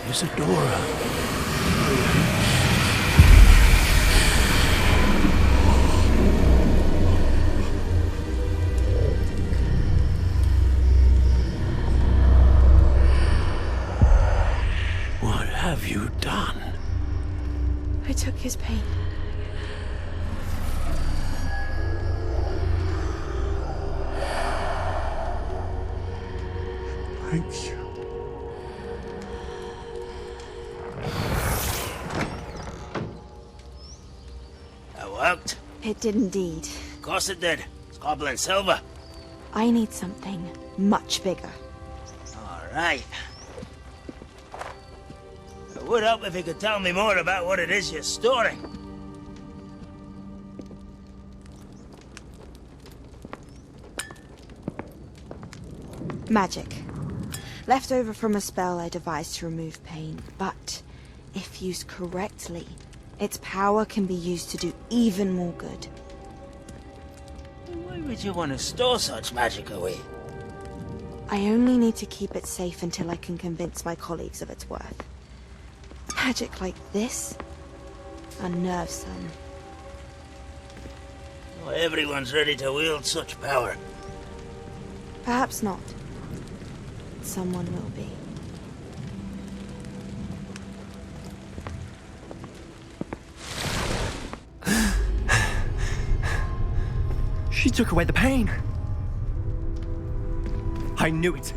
Isadora. What have you done? I took his pain. Thank you. That worked. It did indeed. Of course it did. It's goblin silver. I need something much bigger. All right. It would help if you could tell me more about what it is you're storing. Magic. Left over from a spell I devised to remove pain, but if used correctly, its power can be used to do even more good. Why would you want to store such magic away? I only need to keep it safe until I can convince my colleagues of its worth. Magic like this unnerves them. Not everyone's ready to wield such power. Perhaps not. Someone will be. She took away the pain. I knew it.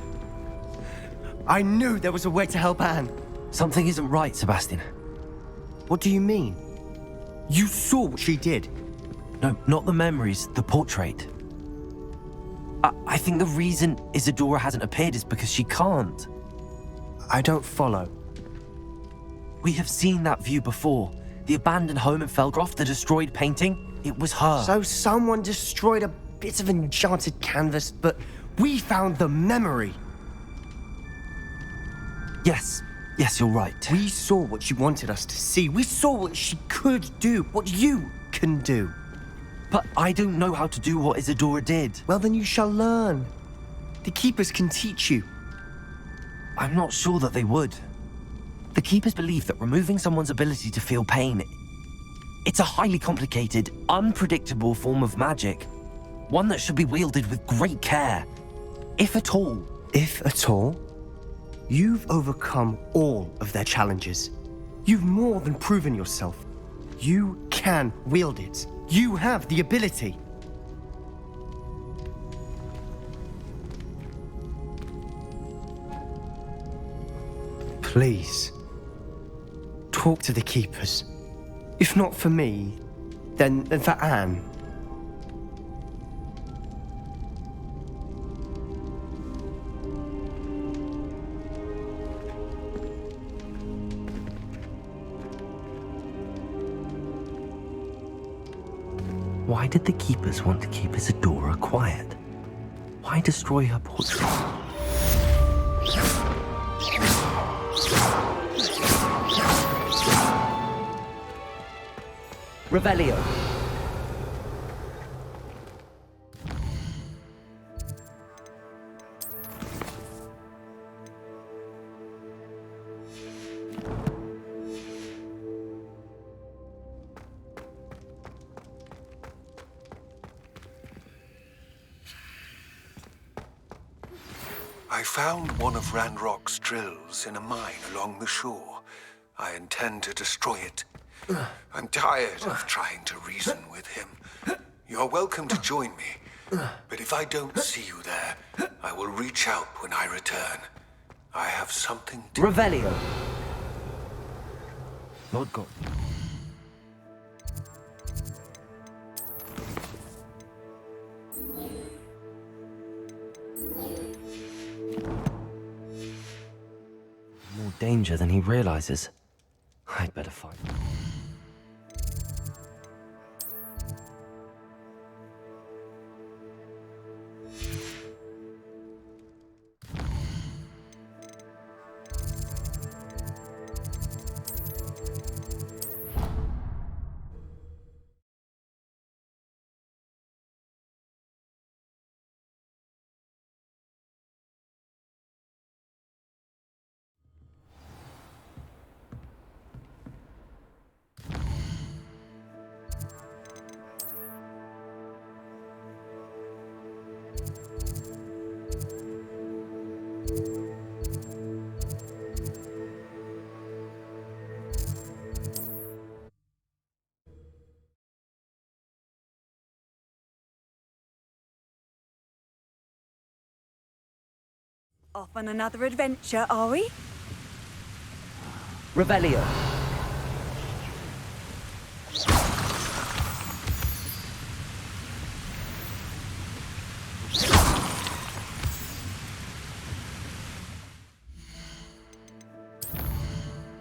I knew there was a way to help Anne. Something isn't right, Sebastian. What do you mean? You saw what she did. No, not the memories, the portrait. I think the reason Isadora hasn't appeared is because she can't. I don't follow. We have seen that view before. The abandoned home in Felgroth, the destroyed painting, it was her. So someone destroyed a bit of enchanted canvas, but we found the memory. Yes, you're right. We saw what she wanted us to see. We saw what she could do, what you can do. But I don't know how to do what Isadora did. Well, then you shall learn. The Keepers can teach you. I'm not sure that they would. The Keepers believe that removing someone's ability to feel pain, it's a highly complicated, unpredictable form of magic. One that should be wielded with great care. If at all. If at all? You've overcome all of their challenges. You've more than proven yourself. You can wield it. You have the ability. Please, talk to the Keepers. If not for me, then for Anne. Why did the Keepers want to keep Isadora quiet? Why destroy her portrait? Revelio. I found one of Ranrock's drills in a mine along the shore. I intend to destroy it. I'm tired of trying to reason with him. You're welcome to join me, If I don't see you there, I will reach out when I return. I have something to... Revelio. Lord God. More danger than he realizes. I'd better fight. Off on another adventure, are we? Revelio.